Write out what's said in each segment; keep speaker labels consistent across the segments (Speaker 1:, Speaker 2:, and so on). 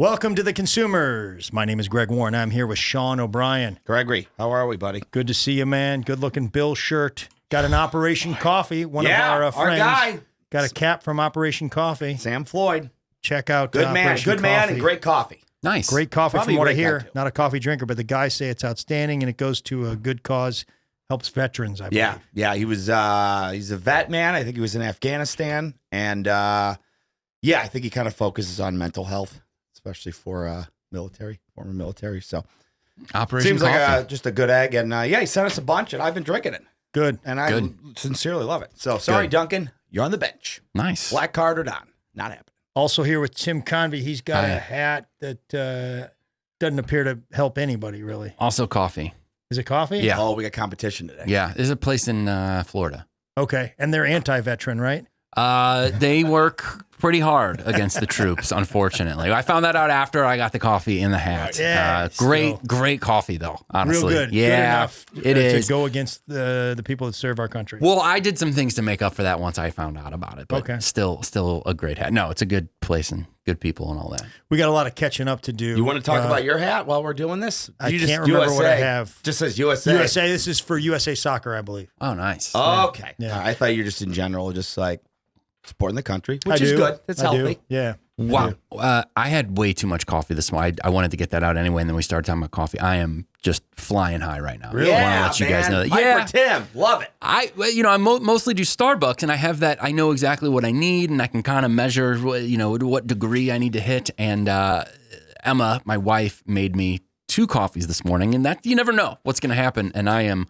Speaker 1: Welcome to The Consumers. My name is Greg Warren. I'm here with Sean O'Brien.
Speaker 2: Gregory, how are we, buddy?
Speaker 1: Good to see you, man. Good-looking Bill shirt. Got an Operation Coffee. One of our friends.
Speaker 2: Guy.
Speaker 1: Got a cap from Operation Coffee.
Speaker 2: Sam Floyd.
Speaker 1: Check out
Speaker 2: Good man, and great coffee.
Speaker 3: Nice.
Speaker 1: Great coffee
Speaker 2: Probably
Speaker 1: from what I
Speaker 2: a great
Speaker 1: hear.
Speaker 2: guy, too.
Speaker 1: Not a coffee drinker, but the guys say it's outstanding and it goes to a good cause. Helps veterans, I believe.
Speaker 2: Yeah. He was. He's a vet man. I think he was in Afghanistan, and I think he kind of focuses on mental health, especially for former military. So
Speaker 3: Operation
Speaker 2: seems
Speaker 3: Coffee.
Speaker 2: like just a good egg. And he sent us a bunch, and I've been drinking it,
Speaker 1: Good.
Speaker 2: and I sincerely love it. So sorry,
Speaker 3: Good.
Speaker 2: Duncan, you're on the bench.
Speaker 3: Nice.
Speaker 2: Black card or not? Not happening.
Speaker 1: Also here with Tim Convey. He's got
Speaker 3: Hi.
Speaker 1: a hat that doesn't appear to help anybody, really.
Speaker 3: Also coffee.
Speaker 1: Is it coffee?
Speaker 3: Yeah.
Speaker 2: Oh, we got competition today.
Speaker 3: Yeah. There's a place in Florida.
Speaker 1: Okay. And they're anti-veteran, right?
Speaker 3: They work pretty hard against the troops, unfortunately. I found that out after I got the coffee in the hat.
Speaker 1: Yeah,
Speaker 3: Great coffee, though, honestly.
Speaker 1: Real good.
Speaker 3: Yeah,
Speaker 1: Good enough
Speaker 3: it is.
Speaker 1: to go against the people that serve our country.
Speaker 3: Well, I did some things to make up for that once I found out about it, but
Speaker 1: Okay.
Speaker 3: still a great hat. No, it's a good place and good people and all that.
Speaker 1: We got a lot of catching up to do.
Speaker 2: You want to talk about your hat while we're doing this?
Speaker 1: I
Speaker 2: You
Speaker 1: can't
Speaker 2: just
Speaker 1: remember what I
Speaker 2: USA.
Speaker 1: have.
Speaker 2: Just says USA.
Speaker 1: USA. This is for USA Soccer, I believe.
Speaker 3: Oh, nice.
Speaker 2: Oh, okay.
Speaker 1: Yeah.
Speaker 2: I thought you were just in general, just like supporting the country,
Speaker 1: I
Speaker 2: which is
Speaker 1: do.
Speaker 2: good. It's
Speaker 1: I do.
Speaker 2: healthy.
Speaker 1: Yeah.
Speaker 3: Wow. I had way too much coffee this morning. I wanted to get that out anyway, and then we started talking about coffee. I am just flying high right now.
Speaker 1: Really?
Speaker 3: I want to let you guys know that.
Speaker 2: Mike for Tim. Love it.
Speaker 3: I mostly do Starbucks, and I have that. I know exactly what I need, and I can kind of measure, what degree I need to hit. And Emma, my wife, made me 2 coffees this morning, and that you never know what's going to happen. And I am,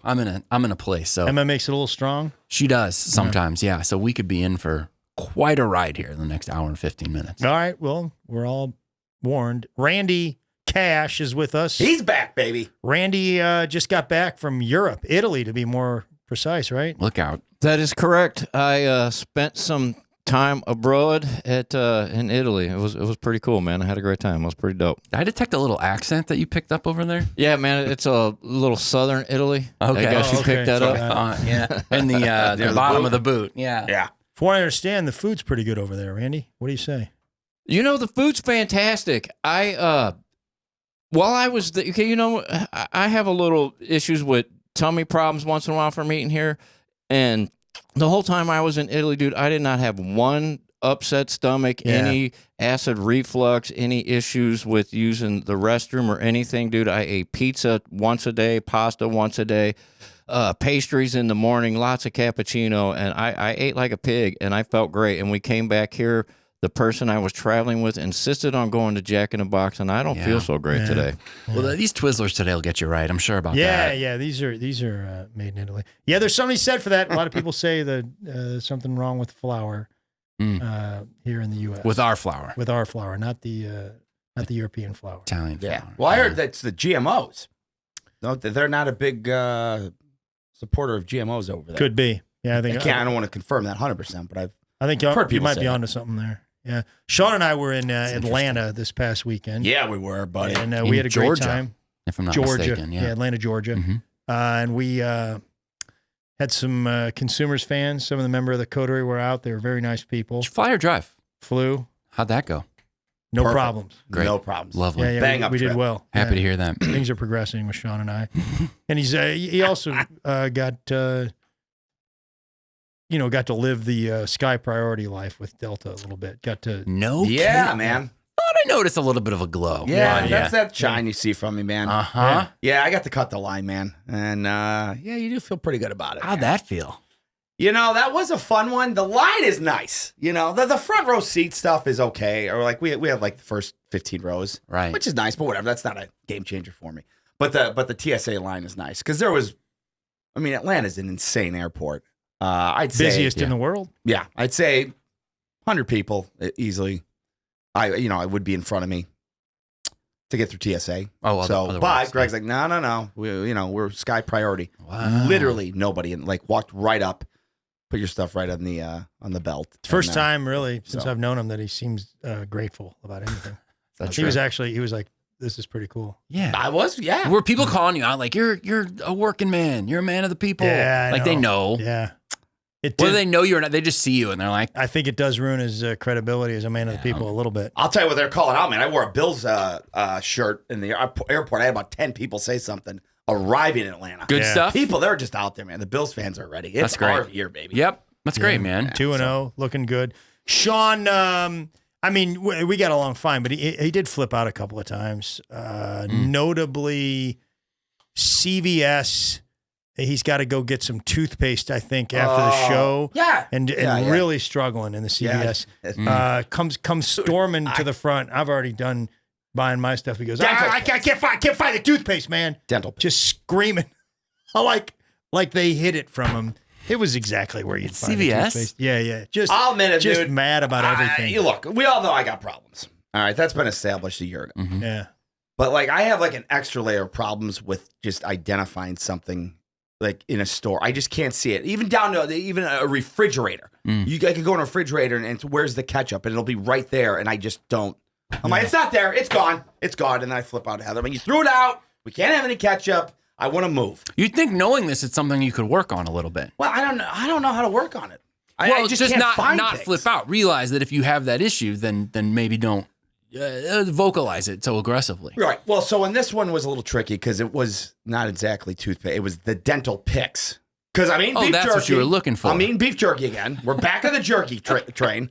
Speaker 3: I'm in a place. So
Speaker 1: Emma makes it a little strong.
Speaker 3: she does sometimes, yeah. So we could be in for quite a ride here in the next hour and 15 minutes.
Speaker 1: All right. Well, we're all warned. Randy Cash is with us.
Speaker 2: He's back, baby.
Speaker 1: Randy just got back from Europe, Italy, to be more precise, right?
Speaker 3: Look out.
Speaker 4: That is correct. I spent some time abroad in Italy. It was pretty cool, man. I had a great time. It was pretty dope.
Speaker 3: I detect a little accent that you picked up over there.
Speaker 4: Yeah, man. It's a little southern Italy.
Speaker 3: Okay.
Speaker 4: I guess you
Speaker 1: okay.
Speaker 4: picked that
Speaker 1: So,
Speaker 4: up.
Speaker 3: Yeah. In the
Speaker 2: the
Speaker 3: bottom
Speaker 2: boot.
Speaker 3: of the boot. Yeah.
Speaker 2: Yeah.
Speaker 1: From what I understand, the food's pretty good over there, Randy. What do you say?
Speaker 4: You know, the food's fantastic. While I was I have a little issues with tummy problems once in a while from eating here, and the whole time I was in Italy, dude, I did not have one upset stomach, any acid reflux, any issues with using the restroom or anything, dude. I ate pizza once a day, pasta once a day, pastries in the morning, lots of cappuccino, and I ate like a pig, and I felt great. And we came back here. The person I was traveling with insisted on going to Jack in the Box, and I don't feel so great today.
Speaker 3: Well, these Twizzlers today will get you right. I'm sure about
Speaker 1: Yeah,
Speaker 3: that.
Speaker 1: yeah. These are made in Italy. Yeah, there's something said for that. A lot of people say that there's something wrong with flour here in the U.S.
Speaker 3: With our flour.
Speaker 1: With our flour, not the European flour.
Speaker 3: Italian flour.
Speaker 2: Yeah. Well, I heard that's the GMOs. No, they're not a big supporter of GMOs over there.
Speaker 1: Could be. Yeah, I think.
Speaker 2: I don't want to confirm that 100%, but
Speaker 1: I think
Speaker 2: heard
Speaker 1: you
Speaker 2: people
Speaker 1: might
Speaker 2: say
Speaker 1: be
Speaker 2: that.
Speaker 1: onto something there. Yeah. Sean and I were in Atlanta this past weekend.
Speaker 2: yeah, we were, buddy.
Speaker 1: And
Speaker 3: In
Speaker 1: we had a
Speaker 3: Georgia,
Speaker 1: great time.
Speaker 3: If I'm not
Speaker 1: Georgia.
Speaker 3: mistaken. Yeah.
Speaker 1: Atlanta, Georgia.
Speaker 3: Mhm.
Speaker 1: And we had some consumers fans. Some of the members of the coterie were out. They were very nice people.
Speaker 3: Did you fly or drive?
Speaker 1: Flew.
Speaker 3: Howd that go?
Speaker 1: No
Speaker 2: Perfect.
Speaker 1: problems.
Speaker 3: Great.
Speaker 2: No problems.
Speaker 3: Lovely.
Speaker 1: Yeah,
Speaker 2: Bang
Speaker 1: we,
Speaker 2: up
Speaker 1: we did
Speaker 2: trip.
Speaker 1: well.
Speaker 3: Happy to hear that.
Speaker 1: Things are progressing with Sean and I. And he also got to live the Sky Priority life with Delta a little bit. Got to
Speaker 3: No
Speaker 2: Yeah,
Speaker 3: kidding.
Speaker 2: man.
Speaker 3: Thought I noticed a little bit of a glow.
Speaker 2: Yeah, that's that shine you see from me, man.
Speaker 3: Uh-huh.
Speaker 2: Yeah, I got to cut the line, man. And you do feel pretty good about it.
Speaker 3: How'd
Speaker 2: man.
Speaker 3: that feel?
Speaker 2: That was a fun one. The line is nice. The front row seat stuff is okay. Or like we have like the first 15 rows.
Speaker 3: Right.
Speaker 2: Which is nice, but whatever. That's not a game changer for me. But the TSA line is nice. Because Atlanta's an insane airport. I'd say
Speaker 1: busiest in the world.
Speaker 2: Yeah, I'd say 100 people easily. I would be in front of me to get through TSA.
Speaker 3: Oh,
Speaker 2: but
Speaker 3: otherwise,
Speaker 2: Greg's like, no. We're Sky Priority.
Speaker 3: Wow.
Speaker 2: Literally nobody, and like walked right up, put your stuff right on the belt.
Speaker 1: First
Speaker 2: And,
Speaker 1: time really since
Speaker 2: so.
Speaker 1: I've known him that he seems grateful about anything.
Speaker 3: That's
Speaker 1: he
Speaker 3: true.
Speaker 1: was like, this is pretty cool.
Speaker 3: Yeah.
Speaker 2: I was, yeah.
Speaker 3: Were people calling you out like, you're a working man. You're a man of the people.
Speaker 1: Yeah, I
Speaker 3: like they know.
Speaker 1: Yeah. It
Speaker 3: Whether
Speaker 1: did,
Speaker 3: they know you or not, they just see you and they're like,
Speaker 1: I think it does ruin his credibility as a man of the people a little bit.
Speaker 2: I'll tell you what they're calling out, man. I wore a Bills shirt in the airport. I had about 10 people say something arriving in Atlanta.
Speaker 3: good
Speaker 1: Yeah.
Speaker 3: stuff.
Speaker 2: People, they're just out there, man. The Bills fans are ready. It's
Speaker 3: That's great.
Speaker 2: our year, baby.
Speaker 3: Yep. That's great, man.
Speaker 1: 2-0, looking good. Sean, I mean, we got along fine, but he did flip out a couple of times. Notably, CVS. He's got to go get some toothpaste, I think, after the show.
Speaker 2: Yeah.
Speaker 1: And really struggling in the CVS.
Speaker 2: Yeah.
Speaker 1: Comes storming to the front. I've already done buying my stuff. He goes,
Speaker 2: Dental.
Speaker 1: I can't find the toothpaste, man.
Speaker 2: Dental.
Speaker 1: Just screaming. like they hid it from him. It was exactly where you'd find the
Speaker 3: CVS?
Speaker 1: toothpaste. Yeah. Just,
Speaker 2: I'll admit it,
Speaker 1: just
Speaker 2: dude.
Speaker 1: mad about everything.
Speaker 2: Look, we all know I got problems. All right. That's been established a year ago.
Speaker 1: Yeah.
Speaker 2: But like, I have like an extra layer of problems with just identifying something like in a store. I just can't see it. Even down to even a refrigerator. I could go in a refrigerator and where's the ketchup? And it'll be right there. And I just don't. I'm like, it's not there. It's gone. It's gone. And then I flip out Heather. When you threw it out, we can't have any ketchup. I want to move.
Speaker 3: You'd think knowing this, it's something you could work on a little bit.
Speaker 2: Well, I don't know how to work on it. I
Speaker 3: Well,
Speaker 2: just
Speaker 3: just
Speaker 2: can't
Speaker 3: not
Speaker 2: find
Speaker 3: not
Speaker 2: things.
Speaker 3: flip out. Realize that if you have that issue, then maybe don't vocalize it so aggressively.
Speaker 2: Right. Well, so in this one was a little tricky because it was not exactly toothpaste. It was the dental picks. Because I mean, beef
Speaker 3: that's
Speaker 2: jerky.
Speaker 3: what you were looking for.
Speaker 2: I mean, beef jerky again. We're back on the jerky train.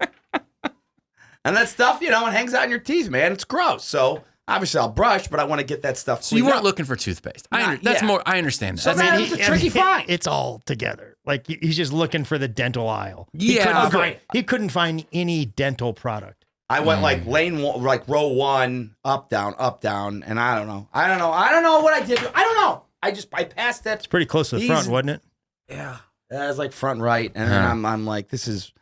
Speaker 2: And that stuff, it hangs out in your teeth, man. It's gross. So obviously I'll brush, but I want to get that stuff
Speaker 3: So you
Speaker 2: cleaned
Speaker 3: weren't
Speaker 2: up.
Speaker 3: looking for toothpaste.
Speaker 2: Not
Speaker 3: That's
Speaker 2: yet.
Speaker 3: more. I understand that.
Speaker 2: So
Speaker 3: That's-
Speaker 2: that was a tricky find.
Speaker 1: It's all together. Like he's just looking for the dental aisle.
Speaker 3: Yeah,
Speaker 1: He couldn't find any dental product.
Speaker 2: I went like row 1, up, down, and I don't know. I don't know what I did. I don't know. I passed it.
Speaker 1: It's pretty close to the front, wasn't it?
Speaker 2: Yeah. It was like front right. And then I'm like, this is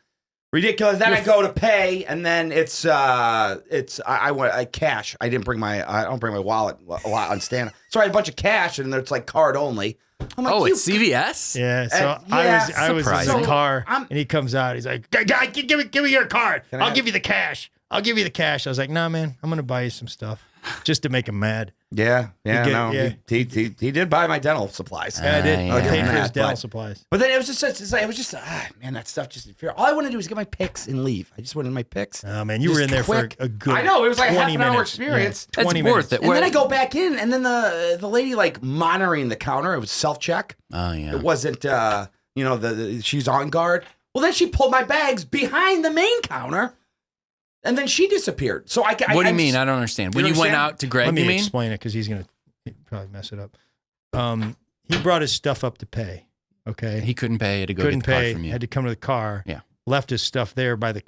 Speaker 2: ridiculous. Then I go to pay, and then I went cash. I don't bring my wallet a lot on stand. So I had a bunch of cash, and it's like card only. I'm like,
Speaker 3: it's CVS.
Speaker 1: Yeah. So
Speaker 2: yeah,
Speaker 1: I was in
Speaker 3: surprising.
Speaker 1: the car,
Speaker 2: I'm-
Speaker 1: and he comes out. He's like, "Guy, give me your card. I'll give you the cash. I was like, nah, man, I'm gonna buy you some stuff just to make him mad.
Speaker 2: Yeah. He did buy my dental supplies.
Speaker 1: Yeah, I did. I
Speaker 3: yeah.
Speaker 1: paid for his
Speaker 2: But-
Speaker 1: dental supplies.
Speaker 2: But then it was just man, that stuff just infuriating. All I want to do is get my picks and leave. I just wanted my picks.
Speaker 1: Oh man, you were
Speaker 2: Just
Speaker 1: in there
Speaker 2: quick.
Speaker 1: for a good.
Speaker 2: I know, it was like a
Speaker 1: 20
Speaker 2: half an hour
Speaker 1: minutes.
Speaker 2: experience.
Speaker 1: Yeah, 20
Speaker 3: That's worth
Speaker 1: minutes.
Speaker 3: it.
Speaker 2: And then I go back in, and then the lady like monitoring the counter. It was self-check.
Speaker 3: Oh yeah.
Speaker 2: It wasn't she's on guard. Well, then she pulled my bags behind the main counter, and then she disappeared. So
Speaker 3: What do you mean? I don't understand. When
Speaker 2: You
Speaker 3: you went
Speaker 2: understand?
Speaker 3: out to Greg,
Speaker 1: Let
Speaker 3: you
Speaker 1: me
Speaker 3: mean?
Speaker 1: explain it because he's gonna probably mess it up. He brought his stuff up to pay. Okay,
Speaker 3: He couldn't pay to go
Speaker 1: couldn't
Speaker 3: get the card
Speaker 1: pay.
Speaker 3: from you.
Speaker 1: Had to come to the car.
Speaker 3: Yeah.
Speaker 1: Left his stuff there by the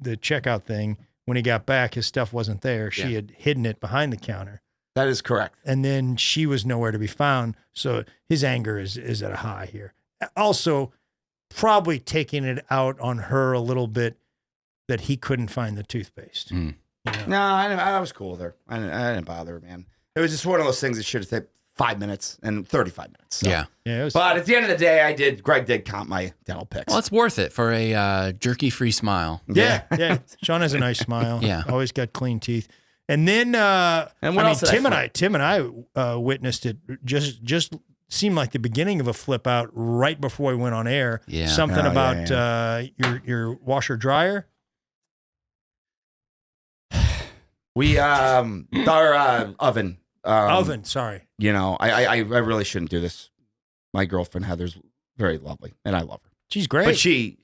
Speaker 1: checkout thing. When he got back, his stuff wasn't there. She
Speaker 3: Yeah.
Speaker 1: had hidden it behind the counter.
Speaker 2: That is correct.
Speaker 1: And then she was nowhere to be found. So his anger is at a high here. Also, probably taking it out on her a little bit that he couldn't find the toothpaste.
Speaker 3: Mm.
Speaker 1: You know?
Speaker 2: No, I was cool with her. I didn't bother her, man. It was just one of those things that should have taken 5 minutes and 35 minutes. So.
Speaker 3: Yeah.
Speaker 1: Yeah, it was,
Speaker 2: But at the end of the day, Greg did count my dental picks.
Speaker 3: Well, it's worth it for a jerky-free smile.
Speaker 1: yeah. Sean has a nice smile.
Speaker 3: Yeah.
Speaker 1: Always got clean teeth. And then,
Speaker 2: And what else did I
Speaker 1: Tim and I witnessed it. Just seemed like the beginning of a flip out right before we went on air.
Speaker 3: Yeah.
Speaker 1: Something
Speaker 2: Oh,
Speaker 1: about your washer dryer.
Speaker 2: We our oven.
Speaker 1: Oven. Sorry.
Speaker 2: I really shouldn't do this. My girlfriend Heather's very lovely, and I love her.
Speaker 1: She's great.
Speaker 2: But she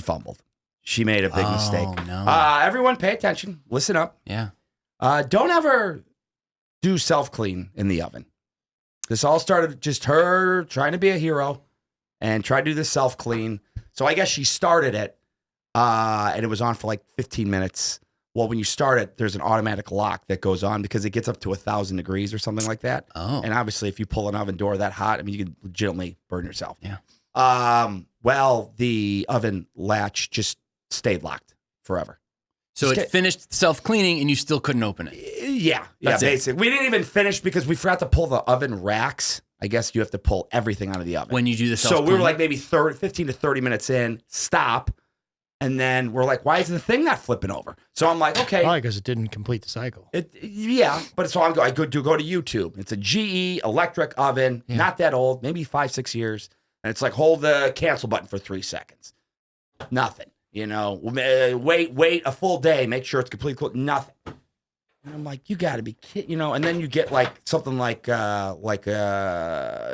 Speaker 2: fumbled. She made a big mistake.
Speaker 3: No.
Speaker 2: Everyone, pay attention. Listen up.
Speaker 3: Yeah.
Speaker 2: Don't ever do self clean in the oven. This all started just her trying to be a hero and try to do the self clean. So I guess she started it, and it was on for like 15 minutes. Well, when you start it, there's an automatic lock that goes on because it gets up to 1,000 degrees or something like that.
Speaker 3: Oh.
Speaker 2: And obviously, if you pull an oven door that hot, I mean, you can legitimately burn yourself.
Speaker 3: Yeah.
Speaker 2: Well, the oven latch just stayed locked forever.
Speaker 3: So
Speaker 2: Just
Speaker 3: it finished self-cleaning and you still couldn't open it.
Speaker 2: Yeah,
Speaker 3: That's it.
Speaker 2: basically. We didn't even finish because we forgot to pull the oven racks. I guess you have to pull everything out of the oven.
Speaker 3: When you do the
Speaker 2: So
Speaker 3: self-cleaning.
Speaker 2: we were like maybe 15 to 30 minutes in, stop. And then we're like, why is the thing not flipping over? So I'm like, okay.
Speaker 1: Probably because it didn't complete the cycle.
Speaker 2: But so I go to YouTube. It's a GE electric oven, not that old, maybe 5-6 years. And it's like, hold the cancel button for 3 seconds. Nothing. Wait a full day. Make sure it's completely cooked. Nothing. And I'm like, you got to be kidding, And then you get like something like a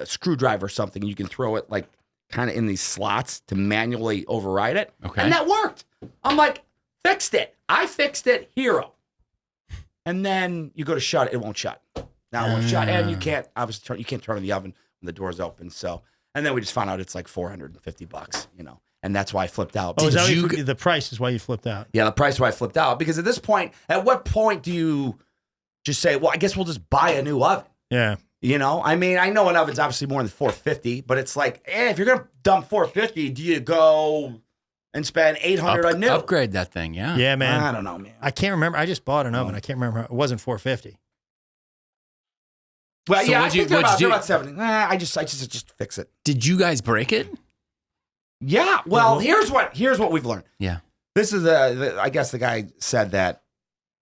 Speaker 2: screwdriver or something. You can throw it like kind of in these slots to manually override it.
Speaker 3: Okay.
Speaker 2: And that worked. I'm like, fixed it. I fixed it. Hero. And then you go to shut it. It won't shut. Now it won't shut. And you can't turn on the oven when the door's open. So, and then we just found out it's like $450, And that's why I flipped out.
Speaker 1: Oh, the price is why you flipped out?
Speaker 2: Yeah, the price is why I flipped out. Because at this point, at what point do you just say, well, I guess we'll just buy a new oven?
Speaker 1: Yeah.
Speaker 2: I mean, I know an oven's obviously more than $450, but it's like, if you're going to dump $450, do you go and spend $800 on new?
Speaker 3: Upgrade that thing, yeah.
Speaker 1: Yeah, man.
Speaker 2: I don't know, man.
Speaker 1: I can't remember. I just bought an oven. I can't remember. It wasn't $450.
Speaker 2: Well,
Speaker 3: So
Speaker 2: yeah, I
Speaker 3: what'd
Speaker 2: think
Speaker 3: you-
Speaker 2: they're about 70. I just fix it.
Speaker 3: Did you guys break it?
Speaker 2: Yeah. Well, here's what we've learned.
Speaker 3: Yeah.
Speaker 2: This is I guess the guy said that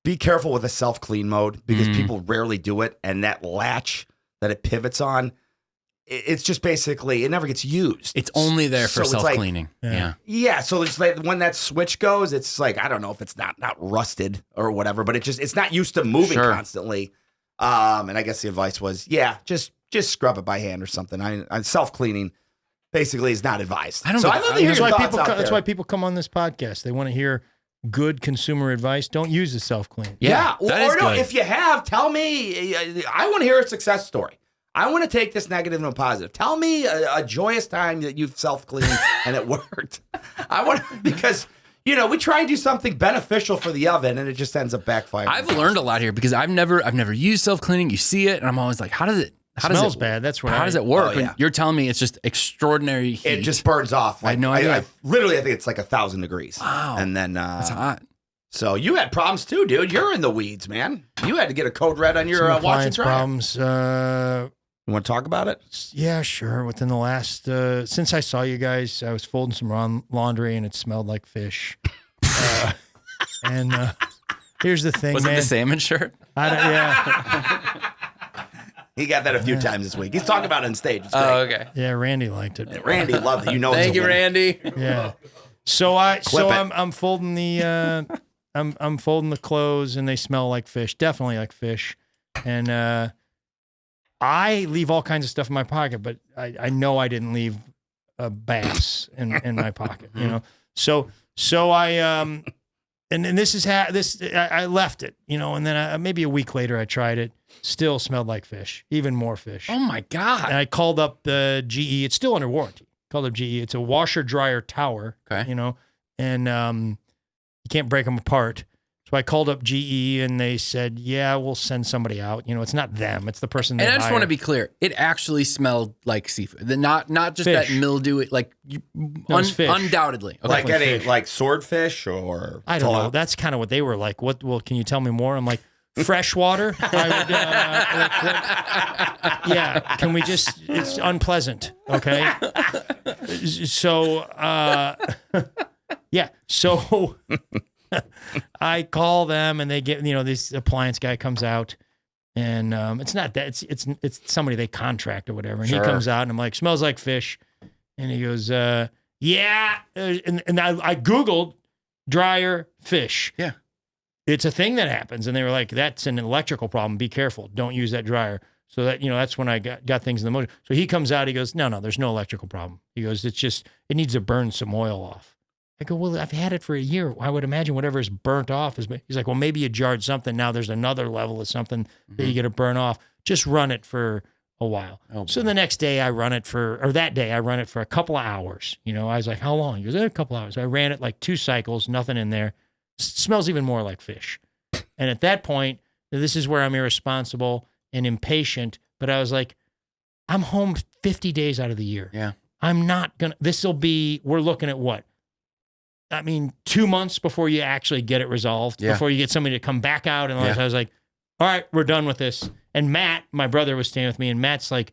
Speaker 2: be careful with the self-clean mode because people rarely do it. And that latch that it pivots on, it's just basically, it never gets used.
Speaker 3: It's only there for
Speaker 2: So it's like-
Speaker 3: self-cleaning. Yeah.
Speaker 2: Yeah. So it's like when that switch goes, it's like, I don't know if it's not rusted or whatever, but it's not used to moving
Speaker 3: Sure.
Speaker 2: constantly. And I guess the advice was, just scrub it by hand or something. I self-cleaning basically is not advised.
Speaker 3: I don't
Speaker 2: so
Speaker 3: get-
Speaker 2: I'd love to hear
Speaker 1: That's
Speaker 2: your
Speaker 1: why
Speaker 2: thoughts
Speaker 1: people.
Speaker 2: out
Speaker 1: That's
Speaker 2: there.
Speaker 1: why people come on this podcast. They want to hear good consumer advice. Don't use the self clean.
Speaker 2: Yeah.
Speaker 3: that is
Speaker 2: Or no,
Speaker 3: good.
Speaker 2: if you have, tell me. I want to hear a success story. I want to take this negative and a positive. Tell me a joyous time that you've self-cleaned and it worked. I want because we try and do something beneficial for the oven and it just ends up backfiring.
Speaker 3: I've learned a lot here because I've never used self-cleaning. You see it, and I'm always like, how does it
Speaker 1: Smells bad. That's what.
Speaker 3: How does it work?
Speaker 2: Oh, yeah.
Speaker 3: And you're telling me it's just extraordinary heat.
Speaker 2: It just burns off.
Speaker 3: I had no idea.
Speaker 2: I literally, I think it's like 1,000 degrees.
Speaker 3: Wow.
Speaker 2: And then
Speaker 3: That's hot.
Speaker 2: So you had problems too, dude. You're in the weeds, man. You had to get a code red on your
Speaker 1: Some
Speaker 2: washer
Speaker 1: appliance
Speaker 2: dryer.
Speaker 1: problems.
Speaker 2: You want to talk about it?
Speaker 1: Yeah, sure. Within the last since I saw you guys, I was folding some laundry and it smelled like fish. And here's the thing,
Speaker 3: Was
Speaker 1: man.
Speaker 3: it the salmon shirt?
Speaker 1: Yeah,
Speaker 2: He got that a few times this week. He's talking about it on stage. It's great.
Speaker 3: Oh, okay.
Speaker 1: yeah. Randy liked it.
Speaker 2: Randy loved it. It's
Speaker 3: Thank
Speaker 2: a
Speaker 3: you,
Speaker 2: winner.
Speaker 3: Randy.
Speaker 1: Yeah. So
Speaker 2: Clip it.
Speaker 1: I'm folding the I'm folding the clothes and they smell like fish, definitely like fish. And I leave all kinds of stuff in my pocket, but I know I didn't leave a bass in my pocket, So I and this is I left it, and then maybe a week later I tried it, still smelled like fish, even more fish.
Speaker 3: Oh my God.
Speaker 1: And I called up the GE. It's still under warranty. Called up GE. It's a washer dryer tower.
Speaker 3: Okay.
Speaker 1: And you can't break them apart. So I called up GE and they said, "Yeah, we'll send somebody out." It's not them. It's the person.
Speaker 3: And
Speaker 1: they
Speaker 3: I just want to
Speaker 1: hired.
Speaker 3: be clear. It actually smelled like seafood. Not just
Speaker 1: Fish.
Speaker 3: that mildew. Like
Speaker 1: it's fish.
Speaker 3: undoubtedly. Okay.
Speaker 2: Like
Speaker 1: Definitely
Speaker 2: any
Speaker 1: fish.
Speaker 2: like swordfish or
Speaker 1: I don't know. That's kind of what they were like. What? Well, can you tell me more? I'm like, freshwater. Yeah. Can we just? It's unpleasant. Okay. So, yeah. So I call them and they get. This appliance guy comes out, and it's not that. It's somebody they contract or whatever. And
Speaker 2: Sure.
Speaker 1: he comes out and I'm like, smells like fish, and he goes, yeah. And I Googled dryer fish.
Speaker 3: Yeah.
Speaker 1: It's a thing that happens. And they were like, that's an electrical problem. Be careful. Don't use that dryer. So that, that's when I got things in the motion. So he comes out, he goes, no, there's no electrical problem. He goes, it needs to burn some oil off. I go, well, I've had it for a year. I would imagine whatever is burnt off is, he's like, well, maybe you jarred something. Now there's another level of something that you get to burn off. Just run it for a while.
Speaker 3: Oh,
Speaker 1: So the next day I run it for a couple of hours. I was like, how long? He goes, a couple hours. I ran it like 2 cycles, nothing in there. Smells even more like fish. And at that point, this is where I'm irresponsible and impatient. But I was like, I'm home 50 days out of the year.
Speaker 3: Yeah.
Speaker 1: I'm not going to, we're looking at what? 2 months before you actually get it resolved,
Speaker 3: Yeah.
Speaker 1: before you get somebody to come back out. And all this.
Speaker 3: Yeah.
Speaker 1: I was like, all right, we're done with this. And Matt, my brother, was staying with me. And Matt's like,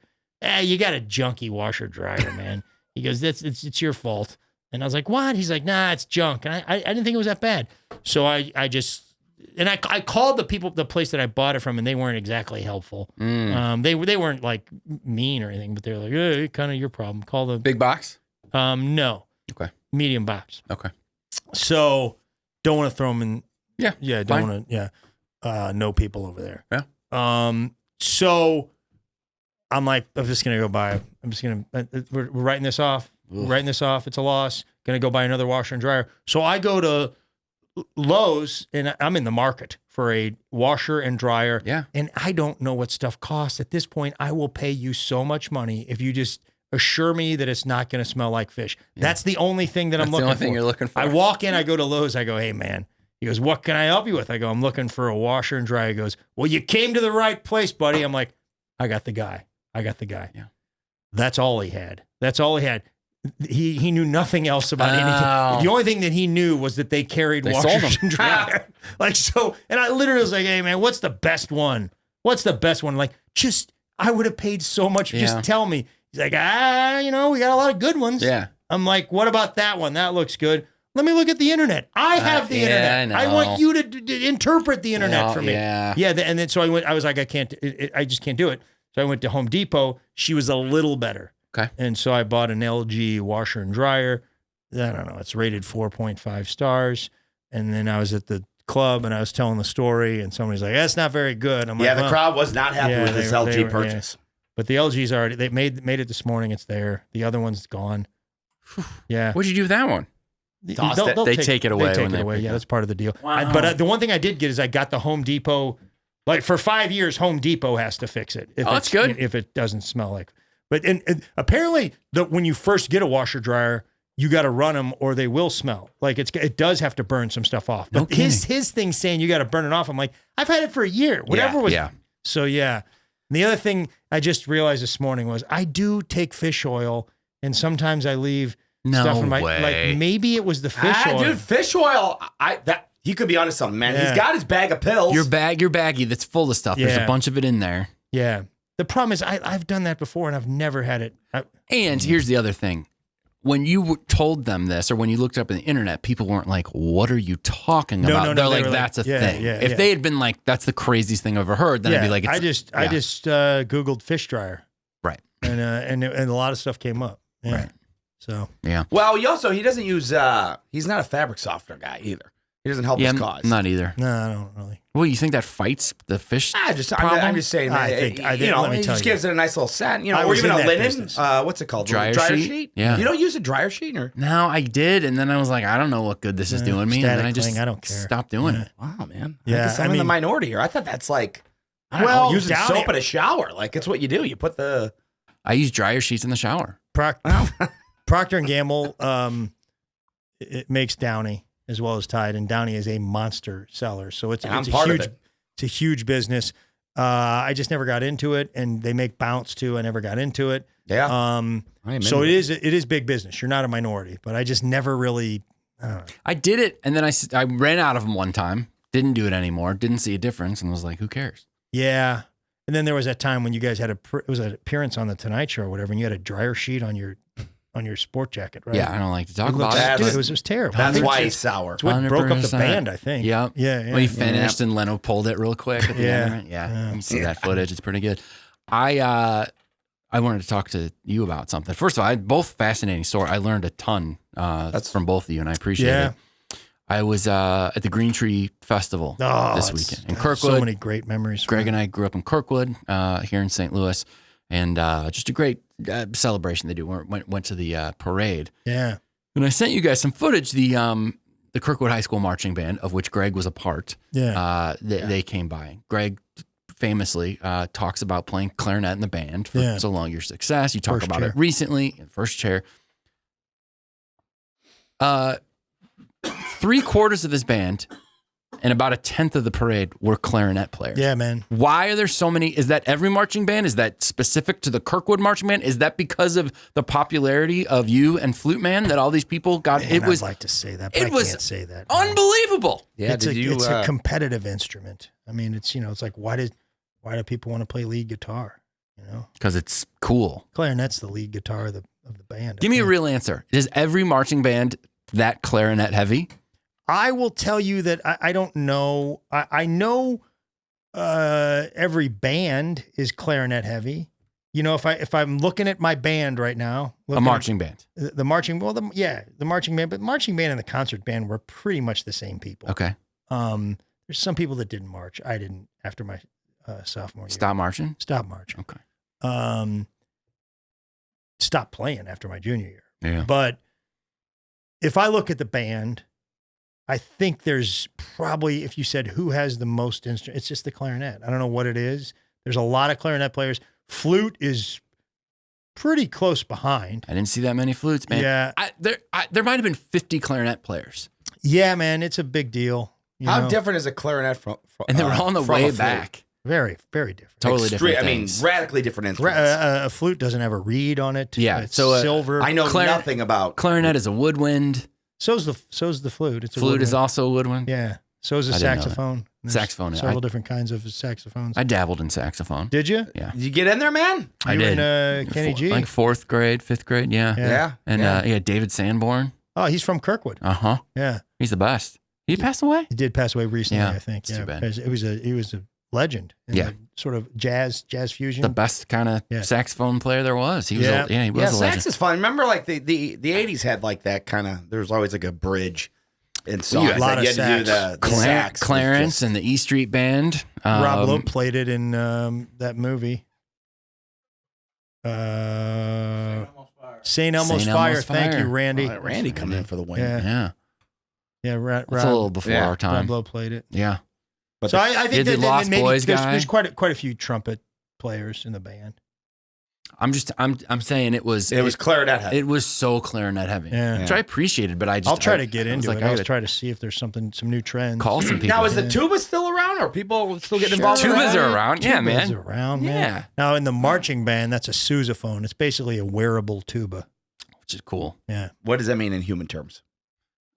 Speaker 1: you got a junky washer dryer, man. He goes, it's your fault. And I was like, what? He's like, nah, it's junk. And I didn't think it was that bad. So I just and I called the place that I bought it from, and they weren't exactly helpful. They weren't like mean or anything, but they're like, hey, kind of your problem. Call the
Speaker 3: Big box?
Speaker 1: No.
Speaker 3: Okay.
Speaker 1: Medium box.
Speaker 3: Okay.
Speaker 1: So don't want to throw them in.
Speaker 3: Yeah.
Speaker 1: Yeah. Don't want to. Yeah. No people over there.
Speaker 3: Yeah.
Speaker 1: So I'm like, I'm just gonna go buy. I'm just gonna. We're writing this off. We're writing this off. It's a loss. Gonna go buy another washer and dryer. So I go to Lowe's and I'm in the market for a washer and dryer.
Speaker 3: Yeah.
Speaker 1: And I don't know what stuff costs at this point. I will pay you so much money if you just assure me that it's not going to smell like fish. Yeah. That's the only thing that I'm looking for.
Speaker 3: That's the only thing you're looking for.
Speaker 1: I walk in, I go to Lowe's, I go, hey man. He goes, what can I help you with? I go, I'm looking for a washer and dryer. He goes, well, you came to the right place, buddy. I'm like, I got the guy. Yeah. That's all he had. He knew nothing else about anything. The only thing that he knew was that they carried washers and dryer. Like, so, and I literally was like, hey man, what's the best one? Like, just, I would have paid so much. Yeah. Just tell me. He's like, we got a lot of good ones.
Speaker 3: Yeah.
Speaker 1: I'm like, what about that one? That looks good. Let me look at the internet. I have the internet. I want you to interpret the internet for me.
Speaker 3: Yeah.
Speaker 1: Yeah. And then, so I was like, I just can't do it. So I went to Home Depot. She was a little better.
Speaker 3: Okay.
Speaker 1: And so I bought an LG washer and dryer. I don't know. It's rated 4.5 stars. And then I was at the club and I was telling the story and somebody's like, that's not very good. I'm like,
Speaker 2: the crowd was not happy with this LG purchase.
Speaker 1: Yeah. But the LG's already, they made it this morning. It's there. The other one's gone. Yeah.
Speaker 3: What'd you do with that one?
Speaker 1: They
Speaker 3: take it away.
Speaker 1: They take it away. Yeah, that's part of the deal.
Speaker 3: Wow.
Speaker 1: But the one thing I did get is I got the Home Depot. Like for 5 years, Home Depot has to fix it.
Speaker 3: That's good.
Speaker 1: If it doesn't smell like. But and apparently, when you first get a washer dryer, you got to run them or they will smell. Like it does have to burn some stuff off. But his thing saying you got to burn it off. I'm like, I've had it for a year. Whatever was.
Speaker 3: Yeah.
Speaker 1: So yeah. And the other thing I just realized this morning was I do take fish oil, and sometimes I leave stuff in my like maybe it was the fish oil.
Speaker 2: Dude, fish oil. He could be onto something, man. Yeah. He's got his bag of pills.
Speaker 3: Your baggie that's full of stuff. There's a bunch of it in there.
Speaker 1: Yeah. The problem is I've done that before and I've never had it.
Speaker 3: And here's the other thing. When you told them this or when you looked up on the internet, people weren't like, what are you talking about?
Speaker 1: No,
Speaker 3: They're like, that's a thing.
Speaker 1: Yeah,
Speaker 3: if they had been like, that's the craziest thing I've ever heard, then I'd be like,
Speaker 1: I just Googled fish dryer.
Speaker 3: Right.
Speaker 1: And a lot of stuff came up. Yeah.
Speaker 3: Right.
Speaker 1: So.
Speaker 3: Yeah.
Speaker 2: Well, he doesn't use, he's not a fabric softener guy either. He doesn't help his cause.
Speaker 3: Not either.
Speaker 1: No, I don't really.
Speaker 3: Well, you think that fights the fish
Speaker 2: I'm just saying. Let me just gives it a nice little scent, or even a linen. What's it called?
Speaker 3: Dryer sheet? Yeah.
Speaker 2: You don't use a dryer sheet, or?
Speaker 3: No, I did, and then I was like, I don't know what good this is doing me, and then I just
Speaker 1: I don't care.
Speaker 3: stopped doing it.
Speaker 2: Wow, man.
Speaker 1: Yeah,
Speaker 2: I guess I'm in the minority here. I thought that's like, using soap in a shower. Like it's what you do. You put the.
Speaker 3: I use dryer sheets in the shower.
Speaker 1: Procter & Gamble, it makes Downy as well as Tide, and Downy is a monster seller. So it's a huge business. I just never got into it, and they make Bounce too. I never got into it.
Speaker 2: Yeah.
Speaker 1: So it is big business. You're not a minority, but I just never really. I don't know.
Speaker 3: I did it, and then I ran out of them one time. Didn't do it anymore. Didn't see a difference, and was like, who cares?
Speaker 1: Yeah. And then there was that time when you guys had it was an appearance on the Tonight Show or whatever, and you had a dryer sheet on your sport jacket, right?
Speaker 3: Yeah, I don't like to talk about
Speaker 1: it. Dude, it was terrible.
Speaker 2: That's why he's sour.
Speaker 1: It's what broke up the band, I think.
Speaker 3: Yeah.
Speaker 1: Yeah.
Speaker 3: When he finished and Leno pulled it real quick at the end. Yeah. You see that footage. It's pretty good. I wanted to talk to you about something. First of all, both fascinating story. I learned a ton from both of you, and I appreciate it. I was at the Green Tree Festival this weekend in Kirkwood.
Speaker 1: So many great memories.
Speaker 3: Greg and I grew up in Kirkwood here in St. Louis, and just a great celebration they do. Went to the parade.
Speaker 1: Yeah.
Speaker 3: And I sent you guys some footage. The Kirkwood High School marching band, of which Greg was a part.
Speaker 1: Yeah.
Speaker 3: They came by. Greg famously talks about playing clarinet in the band for so long your success. You talk about it recently in first chair. 3/4 of his band and about 1/10 of the parade were clarinet players.
Speaker 1: Yeah, man.
Speaker 3: Why are there so many? Is that every marching band? Is that specific to the Kirkwood marching band? Is that because of the popularity of you and Flute Man that all these people got?
Speaker 1: Man, I'd like to say that, but I can't say that.
Speaker 3: Unbelievable.
Speaker 2: Yeah,
Speaker 1: it's a competitive instrument. I mean, it's it's like why do people want to play lead guitar?
Speaker 3: Because it's cool.
Speaker 1: Clarinet's the lead guitar of the band.
Speaker 3: Give me a real answer. Is every marching band that clarinet heavy?
Speaker 1: I will tell you that I don't know. I know every band is clarinet heavy. You know, if I'm looking at my band right now,
Speaker 3: A marching band.
Speaker 1: the marching, the marching band, but the marching band and the concert band were pretty much the same people.
Speaker 3: Okay.
Speaker 1: There's some people that didn't march. I didn't after my sophomore year.
Speaker 3: Stop marching?
Speaker 1: Stop marching.
Speaker 3: Okay.
Speaker 1: Stopped playing after my junior year.
Speaker 3: Yeah.
Speaker 1: But if I look at the band, I think there's probably, if you said who has the most instrument, it's just the clarinet. I don't know what it is. There's a lot of clarinet players. Flute is pretty close behind.
Speaker 3: I didn't see that many flutes, man.
Speaker 1: Yeah.
Speaker 3: There might have been 50 clarinet players.
Speaker 1: Yeah, man, it's a big deal.
Speaker 2: How
Speaker 1: know?
Speaker 2: different is a clarinet from
Speaker 3: And they were all on the
Speaker 2: from
Speaker 3: way
Speaker 2: a flute?
Speaker 3: back.
Speaker 1: Very, very different.
Speaker 3: Totally different
Speaker 2: I mean,
Speaker 3: things.
Speaker 2: radically different instruments.
Speaker 1: A flute doesn't have a reed on it.
Speaker 3: Yeah,
Speaker 1: It's
Speaker 3: so,
Speaker 1: silver.
Speaker 2: I know nothing about
Speaker 3: Clarinet is a woodwind.
Speaker 1: So's the flute. It's a
Speaker 3: Flute is
Speaker 1: woodwind.
Speaker 3: also a woodwind.
Speaker 1: Yeah. So is a
Speaker 3: I didn't know that.
Speaker 1: saxophone. There's
Speaker 3: Saxophone,
Speaker 1: Several different kinds of saxophones.
Speaker 3: I dabbled in saxophone.
Speaker 1: Did you?
Speaker 3: Yeah.
Speaker 2: Did you get in there, man?
Speaker 3: I
Speaker 1: You were
Speaker 3: did.
Speaker 1: in Kenny G.
Speaker 3: Like 4th grade, 5th grade, yeah.
Speaker 1: Yeah.
Speaker 3: And yeah, David Sanborn.
Speaker 1: Oh, he's from Kirkwood.
Speaker 3: Uh-huh.
Speaker 1: Yeah.
Speaker 3: He's the best. He passed away?
Speaker 1: He did pass away recently,
Speaker 3: Yeah,
Speaker 1: I think.
Speaker 3: it's too bad.
Speaker 1: He was a legend. In
Speaker 3: Yeah.
Speaker 1: the sort of jazz fusion.
Speaker 3: The best kind of
Speaker 1: Yeah.
Speaker 3: saxophone player there was. He was
Speaker 1: Yeah.
Speaker 3: he was
Speaker 2: Yeah,
Speaker 3: a
Speaker 2: sax
Speaker 3: legend.
Speaker 2: is fun. Remember, like the 80s had like that kind of. There was always like a bridge in songs.
Speaker 1: a lot
Speaker 2: that you
Speaker 1: of
Speaker 2: had to do
Speaker 1: sax.
Speaker 2: the sax.
Speaker 3: Clarence and the E Street Band.
Speaker 1: Rob Lowe played it in that movie. St. Elmo's Fire. Thank you, Randy.
Speaker 2: Randy coming in for the win.
Speaker 1: Yeah.
Speaker 3: Yeah.
Speaker 1: Yeah,
Speaker 3: That's a little before our
Speaker 1: Rob
Speaker 3: time.
Speaker 1: Lowe played it.
Speaker 3: Yeah.
Speaker 2: But
Speaker 1: So I
Speaker 3: Did
Speaker 1: think
Speaker 3: the
Speaker 1: that
Speaker 3: Lost
Speaker 1: maybe
Speaker 3: Boys
Speaker 1: there's,
Speaker 3: guy?
Speaker 1: there's quite a few trumpet players in the band.
Speaker 3: I'm saying it was
Speaker 2: clarinet heavy.
Speaker 3: it was so clarinet heavy.
Speaker 1: Yeah.
Speaker 3: Which I appreciated, but
Speaker 1: I'll try to get
Speaker 3: I was
Speaker 1: into
Speaker 3: like,
Speaker 1: it.
Speaker 3: I
Speaker 1: I'll
Speaker 3: gotta
Speaker 1: try to see if there's some new trends.
Speaker 3: call some people.
Speaker 2: Now, is the tuba still around? Or people still getting involved? in
Speaker 3: Tubas
Speaker 2: that?
Speaker 3: are around. Yeah,
Speaker 1: Tuba's
Speaker 3: man.
Speaker 1: around, man.
Speaker 3: Yeah.
Speaker 1: Now in the marching band, that's a sousaphone. It's basically a wearable tuba.
Speaker 3: Which is cool.
Speaker 1: Yeah.
Speaker 2: What does that mean in human terms?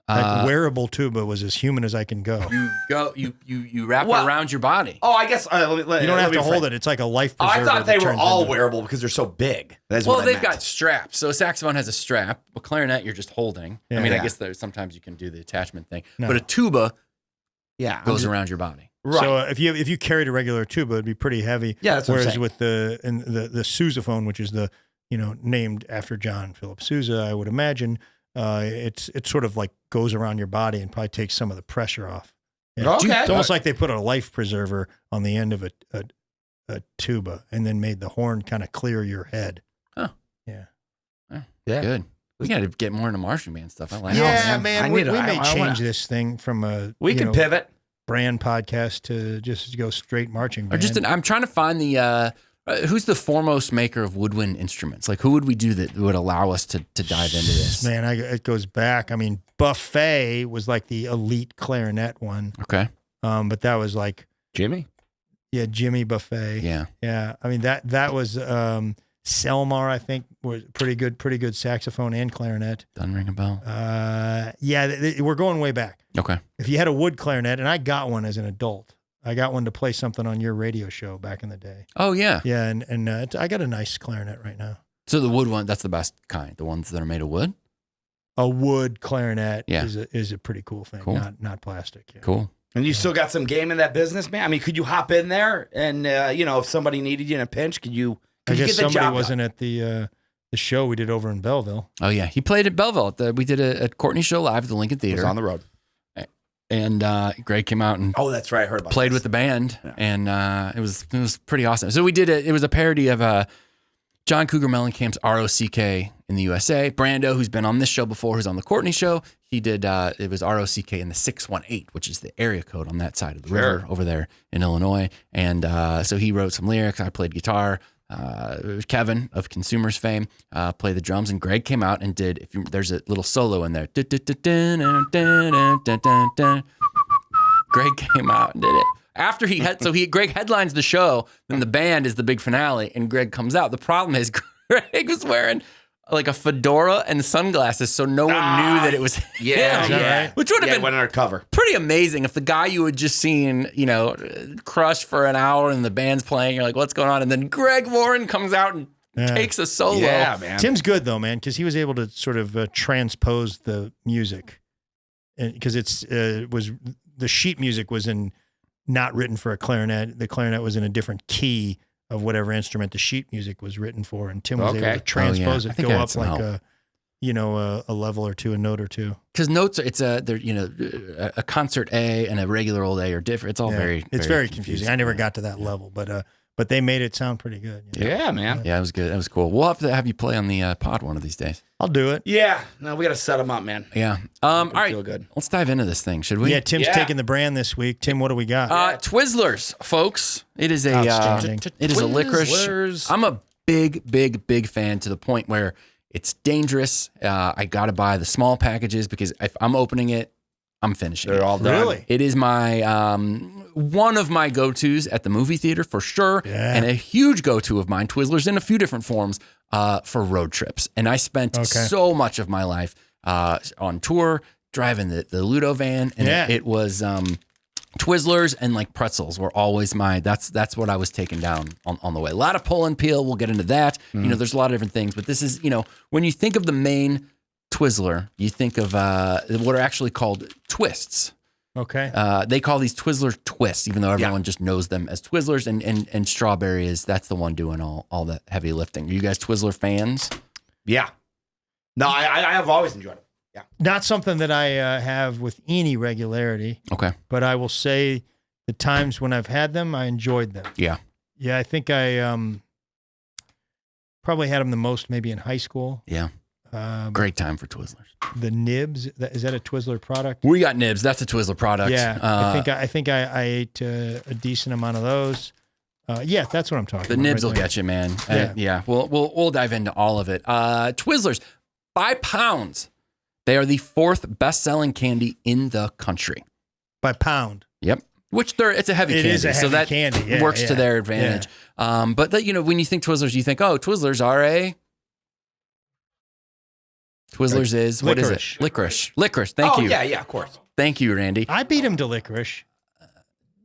Speaker 1: That wearable tuba was as human as I can go.
Speaker 3: You wrap
Speaker 2: Well,
Speaker 3: it around your body.
Speaker 2: Oh, I guess
Speaker 1: You don't have to hold it. It's like a life
Speaker 2: Oh,
Speaker 1: preserver.
Speaker 2: I thought they
Speaker 1: that
Speaker 2: were
Speaker 1: turns
Speaker 2: all
Speaker 1: into-
Speaker 2: wearable because they're so big. That's
Speaker 3: Well,
Speaker 2: what I
Speaker 3: they've
Speaker 2: meant.
Speaker 3: got straps. So a saxophone has a strap. A clarinet, you're just holding.
Speaker 1: Yeah.
Speaker 3: I mean, I
Speaker 2: Yeah.
Speaker 3: guess there's sometimes you can do the attachment thing,
Speaker 1: No.
Speaker 3: but a tuba
Speaker 2: Yeah,
Speaker 3: goes around your body.
Speaker 2: right.
Speaker 1: So if you carried a regular tuba, it'd be pretty heavy.
Speaker 2: Yeah, that's what I'm
Speaker 1: Whereas
Speaker 2: saying.
Speaker 1: with the sousaphone, which is named after John Philip Sousa, I would imagine it's sort of like goes around your body and probably takes some of the pressure off. Yeah.
Speaker 2: Okay.
Speaker 1: It's almost like they put a life preserver on the end of a tuba and then made the horn kind of clear your head.
Speaker 3: Huh.
Speaker 1: Yeah.
Speaker 2: Yeah.
Speaker 3: Good. We got to get more into marching band stuff. I like
Speaker 1: Yeah,
Speaker 3: it.
Speaker 1: man.
Speaker 2: I
Speaker 1: We
Speaker 2: need to-
Speaker 1: may
Speaker 2: I
Speaker 1: change
Speaker 2: wanna-
Speaker 1: this thing from a
Speaker 2: we can pivot.
Speaker 1: brand podcast to just go straight marching
Speaker 3: Or
Speaker 1: band.
Speaker 3: just I'm trying to find the who's the foremost maker of woodwind instruments? Like who would we do that would allow us to dive into this?
Speaker 1: Man, it goes back. I mean, Buffet was like the elite clarinet one.
Speaker 3: Okay.
Speaker 1: But that was like,
Speaker 2: Jimmy.
Speaker 1: yeah, Jimmy Buffet.
Speaker 3: Yeah.
Speaker 1: Yeah. I mean, that was Selmar, I think, was pretty good saxophone and clarinet.
Speaker 3: Doesn't ring a bell.
Speaker 1: Yeah, we're going way back.
Speaker 3: Okay.
Speaker 1: If you had a wood clarinet, and I got one as an adult, I got one to play something on your radio show back in the day.
Speaker 3: Oh yeah.
Speaker 1: Yeah, and I got a nice clarinet right now.
Speaker 3: So the wood one, that's the best kind. The ones that are made of wood.
Speaker 1: A wood clarinet
Speaker 3: Yeah.
Speaker 1: is a pretty cool thing.
Speaker 3: Cool.
Speaker 1: Not plastic. Yeah.
Speaker 3: Cool.
Speaker 2: And you still got some game in that business, man? I mean, could you hop in there and, if somebody needed you in a pinch, could you
Speaker 1: I guess
Speaker 2: get the
Speaker 1: somebody
Speaker 2: job
Speaker 1: wasn't at the show we did over in Belleville.
Speaker 3: Oh yeah. He played at Belleville. We did a Courtney show live at the Lincoln
Speaker 2: done? It
Speaker 3: Theater.
Speaker 2: was on the road.
Speaker 3: And Greg came out and
Speaker 2: Oh, that's right. I heard about
Speaker 3: played
Speaker 2: this.
Speaker 3: with the band,
Speaker 2: Yeah.
Speaker 3: and it was pretty awesome. So we did it. It was a parody of John Cougar Mellencamp's ROCK in the USA. Brando, who's been on this show before, who's on the Courtney show, he did. It was ROCK in the 618, which is the area code on that side of the river over there in Illinois. And so he wrote some lyrics. I played guitar. Kevin of Consumers fame played the drums, and Greg came out and did. There's a little solo in there. Greg came out and did it. After Greg headlines the show, then the band is the big finale, and Greg comes out. The problem is Greg was wearing like a fedora and sunglasses, so no one knew that it was
Speaker 2: Yeah,
Speaker 3: him.
Speaker 2: yeah.
Speaker 3: Which would have
Speaker 2: Yeah,
Speaker 3: been
Speaker 2: went undercover.
Speaker 3: pretty amazing if the guy you had just seen, crush for an hour and the band's playing, you're like, what's going on? And then Greg Warren comes out and takes a solo.
Speaker 2: Yeah, man.
Speaker 1: Tim's good though, man, because he was able to sort of transpose the music because was the sheet music was not written for a clarinet. The clarinet was in a different key of whatever instrument the sheet music was written for, and Tim was able to transpose it, go up like a level or two, a note or two. Because
Speaker 3: notes, a concert A and a regular old A are different. It's all very
Speaker 1: confusing. I never got to that level, but they made it sound pretty good.
Speaker 2: Yeah, man.
Speaker 3: Yeah, it was good. That was cool. We'll have to have you play on the pod one of these days.
Speaker 1: I'll do it.
Speaker 2: Yeah. No, we got to set them up, man.
Speaker 3: Yeah. All right.
Speaker 2: Feel good.
Speaker 3: Let's dive into this thing, should we?
Speaker 1: Yeah, Tim's taking the brand this week. Tim, what do we got?
Speaker 3: Twizzlers, folks. It is a licorice. I'm a big fan to the point where it's dangerous. I got to buy the small packages because if I'm opening it, I'm finishing
Speaker 2: They're all done.
Speaker 1: Really?
Speaker 3: It is my one of my go-tos at the movie theater for sure, and a huge go-to of mine, Twizzlers in a few different forms for road trips. And I spent so much of my life on tour driving the Ludo van, and it was Twizzlers and like pretzels were always that's what I was taking down on the way. A lot of pull and peel. We'll get into that.
Speaker 2: Mm-hmm.
Speaker 3: There's a lot of different things, but this is, when you think of the main Twizzler, you think of what are actually called twists.
Speaker 1: Okay.
Speaker 3: They call these Twizzler twists, even though everyone just knows them as Twizzlers. And Strawberry that's the one doing all the heavy lifting. Are you guys Twizzler fans?
Speaker 2: Yeah. No, I have always enjoyed it. Yeah.
Speaker 1: Not something that I have with any regularity.
Speaker 3: Okay.
Speaker 1: But I will say the times when I've had them, I enjoyed them.
Speaker 3: Yeah.
Speaker 1: Yeah, I think I probably had them the most maybe in high school.
Speaker 3: Yeah. Great time for Twizzlers.
Speaker 1: The nibs, is that a Twizzler product?
Speaker 3: We got nibs. That's a Twizzler product.
Speaker 1: Yeah, I think I ate a decent amount of those. Yeah, that's what I'm talking about.
Speaker 3: The nibs will get you, man. Yeah. We'll dive into all of it. Twizzlers, by pounds, they are the 4th best-selling candy in the country.
Speaker 1: By pound.
Speaker 3: Yep. Which it's a heavy candy.
Speaker 1: It is a heavy
Speaker 3: so that
Speaker 1: candy. Yeah,
Speaker 3: works to their advantage.
Speaker 1: Yeah.
Speaker 3: But when you think Twizzlers, you think, Twizzlers are a... Twizzlers is, what is it? Licorice. Thank you.
Speaker 2: Yeah, of course.
Speaker 3: Thank you, Randy.
Speaker 1: I beat him to licorice.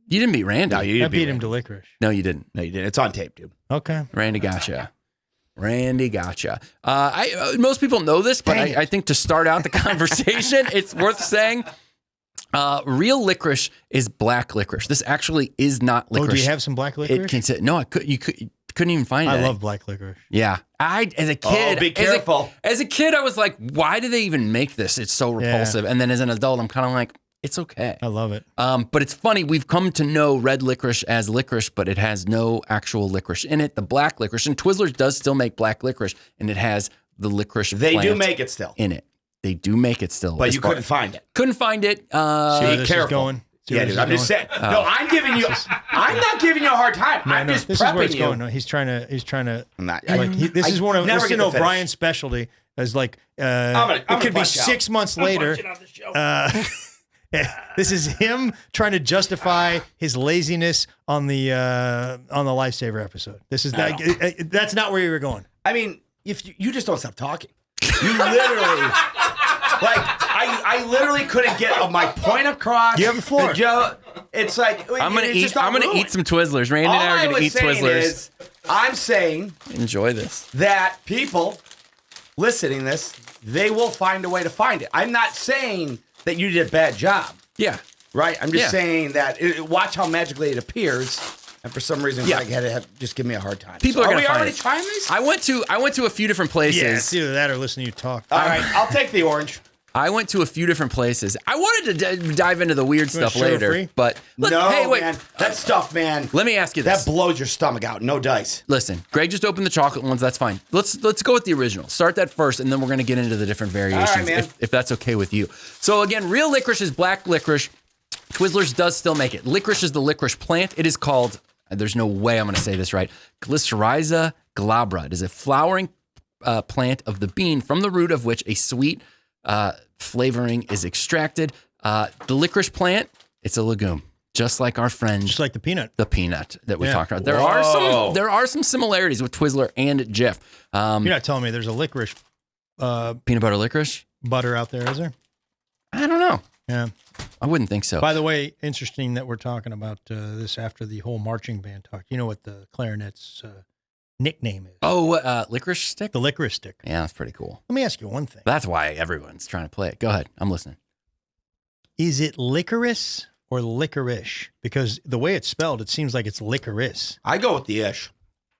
Speaker 3: You didn't beat Randy.
Speaker 2: No,
Speaker 1: I beat him to licorice.
Speaker 3: No, you didn't.
Speaker 2: No, you didn't. It's on tape, dude.
Speaker 1: Okay.
Speaker 3: Randy gotcha. Most people know this, but I think to start out the conversation, it's worth saying real licorice is black licorice. This actually is not licorice.
Speaker 1: Oh, do you have some black licorice?
Speaker 3: No, you couldn't even find it.
Speaker 1: I love black licorice.
Speaker 3: Yeah. As a kid,
Speaker 2: be careful.
Speaker 3: As a kid, I was like, why do they even make this? It's so repulsive. And then as an adult, I'm kind of like, it's okay.
Speaker 1: I love it.
Speaker 3: But it's funny. We've come to know red licorice as licorice, but it has no actual licorice in it. The black licorice, and Twizzlers does still make black licorice, and it has the licorice
Speaker 2: They
Speaker 3: plant
Speaker 2: do make it still.
Speaker 3: in it. They do make it still.
Speaker 2: But you couldn't find it.
Speaker 3: Couldn't find it.
Speaker 1: See where this
Speaker 2: careful.
Speaker 1: is going?
Speaker 2: Yeah, dude. I'm just saying. No, I'm not giving you a hard time. I'm just
Speaker 1: this
Speaker 2: prepping
Speaker 1: is where it's
Speaker 2: you.
Speaker 1: going. No, he's trying to.
Speaker 2: I'm not.
Speaker 1: This is one of
Speaker 2: never
Speaker 1: this is
Speaker 2: get to finish.
Speaker 1: Brian's specialty. Is like
Speaker 2: I'm
Speaker 1: it could be
Speaker 2: punch out.
Speaker 1: 6 months later. This is him trying to justify his laziness on the Lifesaver episode. This is that's not where you were going.
Speaker 2: I mean, if you just don't stop talking, you literally. I literally couldn't get my point across.
Speaker 1: You have the floor.
Speaker 2: It's like
Speaker 3: I'm gonna eat some Twizzlers. Randy and I are gonna eat Twizzlers.
Speaker 2: I'm saying
Speaker 3: enjoy this.
Speaker 2: That people listening this, they will find a way to find it. I'm not saying that you did a bad job.
Speaker 3: Yeah.
Speaker 2: Right? I'm just saying that watch how magically it appears. And for some reason, I had to just give me a hard time.
Speaker 3: People are going to find
Speaker 2: already
Speaker 3: it.
Speaker 2: Trying these?
Speaker 3: I went to a few different places.
Speaker 1: Yeah, it's either that or listen to you talk.
Speaker 2: All right, I'll take the orange.
Speaker 3: I went to a few different places. I wanted to dive into the weird stuff later,
Speaker 1: free?
Speaker 3: but look,
Speaker 2: No,
Speaker 3: hey, wait.
Speaker 2: man, that stuff, man.
Speaker 3: Let me ask you this.
Speaker 2: That blows your stomach out. No dice.
Speaker 3: Listen, Greg just opened the chocolate ones. That's fine. Let's go with the original. Start that first, and then we're going to get into the different variations,
Speaker 2: All right, man.
Speaker 3: if that's okay with you. So again, real licorice is black licorice. Twizzlers does still make it. Licorice is the licorice plant. It is called, there's no way I'm going to say this right, Glycyrrhiza glabra. It is a flowering plant of the bean from the root of which a sweet flavoring is extracted. The licorice plant, it's a legume, just like our friend,
Speaker 1: Just like the peanut.
Speaker 3: the peanut that we
Speaker 1: Yeah.
Speaker 3: talked about.
Speaker 2: Whoa.
Speaker 3: There are some similarities with Twizzler and Jif.
Speaker 1: You're not telling me there's a licorice
Speaker 3: Peanut butter licorice?
Speaker 1: butter out there, is there?
Speaker 3: I don't know.
Speaker 1: Yeah.
Speaker 3: I wouldn't think so.
Speaker 1: By the way, interesting that we're talking about this after the whole marching band talk. You know what the clarinet's nickname is?
Speaker 3: Oh, licorice stick?
Speaker 1: The licorice stick.
Speaker 3: Yeah, that's pretty cool.
Speaker 1: Let me ask you one thing.
Speaker 3: That's why everyone's trying to play it. Go ahead. I'm listening.
Speaker 1: Is it licorice or licorice? Because the way it's spelled, it seems like it's licorice.
Speaker 2: I go with the ish.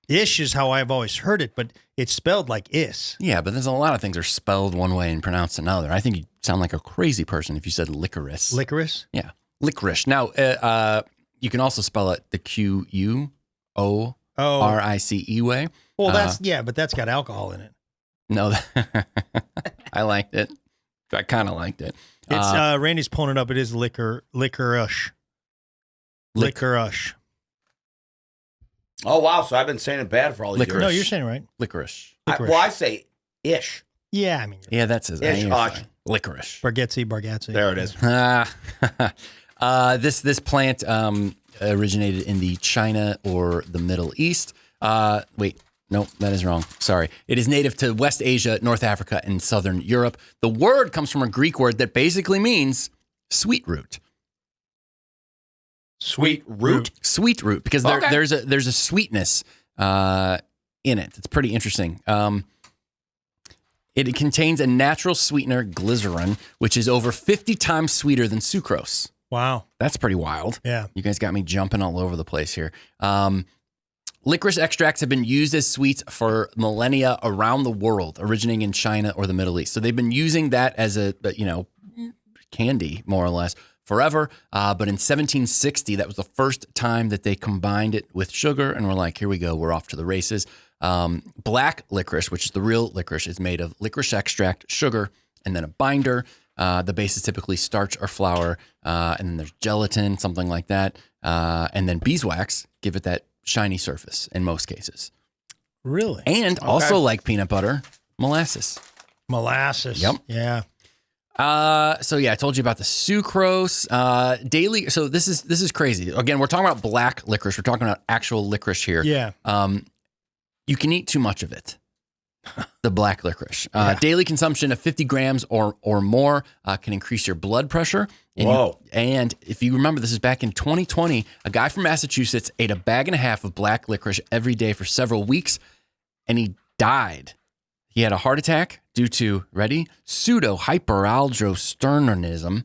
Speaker 1: Ish is how I've always heard it, but it's spelled like is.
Speaker 3: Yeah, but there's a lot of things that are spelled one way and pronounced another. I think you sound like a crazy person if you said licorice.
Speaker 1: Licorice?
Speaker 3: Yeah, licorice. Now, you can also spell it the Quorice way.
Speaker 1: Well, but that's got alcohol in it.
Speaker 3: No, I liked it. I kind of liked it.
Speaker 1: It's Randy's pulling it up. It is licorice. Licorice.
Speaker 2: Oh, wow. So I've been saying it bad for all these years.
Speaker 1: No, you're saying it right.
Speaker 3: Licorice.
Speaker 2: I say ish.
Speaker 1: Yeah, I mean.
Speaker 3: Yeah, that's his.
Speaker 2: Ish.
Speaker 3: Licorice.
Speaker 1: Bargatze.
Speaker 2: There it is.
Speaker 3: This plant originated in the China or the Middle East. Wait, no, that is wrong. Sorry. It is native to West Asia, North Africa, and Southern Europe. The word comes from a Greek word that basically means sweet root.
Speaker 2: Sweet root?
Speaker 3: Sweet root, because there's a sweetness in it. It's pretty interesting. It contains a natural sweetener, glycerin, which is over 50 times sweeter than sucrose.
Speaker 1: Wow.
Speaker 3: That's pretty wild.
Speaker 1: Yeah.
Speaker 3: You guys got me jumping all over the place here. Licorice extracts have been used as sweets for millennia around the world, originating in China or the Middle East. So they've been using that as a, candy, more or less, forever. But in 1760, that was the first time that they combined it with sugar and were like, here we go, we're off to the races. Black licorice, which is the real licorice, is made of licorice extract, sugar, and then a binder. The base is typically starch or flour, and then there's gelatin, something like that. And then beeswax give it that shiny surface in most cases.
Speaker 1: Really?
Speaker 3: And also like peanut butter, molasses.
Speaker 1: Molasses.
Speaker 3: Yep.
Speaker 1: Yeah.
Speaker 3: So yeah, I told you about the sucrose, daily. So this is crazy. Again, we're talking about black licorice. We're talking about actual licorice here.
Speaker 1: Yeah.
Speaker 3: You can eat too much of it. The black licorice.
Speaker 1: Yeah.
Speaker 3: Daily consumption of 50 grams or more can increase your blood pressure.
Speaker 2: Whoa.
Speaker 3: And if you remember, this is back in 2020, a guy from Massachusetts ate a bag and a half of black licorice every day for several weeks, and he died. He had a heart attack due to, ready, pseudo-hyperaldosteronism.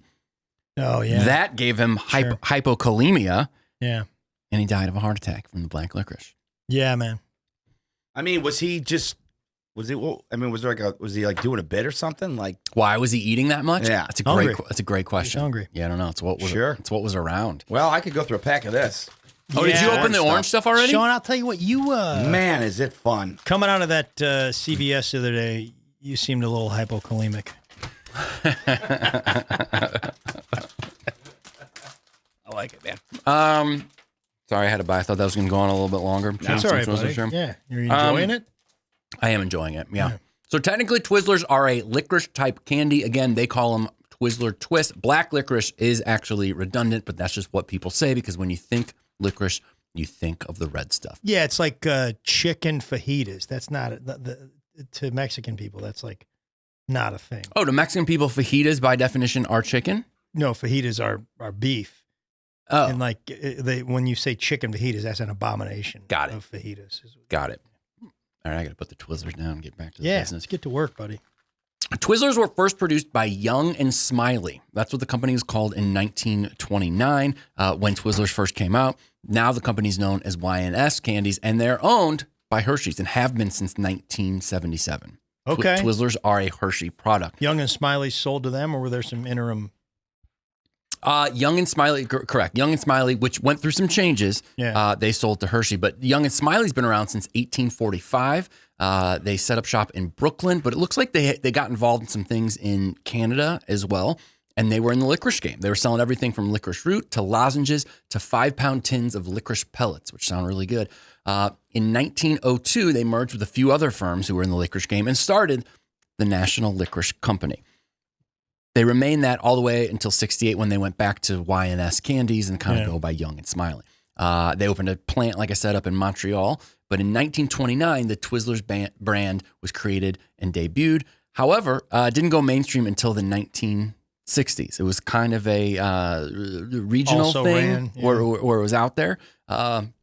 Speaker 1: Oh, yeah.
Speaker 3: That gave him
Speaker 1: Sure.
Speaker 3: hypokalemia,
Speaker 1: Yeah.
Speaker 3: and he died of a heart attack from the black licorice.
Speaker 1: Yeah, man.
Speaker 2: I mean, was he like doing a bit or something? Like,
Speaker 3: Why was he eating that much?
Speaker 2: Yeah.
Speaker 3: That's a
Speaker 1: Hungry.
Speaker 3: great question.
Speaker 1: He's hungry.
Speaker 3: Yeah, I don't know. It's what was
Speaker 2: Sure.
Speaker 3: It's what was around.
Speaker 2: well, I could go through a pack of this.
Speaker 3: Oh, did you open the orange stuff already?
Speaker 1: Sean, I'll tell you what, you
Speaker 2: Man, is it fun.
Speaker 1: coming out of that CVS the other day, you seemed a little hypokalemic.
Speaker 2: I like it, man.
Speaker 3: Sorry, I had to buy. I thought that was going to go on a little bit longer.
Speaker 1: That's all right, buddy. Yeah, you're enjoying it?
Speaker 3: I am enjoying it. Yeah. So technically, Twizzlers are a licorice type candy. Again, they call them Twizzler Twist. Black licorice is actually redundant, but that's just what people say because when you think licorice, you think of the red stuff.
Speaker 1: Yeah, it's like chicken fajitas. That's not to Mexican people. That's like not a thing.
Speaker 3: Oh, to Mexican people, fajitas by definition are chicken?
Speaker 1: No, fajitas are beef.
Speaker 3: Oh,
Speaker 1: And like when you say chicken fajitas, that's an abomination.
Speaker 3: Got it.
Speaker 1: Of fajitas.
Speaker 3: got it. All right, I got to put the Twizzlers down and get back to the
Speaker 1: Yeah,
Speaker 3: business.
Speaker 1: let's get to work, buddy.
Speaker 3: Twizzlers were first produced by Young and Smiley. That's what the company was called in 1929 when Twizzlers first came out. Now the company's known as Y&S Candies, and they're owned by Hershey's and have been since 1977.
Speaker 1: Okay.
Speaker 3: Twizzlers are a Hershey product.
Speaker 1: Young and Smiley sold to them, or were there some interim?
Speaker 3: Young and Smiley, correct. Young and Smiley, which went through some changes.
Speaker 1: Yeah.
Speaker 3: They sold to Hershey, but Young and Smiley's been around since 1845. They set up shop in Brooklyn, but it looks like they got involved in some things in Canada as well. And they were in the licorice game. They were selling everything from licorice root to lozenges to 5-pound tins of licorice pellets, which sound really good. In 1902, they merged with a few other firms who were in the licorice game and started the National Licorice Company. They remained that all the way until 68 when they went back to Y&S Candies and kind of go by Young and Smiley. They opened a plant, like I said, up in Montreal. But in 1929, the Twizzlers brand was created and debuted. However, it didn't go mainstream until the 1960s. It was kind of a regional
Speaker 1: Also
Speaker 3: thing
Speaker 1: ran, yeah.
Speaker 3: where it was out there. And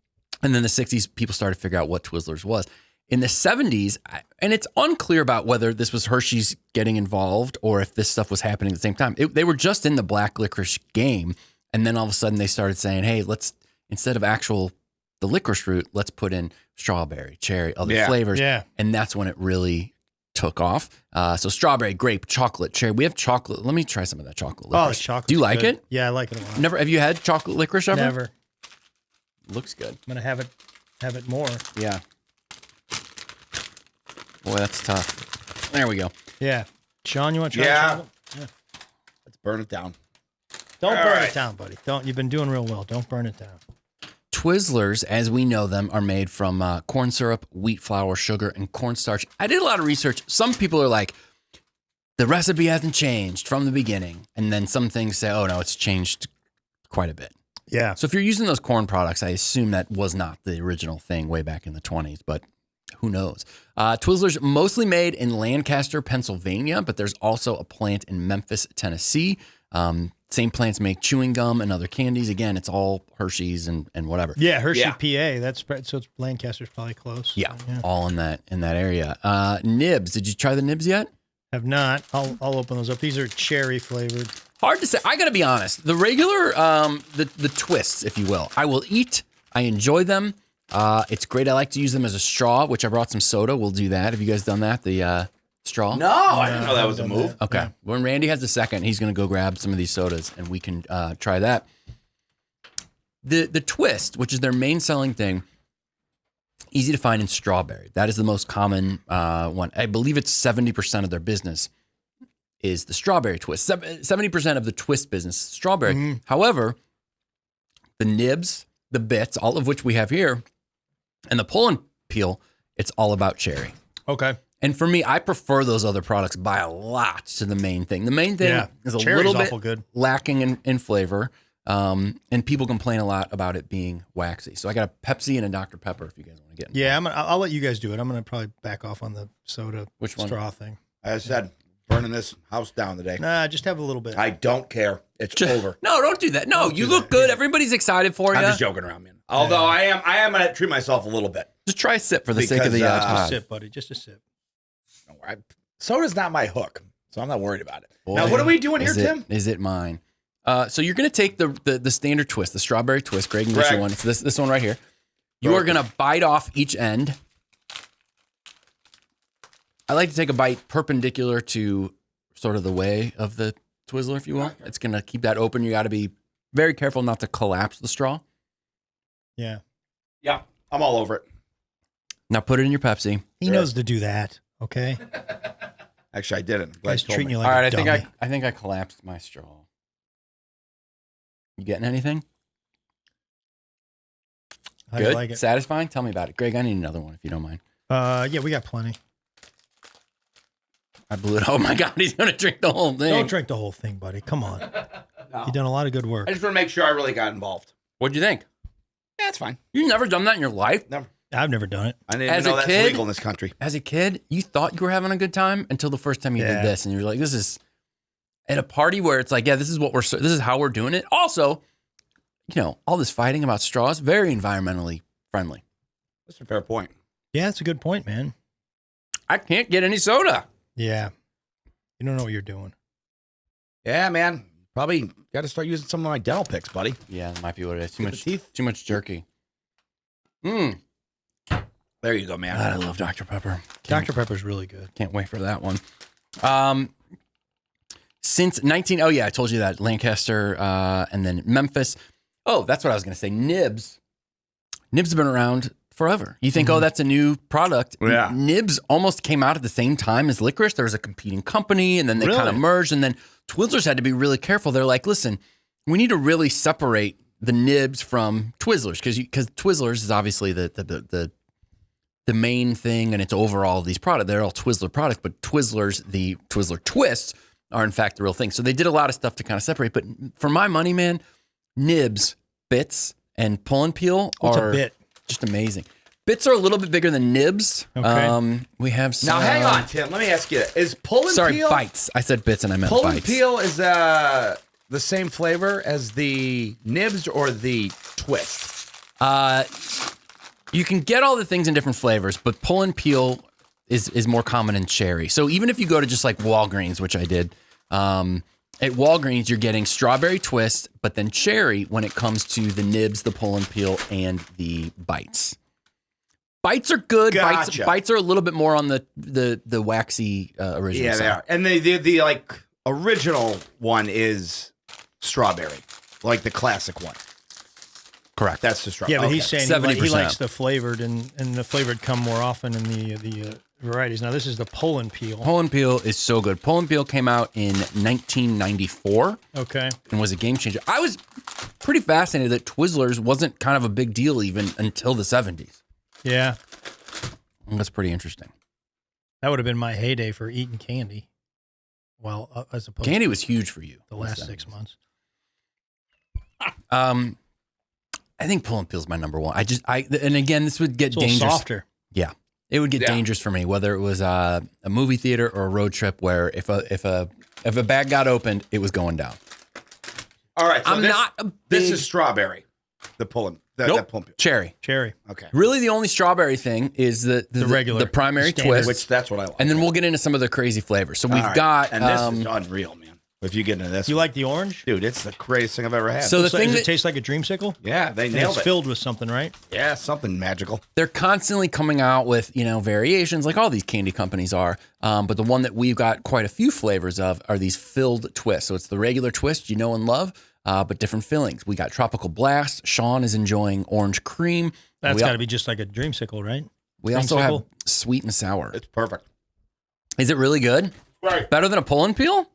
Speaker 3: then the 60s, people started to figure out what Twizzlers was. In the 70s, and it's unclear about whether this was Hershey's getting involved or if this stuff was happening at the same time. They were just in the black licorice game. And then all of a sudden they started saying, hey, let's, instead of the licorice root, let's put in strawberry, cherry, other flavors.
Speaker 1: Yeah.
Speaker 3: And that's when it really took off. So strawberry, grape, chocolate, cherry. We have chocolate. Let me try some of that chocolate licorice.
Speaker 1: Oh, chocolate.
Speaker 3: Do you like it?
Speaker 1: Yeah, I like it a lot.
Speaker 3: Never. Have you had chocolate licorice ever?
Speaker 1: Never.
Speaker 3: Looks good.
Speaker 1: I'm gonna have it more.
Speaker 3: Yeah. Boy, that's tough. There we go.
Speaker 1: Yeah. Sean, you want to try chocolate? Yeah.
Speaker 2: Let's burn it down.
Speaker 1: Don't burn it down, buddy. Don't. You've been doing real well. Don't burn it down.
Speaker 3: Twizzlers, as we know them, are made from corn syrup, wheat flour, sugar, and cornstarch. I did a lot of research. Some people are like, the recipe hasn't changed from the beginning. And then some things say, oh, no, it's changed quite a bit.
Speaker 1: Yeah.
Speaker 3: So if you're using those corn products, I assume that was not the original thing way back in the 20s, but who knows? Twizzlers mostly made in Lancaster, Pennsylvania, but there's also a plant in Memphis, Tennessee. Same plants make chewing gum and other candies. Again, it's all Hershey's and whatever.
Speaker 1: Yeah, Hershey, PA. That's so it's Lancaster's probably close.
Speaker 3: Yeah, all in that area. Nibs. Did you try the nibs yet?
Speaker 1: Have not. I'll open those up. These are cherry flavored.
Speaker 3: Hard to say. I got to be honest. The regular, the twists, if you will, I will eat. I enjoy them. It's great. I like to use them as a straw, which I brought some soda. We'll do that. Have you guys done that? The straw?
Speaker 2: No, I didn't know that was a move.
Speaker 3: Okay.
Speaker 1: Yeah.
Speaker 3: When Randy has a second, he's going to go grab some of these sodas and we can try that. The twist, which is their main selling thing, easy to find in strawberry. That is the most common one. I believe it's 70% of their business is the strawberry twist. 70% of the twist business is strawberry. Mm-hmm. However, the nibs, the bits, all of which we have here, and the pull and peel, it's all about cherry.
Speaker 1: Okay.
Speaker 3: And for me, I prefer those other products by a lot to the main thing. The main thing is a
Speaker 1: Cherry's
Speaker 3: little bit
Speaker 1: awful good.
Speaker 3: lacking in flavor, and people complain a lot about it being waxy. So I got a Pepsi and a Dr. Pepper if you guys want to get involved.
Speaker 1: Yeah, I'll let you guys do it. I'm going to probably back off on the soda straw thing.
Speaker 2: As I said, burning this house down today.
Speaker 1: Nah, just have a little bit.
Speaker 2: I don't care. It's over.
Speaker 3: No, don't do that. No, you look good. Everybody's excited for you.
Speaker 2: I'm just joking around, man. Although I am going to treat myself a little bit.
Speaker 3: Just try a sip for the sake of the
Speaker 1: just a
Speaker 3: pod.
Speaker 1: sip, buddy. Just a sip.
Speaker 2: Soda's not my hook, so I'm not worried about it.
Speaker 3: Boy,
Speaker 2: now, what are we doing here, Tim?
Speaker 3: Is it mine? So you're going to take the standard twist, the strawberry twist, Greg and Misha one. It's this one right here. You are going to bite off each end. I like to take a bite perpendicular to sort of the way of the Twizzler, if you will. It's going to keep that open. You got to be very careful not to collapse the straw.
Speaker 1: Yeah.
Speaker 2: Yeah, I'm all over it.
Speaker 3: Now put it in your Pepsi.
Speaker 1: He knows to do that. Okay.
Speaker 2: Actually, I didn't.
Speaker 1: He's treating you like
Speaker 3: all right,
Speaker 1: a dummy.
Speaker 3: I think I collapsed my straw. You getting anything?
Speaker 1: How
Speaker 3: Good?
Speaker 1: do you like it?
Speaker 3: Satisfying? Tell me about it. Greg, I need another one if you don't mind.
Speaker 1: Yeah, we got plenty.
Speaker 3: I blew it. Oh my God, he's going to drink the whole thing.
Speaker 1: Don't drink the whole thing, buddy. Come on.
Speaker 2: No.
Speaker 1: You've done a lot of good work.
Speaker 2: I just want to make sure I really got involved.
Speaker 3: What'd you think?
Speaker 2: Yeah, it's fine.
Speaker 3: You've never done that in your life?
Speaker 2: Never.
Speaker 1: I've never done it.
Speaker 2: I didn't
Speaker 3: As
Speaker 2: even
Speaker 3: a
Speaker 2: know that's
Speaker 3: kid-
Speaker 2: legal in this country.
Speaker 3: As a kid, you thought you were having a good time until the first time you did this, and you're like, "This is at a party where it's like, yeah, this is how we're doing it." Also, you know, all this fighting about straws, very environmentally friendly.
Speaker 2: That's a fair point.
Speaker 1: Yeah, that's a good point, man.
Speaker 3: I can't get any soda.
Speaker 1: Yeah. You don't know what you're doing.
Speaker 2: Yeah, man. Probably got to start using some of my dental picks, buddy.
Speaker 3: Yeah, that might be what it is.
Speaker 2: Get the teeth.
Speaker 3: Too much jerky.
Speaker 2: There you go, man.
Speaker 3: God, I love Dr. Pepper.
Speaker 1: Dr. Pepper's really good.
Speaker 3: Can't wait for that one. Since I told you that Lancaster and then Memphis. Oh, that's what I was going to say. Nibs have been around forever. You think, oh, that's a new product.
Speaker 2: Yeah.
Speaker 3: Nibs almost came out at the same time as licorice. There was a competing company, and then they kind of merged. And then Twizzlers had to be really careful. They're like, listen, we need to really separate the Nibs from Twizzlers because Twizzlers is obviously the main thing, and it's overall these products. They're all Twizzler products, but Twizzlers, the Twizzler twists, are in fact the real thing. So they did a lot of stuff to kind of separate. But for my money, man, Nibs, bits, and pull and peel are just amazing. Bits are a little bit bigger than nibs.
Speaker 1: Okay.
Speaker 3: We have some.
Speaker 2: Now, hang on, Tim. Let me ask you: is pull and peel?
Speaker 3: Bites. I said bits and I meant
Speaker 2: Pull
Speaker 3: bites.
Speaker 2: and peel is the same flavor as the nibs or the twist?
Speaker 3: You can get all the things in different flavors, but pull and peel is more common in cherry. So even if you go to just like Walgreens, which I did, at Walgreens, you're getting strawberry twist, but then cherry when it comes to the nibs, the pull and peel, and the bites. Bites are good.
Speaker 2: Gotcha.
Speaker 3: Bites are a little bit more on the waxy original
Speaker 2: Yeah,
Speaker 3: side.
Speaker 2: they are. And the like original one is strawberry, like the classic one.
Speaker 3: Correct.
Speaker 2: That's the strawberry.
Speaker 1: Yeah, but he's saying he
Speaker 3: 70%.
Speaker 1: likes the flavored, and the flavored come more often in the varieties. Now, this is the pull and peel.
Speaker 3: Pull and peel is so good. Pull and peel came out in 1994
Speaker 1: Okay.
Speaker 3: and was a game changer. I was pretty fascinated that Twizzlers wasn't kind of a big deal even until the 70s.
Speaker 1: Yeah.
Speaker 3: That's pretty interesting.
Speaker 1: That would have been my heyday for eating candy. Well, as opposed
Speaker 3: Candy
Speaker 1: to
Speaker 3: was huge for you.
Speaker 1: the last 6 months.
Speaker 3: I think pull and peel is my number one. And again, this would get
Speaker 1: It's a little
Speaker 3: dangerous.
Speaker 1: softer.
Speaker 3: Yeah, it would get dangerous for me, whether it was a movie theater or a road trip where if a bag got opened, it was going down.
Speaker 2: All right. So
Speaker 3: I'm not a big,
Speaker 2: This is strawberry. The pulling.
Speaker 3: nope,
Speaker 2: That pull and peel.
Speaker 3: cherry.
Speaker 1: Cherry.
Speaker 2: Okay.
Speaker 3: Really, the only strawberry thing is the
Speaker 1: regular,
Speaker 3: the primary
Speaker 1: standard.
Speaker 3: twist,
Speaker 2: Which that's what I like.
Speaker 3: and then we'll get into some of the crazy flavors. So we've
Speaker 2: All right.
Speaker 3: got
Speaker 2: and this is unreal, man. If you get into this,
Speaker 1: You like the orange?
Speaker 2: dude, it's the craziest thing I've ever had.
Speaker 3: So the
Speaker 1: So
Speaker 3: thing
Speaker 1: does
Speaker 3: that
Speaker 1: it taste like a dreamsicle?
Speaker 2: yeah, they
Speaker 1: And
Speaker 2: nailed
Speaker 1: it's
Speaker 2: it.
Speaker 1: filled with something, right?
Speaker 2: Yeah, something magical.
Speaker 3: they're constantly coming out with, variations like all these candy companies are. But the one that we've got quite a few flavors of are these filled twists. So it's the regular twist you know and love, but different fillings. We got Tropical Blast. Sean is enjoying orange cream.
Speaker 1: That's
Speaker 3: We
Speaker 1: got
Speaker 3: al-
Speaker 1: to be just like a dreamsicle, right?
Speaker 3: We also have
Speaker 1: Creamsicle?
Speaker 3: sweet and sour.
Speaker 2: It's perfect.
Speaker 3: Is it really good?
Speaker 2: Right.
Speaker 3: Better than a pull and peel?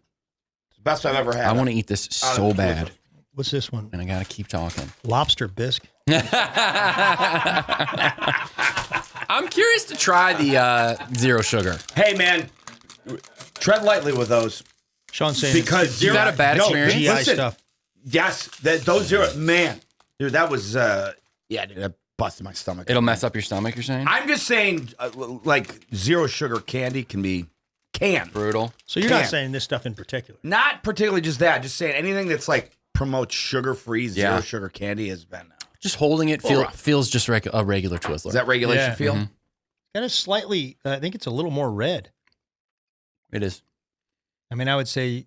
Speaker 2: It's the best I've ever had.
Speaker 3: I want to eat this so bad,
Speaker 1: What's this one?
Speaker 3: and I got to keep talking.
Speaker 1: Lobster bisque.
Speaker 3: I'm curious to try the zero sugar.
Speaker 2: Hey, man, tread lightly with those.
Speaker 1: Sean's saying
Speaker 2: Because
Speaker 3: You
Speaker 2: zero,
Speaker 3: got a bad
Speaker 2: no,
Speaker 3: experience?
Speaker 1: GI
Speaker 2: listen,
Speaker 1: stuff.
Speaker 2: Yes, those zero, man, dude, that was, yeah, dude, that busted my stomach.
Speaker 3: It'll mess up your stomach, you're saying?
Speaker 2: I'm just saying, like, zero sugar candy can be canned.
Speaker 3: Brutal.
Speaker 1: So you're not
Speaker 2: Can.
Speaker 1: saying this stuff in particular.
Speaker 2: Not particularly just that, just saying anything that's like promotes sugar-free, zero
Speaker 3: Yeah.
Speaker 2: sugar candy has been.
Speaker 3: Just holding it feels just like a regular Twizzler.
Speaker 2: Is that regulation
Speaker 1: Yeah.
Speaker 2: feel?
Speaker 1: Got a slightly, I think it's a little more red.
Speaker 3: It is.
Speaker 1: I mean, I would say,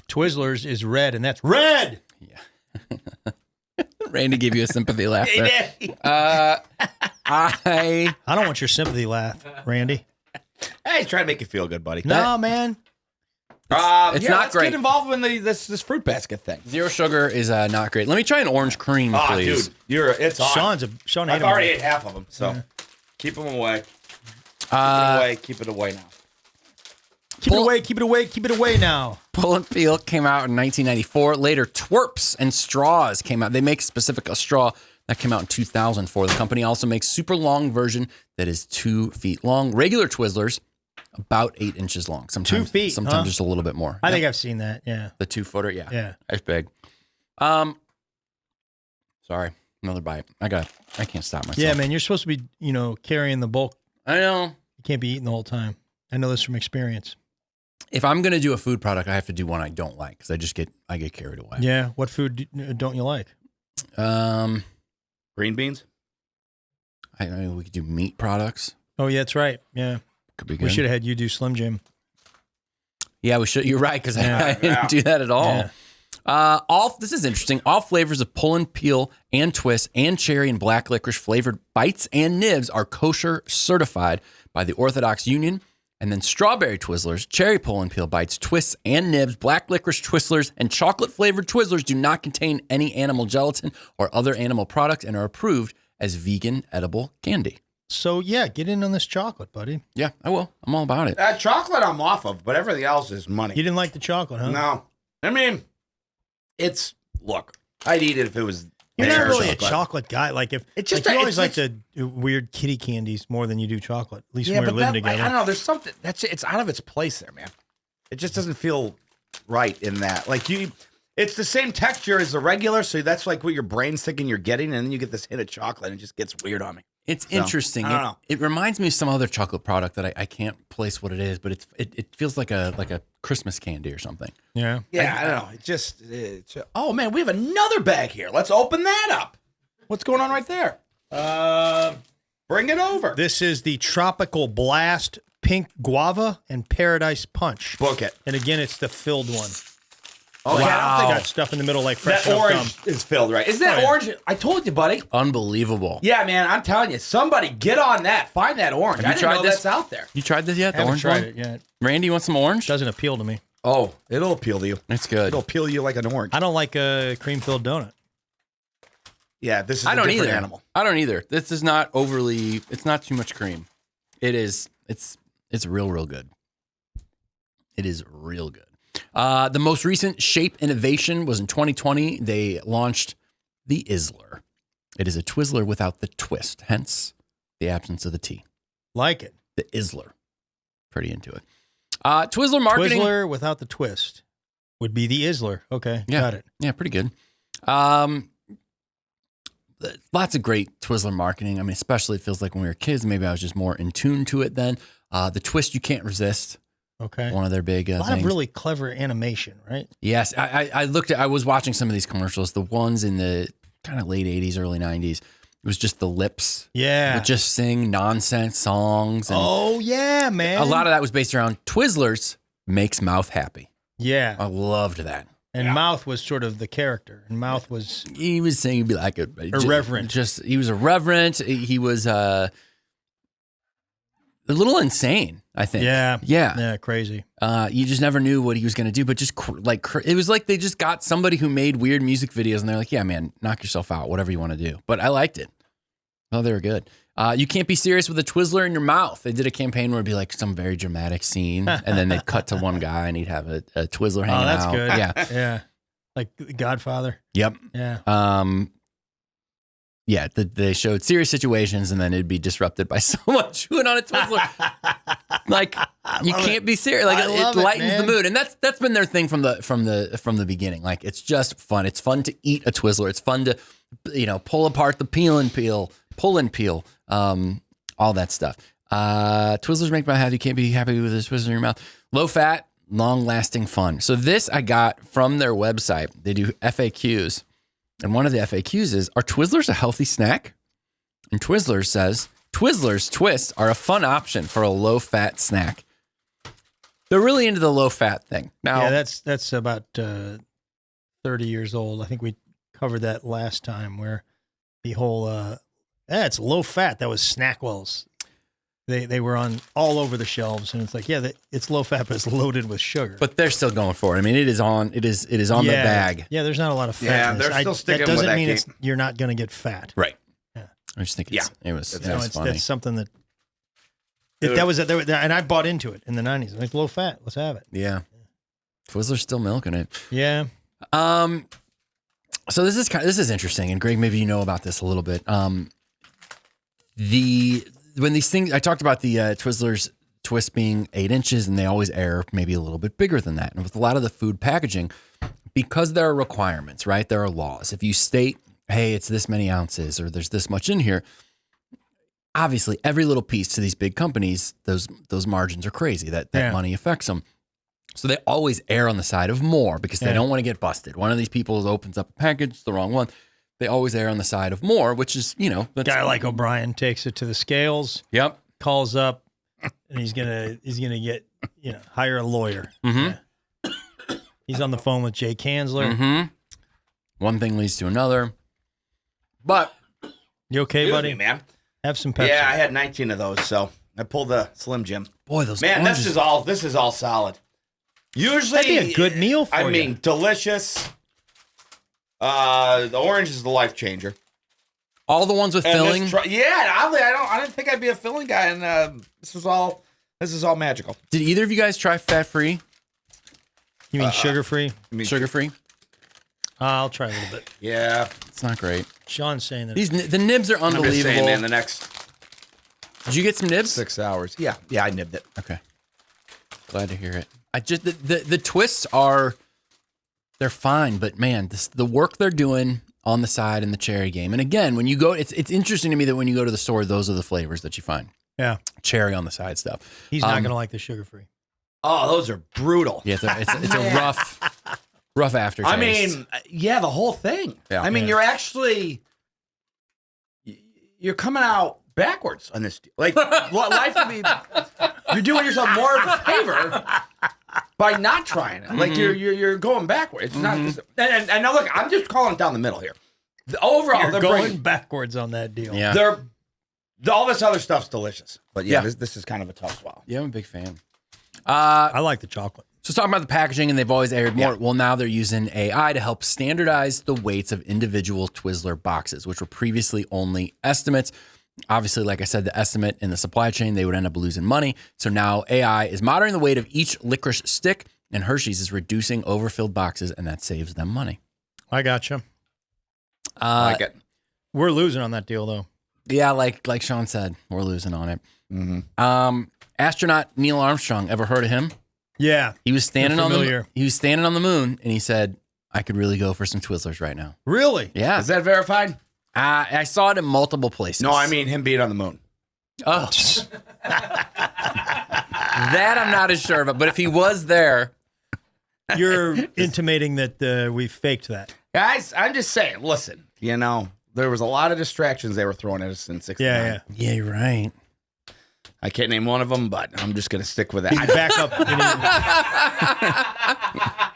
Speaker 1: Twizzlers is red, and that's red.
Speaker 3: Randy gave you a sympathy laugh
Speaker 2: He
Speaker 3: there.
Speaker 2: did.
Speaker 3: I
Speaker 1: I don't want your sympathy laugh, Randy.
Speaker 2: Hey, he's trying to make you feel good, buddy.
Speaker 1: No, man.
Speaker 3: it's
Speaker 2: yeah,
Speaker 3: not
Speaker 2: let's
Speaker 3: great.
Speaker 2: get involved in this fruit basket thing.
Speaker 3: zero sugar is not great. Let me try an orange cream,
Speaker 2: Oh,
Speaker 3: please.
Speaker 2: dude, it's on.
Speaker 1: Sean
Speaker 2: I've
Speaker 1: ate 'em
Speaker 2: already
Speaker 1: all.
Speaker 2: ate half of them, so keep them away. Keep it away now.
Speaker 1: Keep it away, keep it away, keep it away now.
Speaker 3: Pull and Peel came out in 1994. Later, Twerps and Straws came out. They make a straw that came out in 2004. The company also makes super long version that is 2 feet long. Regular Twizzlers, about 8 inches long. Sometimes
Speaker 1: 2 feet,
Speaker 3: Sometimes
Speaker 1: huh?
Speaker 3: just a little bit more.
Speaker 1: I think I've seen that. Yeah.
Speaker 3: The 2-footer, yeah.
Speaker 1: Yeah.
Speaker 3: That's big. Sorry, another bite. I can't stop myself.
Speaker 1: Yeah, man. You're supposed to be, carrying the bulk.
Speaker 3: I know.
Speaker 1: You can't be eating the whole time. I know this from experience.
Speaker 3: If I'm gonna do a food product, I have to do one I don't like because I get carried away.
Speaker 1: Yeah. What food don't you like?
Speaker 2: Green beans?
Speaker 3: I mean, we could do meat products.
Speaker 1: Oh, yeah, that's right. Yeah.
Speaker 3: Could be good.
Speaker 1: We should have had you do Slim Jim.
Speaker 3: Yeah, we should. You're right because
Speaker 1: Yeah.
Speaker 3: I didn't do that at all.
Speaker 1: Yeah.
Speaker 3: This is interesting. All flavors of pull and peel and twist and cherry and black licorice flavored bites and nibs are kosher certified by the Orthodox Union. And then strawberry Twizzlers, cherry pull and peel bites, twists and nibs, black licorice Twizzlers, and chocolate flavored Twizzlers do not contain any animal gelatin or other animal products and are approved as vegan edible candy.
Speaker 1: So, yeah, get in on this chocolate, buddy.
Speaker 3: Yeah, I will. I'm all about it.
Speaker 2: Chocolate I'm off of, but everything else is money.
Speaker 1: You didn't like the chocolate, huh?
Speaker 2: No. I mean, look, I'd eat it if it was.
Speaker 1: You're not
Speaker 2: there,
Speaker 1: really a
Speaker 2: chocolate.
Speaker 1: chocolate guy. Like
Speaker 2: It's just
Speaker 1: you
Speaker 2: a-
Speaker 1: always like
Speaker 2: it's-
Speaker 1: the weird kitty candies more than you do chocolate. At least
Speaker 2: Yeah,
Speaker 1: when
Speaker 2: but
Speaker 1: we're living
Speaker 2: I
Speaker 1: together.
Speaker 2: don't know. There's something it's out of its place there, man. It just doesn't feel right in that. Like it's the same texture as the regular, so that's like what your brain's thinking you're getting, and then you get this hint of chocolate, and it just gets weird on me.
Speaker 3: It's interesting.
Speaker 2: I don't know.
Speaker 3: It reminds me of some other chocolate product that I can't place what it is, but it feels like a Christmas candy or something.
Speaker 1: Yeah.
Speaker 2: Yeah, I don't know. Oh man, we have another bag here. Let's open that up. What's going on right there? Bring it over.
Speaker 1: This is the Tropical Blast Pink Guava and Paradise Punch.
Speaker 2: Book it.
Speaker 1: And again, it's the filled one.
Speaker 2: Okay, I don't
Speaker 1: Got stuff in the middle like fresh
Speaker 2: that
Speaker 1: milk
Speaker 2: orange
Speaker 1: gum.
Speaker 2: is filled, right? Isn't that
Speaker 1: Oh, yeah.
Speaker 2: orange? I told you, buddy.
Speaker 3: Unbelievable.
Speaker 2: Yeah, man, I'm telling you. Somebody get on that. Find that orange. I didn't
Speaker 3: tried
Speaker 2: know
Speaker 3: this?
Speaker 2: that's out there.
Speaker 3: You tried this yet?
Speaker 1: I
Speaker 3: The
Speaker 1: haven't
Speaker 3: orange
Speaker 1: tried
Speaker 3: one?
Speaker 1: it yet.
Speaker 3: Randy, you want some orange?
Speaker 1: Doesn't appeal to me.
Speaker 2: Oh, it'll appeal to you.
Speaker 3: It's good.
Speaker 2: It'll appeal to you like an orange.
Speaker 1: I don't like a cream-filled donut.
Speaker 2: Yeah, this is
Speaker 3: I
Speaker 2: a
Speaker 3: don't
Speaker 2: different
Speaker 3: either.
Speaker 2: animal.
Speaker 3: I don't either. This is not overly. It's not too much cream. It is. It's real good. It is real good. The most recent shape innovation was in 2020. They launched the Izzler. It is a Twizzler without the twist, hence the absence of the T.
Speaker 1: Like it.
Speaker 3: The Izzler. Pretty into it. Twizzler marketing.
Speaker 1: Twizzler without the twist would be the Izzler. Okay,
Speaker 3: Yeah.
Speaker 1: got it.
Speaker 3: Yeah, pretty good. Lots of great Twizzler marketing. I mean, especially it feels like when we were kids, maybe I was just more in tune to it then. The twist you can't resist.
Speaker 1: Okay.
Speaker 3: One of their big
Speaker 1: A lot
Speaker 3: things.
Speaker 1: of really clever animation, right?
Speaker 3: Yes, I was watching some of these commercials, the ones in the kind of late 80s, early 90s. It was just the lips.
Speaker 1: Yeah.
Speaker 3: Would just sing nonsense songs. And
Speaker 1: Oh, yeah, man.
Speaker 3: a lot of that was based around Twizzlers makes mouth happy.
Speaker 1: Yeah.
Speaker 3: I loved that.
Speaker 1: And Mouth was sort of the character. And Mouth was
Speaker 3: He was saying he'd be like
Speaker 1: irreverent.
Speaker 3: He was irreverent. He was a little insane, I think.
Speaker 1: Yeah.
Speaker 3: Yeah.
Speaker 1: Yeah, crazy.
Speaker 3: You just never knew what he was going to do, but just it was like they just got somebody who made weird music videos and they're like, yeah, man, knock yourself out, whatever you want to do. But I liked it. Oh, they were good. You can't be serious with a Twizzler in your mouth. They did a campaign where it'd be like some very dramatic scene and then they'd cut to one guy and he'd have a Twizzler hanging out.
Speaker 1: Oh, that's good.
Speaker 3: Yeah.
Speaker 1: Yeah. Like Godfather.
Speaker 3: Yep.
Speaker 1: Yeah.
Speaker 3: Yeah, they showed serious situations and then it'd be disrupted by someone chewing on a Twizzler. Like you can't be serious. Like it lightens the mood, and that's been their thing from the beginning. Like it's just fun. It's fun to eat a Twizzler. It's fun to pull apart the pull and peel, all that stuff. Twizzlers make my happy. You can't be happy with a Twizzler in your mouth. Low fat, long lasting fun. So this I got from their website. They do FAQs. And one of the FAQs is, are Twizzlers a healthy snack? And Twizzlers says, Twizzlers twists are a fun option for a low-fat snack. They're really into the low-fat thing. Now,
Speaker 1: Yeah, that's about 30 years old. I think we covered that last time where the whole, it's low fat. That was Snackwell's. They were on all over the shelves, and it's like, yeah, it's low fat, but it's loaded with sugar.
Speaker 3: but they're still going for it. I mean, it is on the bag.
Speaker 1: Yeah, there's not a lot of fat.
Speaker 2: Yeah,
Speaker 1: in this.
Speaker 2: they're still sticking
Speaker 1: that
Speaker 2: with
Speaker 1: doesn't
Speaker 2: that
Speaker 1: mean
Speaker 2: game.
Speaker 1: you're not going to get fat.
Speaker 3: Right.
Speaker 1: Yeah.
Speaker 3: I just think it was funny.
Speaker 1: That's something that and I bought into it in the 90s. I'm like, low fat, let's have it.
Speaker 3: Yeah. Twizzler's still milking it.
Speaker 1: Yeah.
Speaker 3: So this is interesting, and Greg, maybe you know about this a little bit. When these things, I talked about the Twizzlers twist being 8 inches, and they always err maybe a little bit bigger than that. And with a lot of the food packaging, because there are requirements, right? There are laws. If you state, hey, it's this many ounces, or there's this much in here, obviously every little piece to these big companies, those margins are crazy. That money affects them. So they always err on the side of more because they don't want to get busted. One of these people opens up a package, the wrong one. They always err on the side of more, which is, that's,
Speaker 1: Guy like O'Brien takes it to the scales,
Speaker 3: Yep.
Speaker 1: calls up, and he's gonna get hire a lawyer.
Speaker 3: Mm-hmm.
Speaker 1: Yeah. He's on the phone with Jay Kanzler.
Speaker 3: Mm-hmm. One thing leads to another. But
Speaker 1: You okay,
Speaker 2: Excuse
Speaker 1: buddy?
Speaker 2: me, man.
Speaker 1: Have some Pepsi.
Speaker 2: Yeah, I had 19 of those, so I pulled the Slim Jim.
Speaker 3: boy, those
Speaker 2: Man,
Speaker 3: oranges,
Speaker 2: this is all solid. Usually,
Speaker 1: That'd be a good meal for you.
Speaker 2: I mean, delicious. The orange is the life changer.
Speaker 3: all the ones with
Speaker 2: And
Speaker 3: filling.
Speaker 2: oddly, I didn't think I'd be a filling guy, and this is all magical.
Speaker 3: Did either of you guys try fat-free,
Speaker 1: You mean sugar-free?
Speaker 3: sugar-free?
Speaker 1: I'll try a little bit.
Speaker 2: Yeah,
Speaker 3: It's not great.
Speaker 1: Sean's saying that.
Speaker 3: The nibs are
Speaker 2: I'm just
Speaker 3: unbelievable.
Speaker 2: saying, man. The next
Speaker 3: Did you get some nibs?
Speaker 2: 6 hours. Yeah, I nibbed it.
Speaker 3: Okay. Glad to hear it. I just the twists they're fine, but man, the work they're doing on the side in the cherry game. And again, when you go, it's interesting to me that when you go to the store, those are the flavors that you find.
Speaker 1: Yeah.
Speaker 3: Cherry on the side stuff.
Speaker 1: He's not going to like the sugar-free.
Speaker 2: Oh, those are brutal.
Speaker 3: Yeah, it's a rough aftertaste.
Speaker 2: I mean, yeah, the whole thing.
Speaker 3: Yeah.
Speaker 2: I mean, you're actually, you're coming out backwards on this. Like, life would be, you're doing yourself more of a favor by not trying it. Like, you're going backwards. It's not, and now look, I'm just calling it down the middle here. Overall,
Speaker 1: You're
Speaker 2: they're
Speaker 1: going backwards on that deal.
Speaker 3: Yeah.
Speaker 2: All this other stuff's delicious. But this is kind of a tough swallow.
Speaker 3: Yeah, I'm a big fan.
Speaker 1: I like the chocolate.
Speaker 3: So talking about the packaging, and they've always aired more. Well, now they're using AI to help standardize the weights of individual Twizzler boxes, which were previously only estimates. Obviously, like I said, the estimate in the supply chain, they would end up losing money. So now AI is monitoring the weight of each licorice stick, and Hershey's is reducing overfilled boxes, and that saves them money.
Speaker 1: I gotcha.
Speaker 2: I like it.
Speaker 1: We're losing on that deal, though.
Speaker 3: Yeah, like Sean said, we're losing on it.
Speaker 2: Mm-hmm.
Speaker 3: Astronaut Neil Armstrong, ever heard of him?
Speaker 1: Yeah.
Speaker 3: He was standing on
Speaker 1: familiar.
Speaker 3: he was standing on the moon, and he said, "I could really go for some Twizzlers right now."
Speaker 1: Really?
Speaker 3: Yeah,
Speaker 2: Is that verified?
Speaker 3: I saw it in multiple places.
Speaker 2: No, I mean him being on the moon.
Speaker 3: Oh, that I'm not as sure of, but if he was there,
Speaker 1: You're intimating that we faked that.
Speaker 2: Guys, I'm just saying, listen, there was a lot of distractions they were throwing at us in 69.
Speaker 1: Yeah.
Speaker 3: yeah, you're right.
Speaker 2: I can't name one of them, but I'm just going to stick with that.
Speaker 1: He's back up.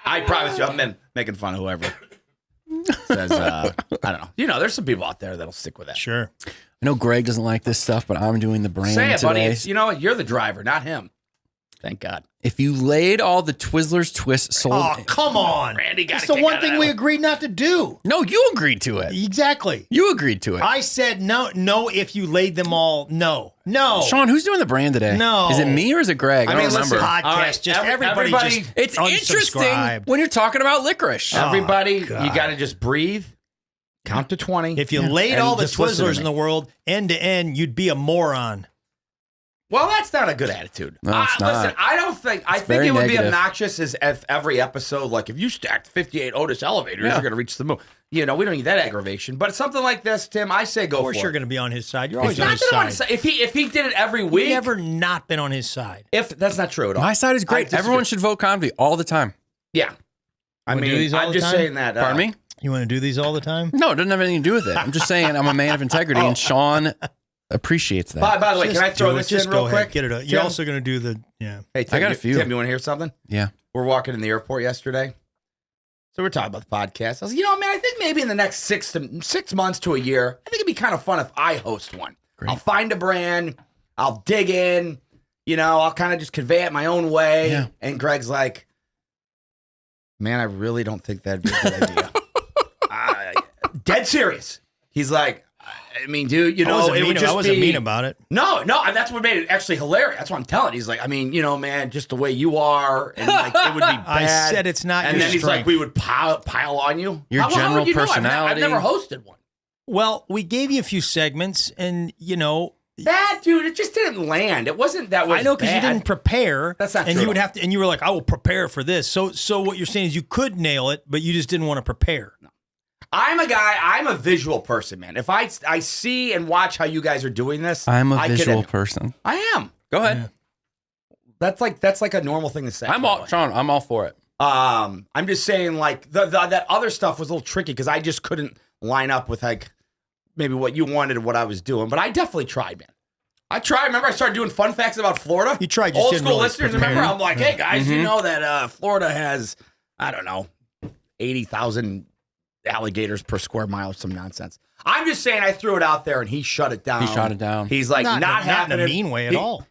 Speaker 2: I promise you, I'm making fun of whoever says, I don't know. There's some people out there that'll stick with that.
Speaker 1: Sure.
Speaker 3: I know Greg doesn't like this stuff, but I'm doing the brand
Speaker 2: Say it,
Speaker 3: today.
Speaker 2: buddy. It's, you're the driver, not him. Thank God.
Speaker 3: If you laid all the Twizzlers twists sold,
Speaker 1: Oh, come on.
Speaker 2: Randy got
Speaker 1: It's the one thing we agreed not to do.
Speaker 3: no, you agreed to it.
Speaker 1: Exactly.
Speaker 3: You agreed to it.
Speaker 1: I said no if you laid them all. No.
Speaker 3: Sean, who's doing the brand today?
Speaker 1: No.
Speaker 3: Is it me or is it Greg? I don't
Speaker 2: listen,
Speaker 3: remember.
Speaker 1: Podcast.
Speaker 2: All right,
Speaker 1: Just
Speaker 2: everybody-
Speaker 1: just
Speaker 3: It's interesting
Speaker 1: unsubscribe.
Speaker 3: when you're talking about licorice.
Speaker 2: Everybody, you
Speaker 1: God.
Speaker 2: got to just breathe, count to 20.
Speaker 1: If you laid
Speaker 2: and
Speaker 1: all the
Speaker 2: just listen to
Speaker 1: Twizzlers
Speaker 2: me.
Speaker 1: in the world end to end, you'd be a moron.
Speaker 2: Well, that's not a good attitude.
Speaker 3: No, it's not.
Speaker 2: Listen, I think
Speaker 3: very
Speaker 2: it would be
Speaker 3: negative.
Speaker 2: obnoxious as if every episode, like if you stacked 58 Otis elevators, you're going to reach the moon. We don't need that aggravation. But something like this, Tim, I say go
Speaker 1: Of course,
Speaker 2: for
Speaker 1: you're
Speaker 2: it.
Speaker 1: going to be on his side. You're always
Speaker 2: Not
Speaker 1: on his
Speaker 2: that I'm on
Speaker 1: side.
Speaker 2: his side. If he did it every
Speaker 1: We've
Speaker 2: week,
Speaker 1: never not been on his side.
Speaker 2: if that's not true at all.
Speaker 3: My side is
Speaker 2: I
Speaker 3: great.
Speaker 2: disagree.
Speaker 3: Everyone should vote Convy all the time.
Speaker 2: Yeah. I
Speaker 1: Wanna do
Speaker 2: mean,
Speaker 1: these all
Speaker 2: I'm
Speaker 1: the
Speaker 2: just
Speaker 1: time?
Speaker 2: saying that.
Speaker 3: Pardon me?
Speaker 1: You want to do these all the time?
Speaker 3: No, it doesn't have anything to do with it. I'm just saying I'm a man of integrity, and Sean appreciates that.
Speaker 2: By the way, can I throw
Speaker 1: do it.
Speaker 2: this
Speaker 1: Just
Speaker 2: in
Speaker 1: go
Speaker 2: real
Speaker 1: ahead.
Speaker 2: quick?
Speaker 1: Get it. You're
Speaker 2: Tim?
Speaker 1: also going to do the
Speaker 2: Hey, Tim,
Speaker 3: I got a few.
Speaker 2: Tim, you want to hear something?
Speaker 3: Yeah.
Speaker 2: We're walking in the airport yesterday. So we're talking about the podcast. I was like, man, I think maybe in the next 6 months to a year, I think it'd be kind of fun if I host one.
Speaker 3: Great.
Speaker 2: I'll find a brand. I'll dig in. I'll kind of just convey it my own way.
Speaker 3: Yeah.
Speaker 2: And Greg's like, man, I really don't think that'd be a good idea. Dead serious. He's like, I mean, dude,
Speaker 1: I wasn't mean about it.
Speaker 2: No, and that's what made it actually hilarious. That's what I'm telling. He's like, I mean, man, just the way you are, and like it would be bad.
Speaker 1: I said it's not
Speaker 2: And
Speaker 1: your
Speaker 2: then he's like,
Speaker 1: strength.
Speaker 2: we would pile on you.
Speaker 3: Your
Speaker 2: How
Speaker 3: general
Speaker 2: would you know?
Speaker 3: personality.
Speaker 2: I've never hosted one.
Speaker 1: Well, we gave you a few segments, and
Speaker 2: That dude, it just didn't land. It wasn't that was
Speaker 1: I know because you
Speaker 2: bad.
Speaker 1: didn't prepare.
Speaker 2: That's not
Speaker 1: and
Speaker 2: true.
Speaker 1: you would have to, and you were like, I will prepare for this. So what you're saying is you could nail it, but you just didn't want to prepare.
Speaker 2: I'm a visual person, man. If I see and watch how you guys are doing this,
Speaker 3: I'm a
Speaker 2: I could-
Speaker 3: visual person.
Speaker 2: I am.
Speaker 3: Go ahead.
Speaker 1: Yeah.
Speaker 2: That's like a normal thing to say.
Speaker 3: I'm
Speaker 2: by the
Speaker 3: all
Speaker 2: way.
Speaker 3: Sean. I'm all for it.
Speaker 2: I'm just saying, like that other stuff was a little tricky because I just couldn't line up with like maybe what you wanted and what I was doing. But I definitely tried, man. I tried. Remember, I started doing fun facts about Florida.
Speaker 1: You tried. Just
Speaker 2: Old
Speaker 1: didn't
Speaker 2: school
Speaker 1: really
Speaker 2: listeners,
Speaker 1: prepare.
Speaker 2: remember? I'm like, hey guys,
Speaker 3: Mm-hmm.
Speaker 2: you know that Florida has 80,000 alligators per square mile or some nonsense. I'm just saying, I threw it out there and he shut it down.
Speaker 3: He shot it down.
Speaker 2: He's like, not
Speaker 1: in
Speaker 2: happening.
Speaker 1: a mean way at all.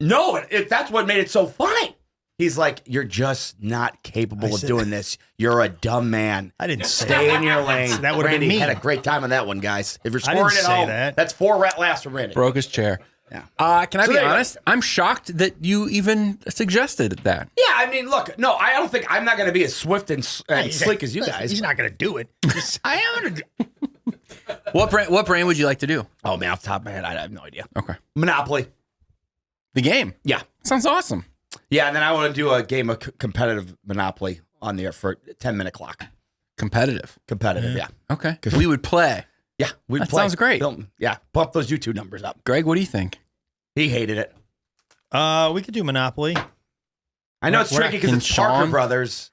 Speaker 2: No, that's what made it so funny. He's like, you're just not capable of doing this. You're a dumb man.
Speaker 1: I didn't say
Speaker 2: Stay
Speaker 1: that.
Speaker 2: in your lane.
Speaker 1: That would've been
Speaker 2: Randy
Speaker 1: mean.
Speaker 2: had a great time on that one, guys. If you're
Speaker 1: I didn't
Speaker 2: scoring at
Speaker 1: say
Speaker 2: home,
Speaker 1: that.
Speaker 2: that's 4 laughs from Randy.
Speaker 3: Broke his chair.
Speaker 2: Yeah.
Speaker 3: Can I
Speaker 2: So
Speaker 3: be
Speaker 2: there you go.
Speaker 3: honest? I'm shocked that you even suggested that.
Speaker 2: Yeah, I mean, look, no, I don't think I'm not going to be as swift and slick as you guys.
Speaker 1: He's not going to do it.
Speaker 2: I am going to do.
Speaker 3: What brand would you like to do?
Speaker 2: Oh, man, off the top of my head, I have no idea.
Speaker 3: Okay.
Speaker 2: Monopoly.
Speaker 3: The game.
Speaker 2: Yeah.
Speaker 3: Sounds awesome.
Speaker 2: Yeah, and then I want to do a game of competitive Monopoly on there for 10-minute clock.
Speaker 3: Competitive.
Speaker 2: Competitive, yeah.
Speaker 3: Okay. We would play.
Speaker 2: Yeah, we'd
Speaker 3: That
Speaker 2: play.
Speaker 3: sounds great.
Speaker 2: Yeah, bump those YouTube numbers up.
Speaker 3: Greg, what do you think?
Speaker 2: He hated it.
Speaker 1: We could do Monopoly.
Speaker 2: I know it's
Speaker 1: We're
Speaker 2: tricky because
Speaker 3: in
Speaker 2: it's Parker
Speaker 3: Sean?
Speaker 2: Brothers,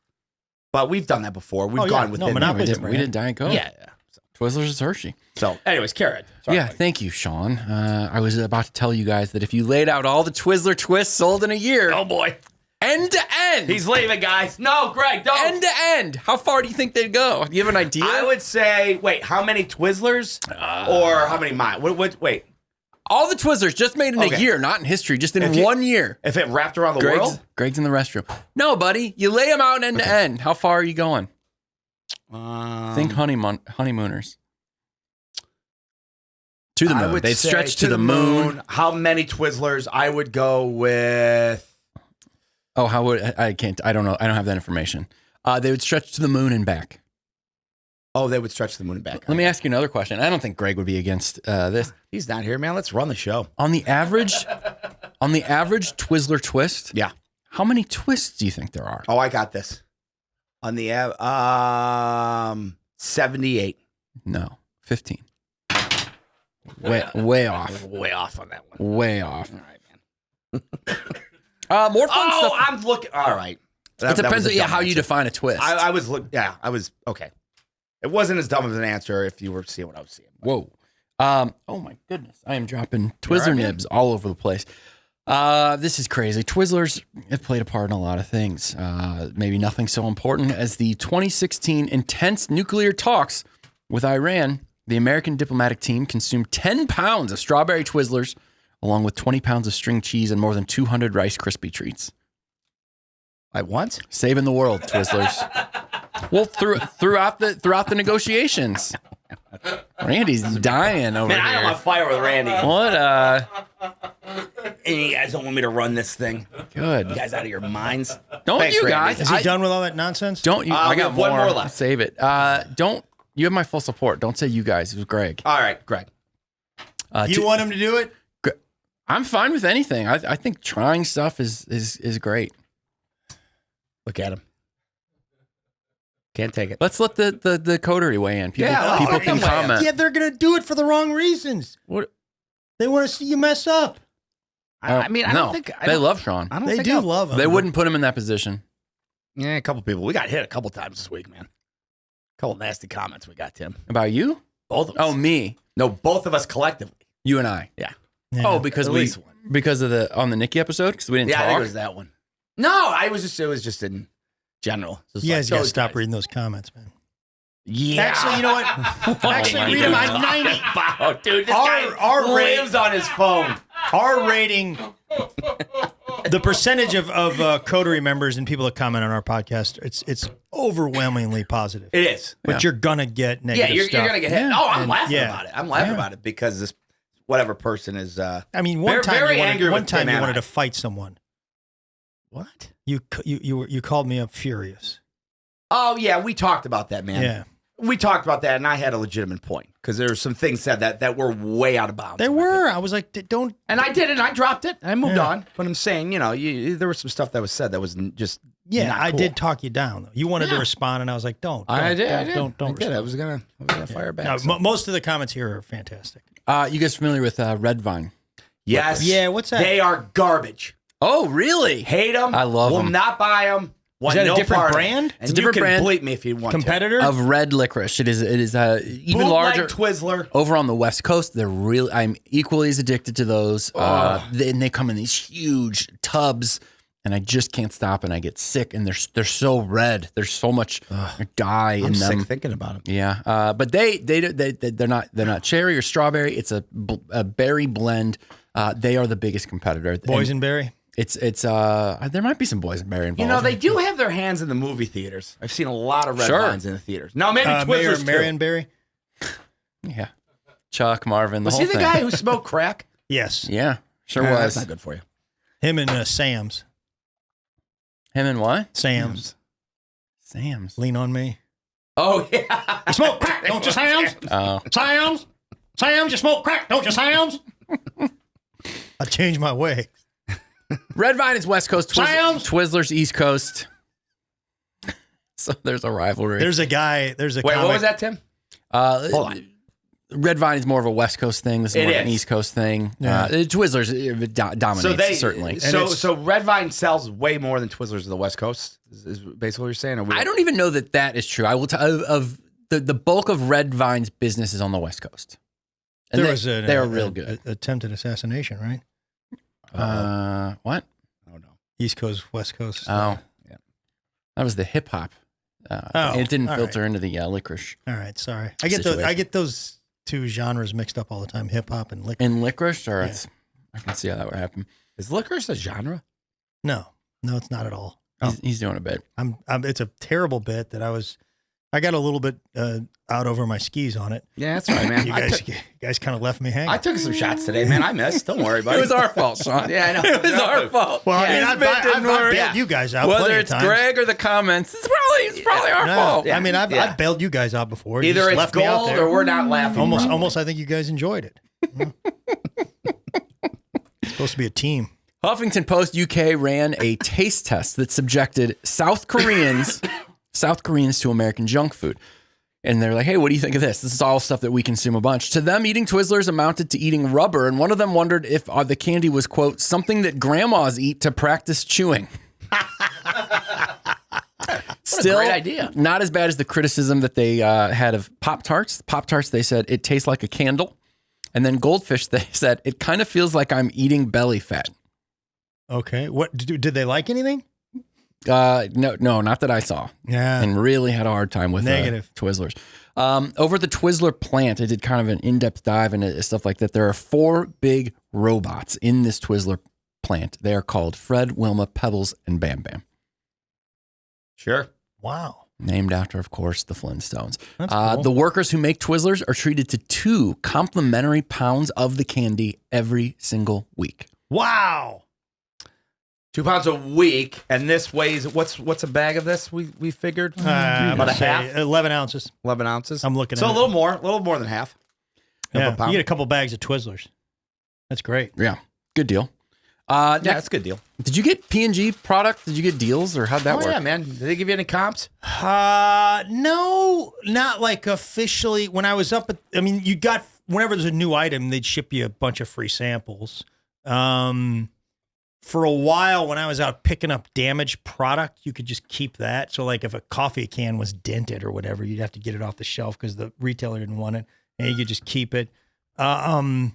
Speaker 2: but we've done that before. We've
Speaker 1: Oh, yeah.
Speaker 2: gone with
Speaker 1: No,
Speaker 2: it.
Speaker 1: Monopoly-
Speaker 3: we
Speaker 1: different,
Speaker 3: did Diet Coke.
Speaker 2: Yeah. So,
Speaker 3: Twizzlers is Hershey.
Speaker 2: So, anyways, carrot. Sorry,
Speaker 3: Yeah,
Speaker 2: buddy.
Speaker 3: thank you, Sean. I was about to tell you guys that if you laid out all the Twizzler twists sold in a year,
Speaker 2: Oh boy,
Speaker 3: end to end,
Speaker 2: he's leaving, guys. No, Greg, don't.
Speaker 3: end to end, how far do you think they'd go? Do you have an idea?
Speaker 2: I would say, wait, how many Twizzlers or how many miles? Wait,
Speaker 3: all the Twizzlers just made in a
Speaker 2: Okay.
Speaker 3: year, not in history, just in
Speaker 2: If you-
Speaker 3: 1 year.
Speaker 2: if it wrapped around the world?
Speaker 3: Greg's in the restroom. No, buddy, you lay them out end to end. How far are you going? Think honeymooners. To the
Speaker 2: I
Speaker 3: moon.
Speaker 2: would
Speaker 3: They'd
Speaker 2: say
Speaker 3: stretch to the moon.
Speaker 2: How many Twizzlers? I would go with.
Speaker 3: Oh, how would I can't? I don't know. I don't have that information. They would stretch to the moon and back.
Speaker 2: Oh, they would stretch the moon and back.
Speaker 3: Let me ask you another question. I don't think Greg would be against this.
Speaker 2: He's not here, man. Let's run the show.
Speaker 3: On the average Twizzler twist,
Speaker 2: Yeah.
Speaker 3: how many twists do you think there are?
Speaker 2: Oh, I got this. On the 78.
Speaker 3: No, 15. Way off.
Speaker 2: Way off on that one.
Speaker 3: Way off.
Speaker 2: All right, man.
Speaker 3: More fun
Speaker 2: Oh,
Speaker 3: stuff.
Speaker 2: I'm looking. All right.
Speaker 3: It depends
Speaker 2: was a
Speaker 3: on
Speaker 2: dumb
Speaker 3: how you
Speaker 2: answer.
Speaker 3: define a twist.
Speaker 2: I was okay. It wasn't as dumb of an answer if you were seeing what I was seeing.
Speaker 3: Whoa. Oh my goodness. I am dropping Twizzler nibs all over the place. This is crazy. Twizzlers have played a part in a lot of things. Maybe nothing so important as the 2016 intense nuclear talks with Iran. The American diplomatic team consumed 10 pounds of strawberry Twizzlers, along with 20 pounds of string cheese and more than 200 Rice Krispie treats.
Speaker 2: Like what?
Speaker 3: Saving the world, Twizzlers. Well, throughout the negotiations, Randy's dying over
Speaker 2: Man,
Speaker 3: here.
Speaker 2: I don't want to fire with Randy.
Speaker 3: What?
Speaker 2: And you guys don't want me to run this thing.
Speaker 3: Good.
Speaker 2: You guys out of your minds?
Speaker 3: Don't
Speaker 2: Thanks,
Speaker 3: you
Speaker 2: Randy.
Speaker 3: guys?
Speaker 1: Is he done with all that nonsense?
Speaker 3: Don't you? I
Speaker 2: we
Speaker 3: got
Speaker 2: have one more left.
Speaker 3: Save it. Don't. You have my full support. Don't say you guys. It was Greg.
Speaker 2: All right, Greg.
Speaker 1: You want him to do it?
Speaker 3: I'm fine with anything. I think trying stuff is great.
Speaker 2: Look at him. Can't take it.
Speaker 3: Let's let the coterie weigh in. People,
Speaker 2: Yeah,
Speaker 3: people
Speaker 2: let
Speaker 3: can
Speaker 2: them weigh in.
Speaker 3: comment.
Speaker 1: Yeah, they're gonna do it for the wrong reasons.
Speaker 3: What?
Speaker 1: They want to see you mess up.
Speaker 2: I mean, I
Speaker 3: no,
Speaker 2: don't think
Speaker 3: they love Sean.
Speaker 2: I don't
Speaker 1: They
Speaker 2: think
Speaker 1: do
Speaker 2: I'll-
Speaker 1: love him.
Speaker 3: They wouldn't put him in that position.
Speaker 2: Yeah, a couple people. We got hit a couple times this week, man. A couple nasty comments we got, Tim.
Speaker 3: About you?
Speaker 2: Both of us.
Speaker 3: Oh, me.
Speaker 2: No, both of us collectively.
Speaker 3: You and I.
Speaker 2: Yeah.
Speaker 1: Yeah.
Speaker 3: Oh, because
Speaker 2: At
Speaker 3: we
Speaker 2: least one.
Speaker 3: because of the on the Nikki episode because we didn't
Speaker 2: Yeah, I think
Speaker 3: talk.
Speaker 2: it was that one. No, it was just in general. It was
Speaker 1: You guys
Speaker 2: like
Speaker 1: gotta
Speaker 2: those
Speaker 1: stop
Speaker 2: guys.
Speaker 1: reading those comments, man.
Speaker 2: Yeah.
Speaker 1: Actually, you know what? Actually,
Speaker 3: my
Speaker 1: read them.
Speaker 3: God.
Speaker 1: I'm 90.
Speaker 2: Wow, dude, this guy
Speaker 1: Our
Speaker 2: lives on his phone.
Speaker 1: Our rating, the percentage of coterie members and people that comment on our podcast, it's overwhelmingly positive.
Speaker 2: It is.
Speaker 1: But you're gonna get negative
Speaker 2: Yeah, you're
Speaker 1: stuff.
Speaker 2: gonna get hit.
Speaker 3: Yeah.
Speaker 2: Oh, I'm
Speaker 1: And-
Speaker 2: laughing
Speaker 1: yeah.
Speaker 2: about it. I'm laughing about it because this whatever person is.
Speaker 1: I mean, one
Speaker 2: Very-
Speaker 1: time
Speaker 2: very
Speaker 1: you
Speaker 2: angry
Speaker 1: wanted, one
Speaker 2: with
Speaker 1: time
Speaker 2: Tim
Speaker 1: you
Speaker 2: and
Speaker 1: wanted
Speaker 2: I.
Speaker 1: to fight someone.
Speaker 2: What?
Speaker 1: You called me up furious.
Speaker 2: Oh yeah, we talked about that, man.
Speaker 1: Yeah,
Speaker 2: We talked about that, and I had a legitimate point because there were some things said that were way out of bounds.
Speaker 1: they were. I was like, don't.
Speaker 2: and I did it. And I dropped it. And I moved
Speaker 1: Yeah.
Speaker 2: on. But I'm saying, there was some stuff that was said that was just
Speaker 1: Yeah,
Speaker 2: not
Speaker 1: I
Speaker 2: cool.
Speaker 1: did talk you down. Though. You wanted to
Speaker 2: Yeah.
Speaker 1: respond, and I was like, don't.
Speaker 2: I did.
Speaker 1: Don't
Speaker 2: I did.
Speaker 1: respond.
Speaker 2: I was gonna fire back.
Speaker 1: No,
Speaker 2: so.
Speaker 1: most of the comments here are fantastic.
Speaker 3: You guys familiar with Red Vine?
Speaker 2: Yes.
Speaker 1: Yeah, what's that?
Speaker 2: They are garbage.
Speaker 3: Oh, really?
Speaker 2: Hate them.
Speaker 3: I love
Speaker 2: Will
Speaker 3: 'em.
Speaker 2: not buy them.
Speaker 1: Is that a different brand?
Speaker 2: And
Speaker 3: It's a different
Speaker 2: you can
Speaker 3: brand.
Speaker 2: bleep me if you want
Speaker 1: Competitor?
Speaker 3: Of red licorice. It is even
Speaker 2: Bootleg
Speaker 3: larger.
Speaker 2: Twizzler.
Speaker 3: Over on the West Coast, they're really. I'm equally as addicted to those. And they come in these huge tubs, and I just can't stop. And I get sick. And they're so red. There's so much dye in
Speaker 2: I'm
Speaker 3: them.
Speaker 2: sick thinking about them.
Speaker 3: Yeah, but they're not cherry or strawberry. It's a berry blend. They are the biggest competitor.
Speaker 1: Boysenberry.
Speaker 3: It's there might be some boysenberry involved.
Speaker 2: They do have their hands in the movie theaters. I've seen a lot of red
Speaker 3: Sure.
Speaker 2: vines in the theaters. No, maybe
Speaker 1: Mayor
Speaker 2: Twizzlers too.
Speaker 1: Marionberry.
Speaker 3: Yeah, Chuck Marvin.
Speaker 2: Was
Speaker 3: the
Speaker 2: he
Speaker 3: whole
Speaker 2: the
Speaker 3: thing.
Speaker 2: guy who smoked crack?
Speaker 1: Yes,
Speaker 3: Yeah, sure
Speaker 2: That's
Speaker 3: was.
Speaker 2: not good for you.
Speaker 1: him and Sam's.
Speaker 3: Him and what?
Speaker 1: Sam's.
Speaker 3: Sam's.
Speaker 1: Lean on me.
Speaker 2: Oh yeah.
Speaker 1: You smoke crack, don't you, Sam's?
Speaker 3: Oh,
Speaker 1: Sam's? Sam's, you smoke crack, don't you, Sam's? I changed my way.
Speaker 3: Red Vine is West Coast.
Speaker 1: Sam's!
Speaker 3: Twizzlers East Coast. So there's a rivalry.
Speaker 1: There's a
Speaker 2: Wait,
Speaker 1: comic.
Speaker 2: what was that, Tim? Hold on.
Speaker 3: Red Vine is more of a West Coast thing. This is
Speaker 2: It
Speaker 3: more of an
Speaker 2: is.
Speaker 3: East Coast thing.
Speaker 1: Yeah.
Speaker 3: Twizzlers dominates certainly.
Speaker 2: So Red Vine sells way more than Twizzlers of the West Coast. Is basically what you're saying. Or we
Speaker 3: I don't even know that is true. I will tell of the bulk of Red Vine's business is on the West Coast. And they're real good.
Speaker 1: Attempted assassination, right?
Speaker 3: What?
Speaker 2: Oh no.
Speaker 1: East Coast, West Coast.
Speaker 3: Oh,
Speaker 2: yeah.
Speaker 3: That was the hip hop. It didn't filter into the licorice.
Speaker 1: All right, sorry. I get those two genres mixed up all the time: hip hop and licorice.
Speaker 3: And licorice, or
Speaker 1: Yeah.
Speaker 3: I can see how that would happen.
Speaker 2: Is licorice a genre?
Speaker 1: No, it's not at all.
Speaker 3: He's doing a bit.
Speaker 1: It's a terrible bit that I got a little bit out over my skis on it.
Speaker 2: Yeah, that's right, man.
Speaker 1: You guys kind of left me hanging.
Speaker 2: I took some shots today, man. I missed. Don't worry, buddy.
Speaker 3: It was our fault, Sean.
Speaker 2: Yeah, I know.
Speaker 3: It was our fault.
Speaker 1: Well,
Speaker 3: Yeah,
Speaker 1: I've bailed you guys out
Speaker 3: Whether
Speaker 1: plenty
Speaker 3: it's
Speaker 1: of times.
Speaker 3: Greg or the comments, it's probably our fault.
Speaker 2: Yeah.
Speaker 1: I mean, I've bailed you guys out before. You
Speaker 2: Either
Speaker 1: just
Speaker 2: it's
Speaker 1: left me out
Speaker 2: gold
Speaker 1: there.
Speaker 2: or we're not laughing.
Speaker 1: Almost. I think you guys enjoyed it. It's supposed to be a team.
Speaker 3: Huffington Post UK ran a taste test that subjected South Koreans to American junk food. And they're like, hey, what do you think of this? This is all stuff that we consume a bunch. To them, eating Twizzlers amounted to eating rubber. And one of them wondered if the candy was, quote, something that grandmas eat to practice chewing. Still,
Speaker 2: great idea.
Speaker 3: Not as bad as the criticism that they had of Pop-Tarts. Pop-Tarts, they said, it tastes like a candle. And then Goldfish, they said, it kind of feels like I'm eating belly fat.
Speaker 1: Okay. What did they like anything?
Speaker 3: No, not that I saw.
Speaker 1: Yeah.
Speaker 3: And really had a hard time with
Speaker 1: Negative.
Speaker 3: Twizzlers. Over at the Twizzler plant, I did kind of an in-depth dive into stuff like that. There are 4 big robots in this Twizzler plant. They are called Fred, Wilma, Pebbles, and Bam Bam.
Speaker 2: Sure.
Speaker 1: Wow.
Speaker 3: Named after, of course, the Flintstones.
Speaker 1: That's cool.
Speaker 3: The workers who make Twizzlers are treated to 2 complimentary pounds of the candy every single week.
Speaker 1: Wow.
Speaker 2: 2 pounds a week, and this weighs what's a bag of this? We figured about a half,
Speaker 1: 11 ounces.
Speaker 2: 11 ounces.
Speaker 1: I'm looking
Speaker 2: so
Speaker 1: at
Speaker 2: a little more than half.
Speaker 1: Yeah.
Speaker 2: Of a pound.
Speaker 1: You get a couple bags of Twizzlers. That's great.
Speaker 3: Yeah, good deal.
Speaker 2: Yeah, that's a good deal.
Speaker 3: Did you get P&G product? Did you get deals, or how'd that work?
Speaker 2: Yeah, man. Did they give you any comps?
Speaker 1: No, not like officially. When I was up at, you got, whenever there's a new item, they'd ship you a bunch of free samples. For a while, when I was out picking up damaged product, you could just keep that. So, like, if a coffee can was dented or whatever, you'd have to get it off the shelf because the retailer didn't want it, and you could just keep it. And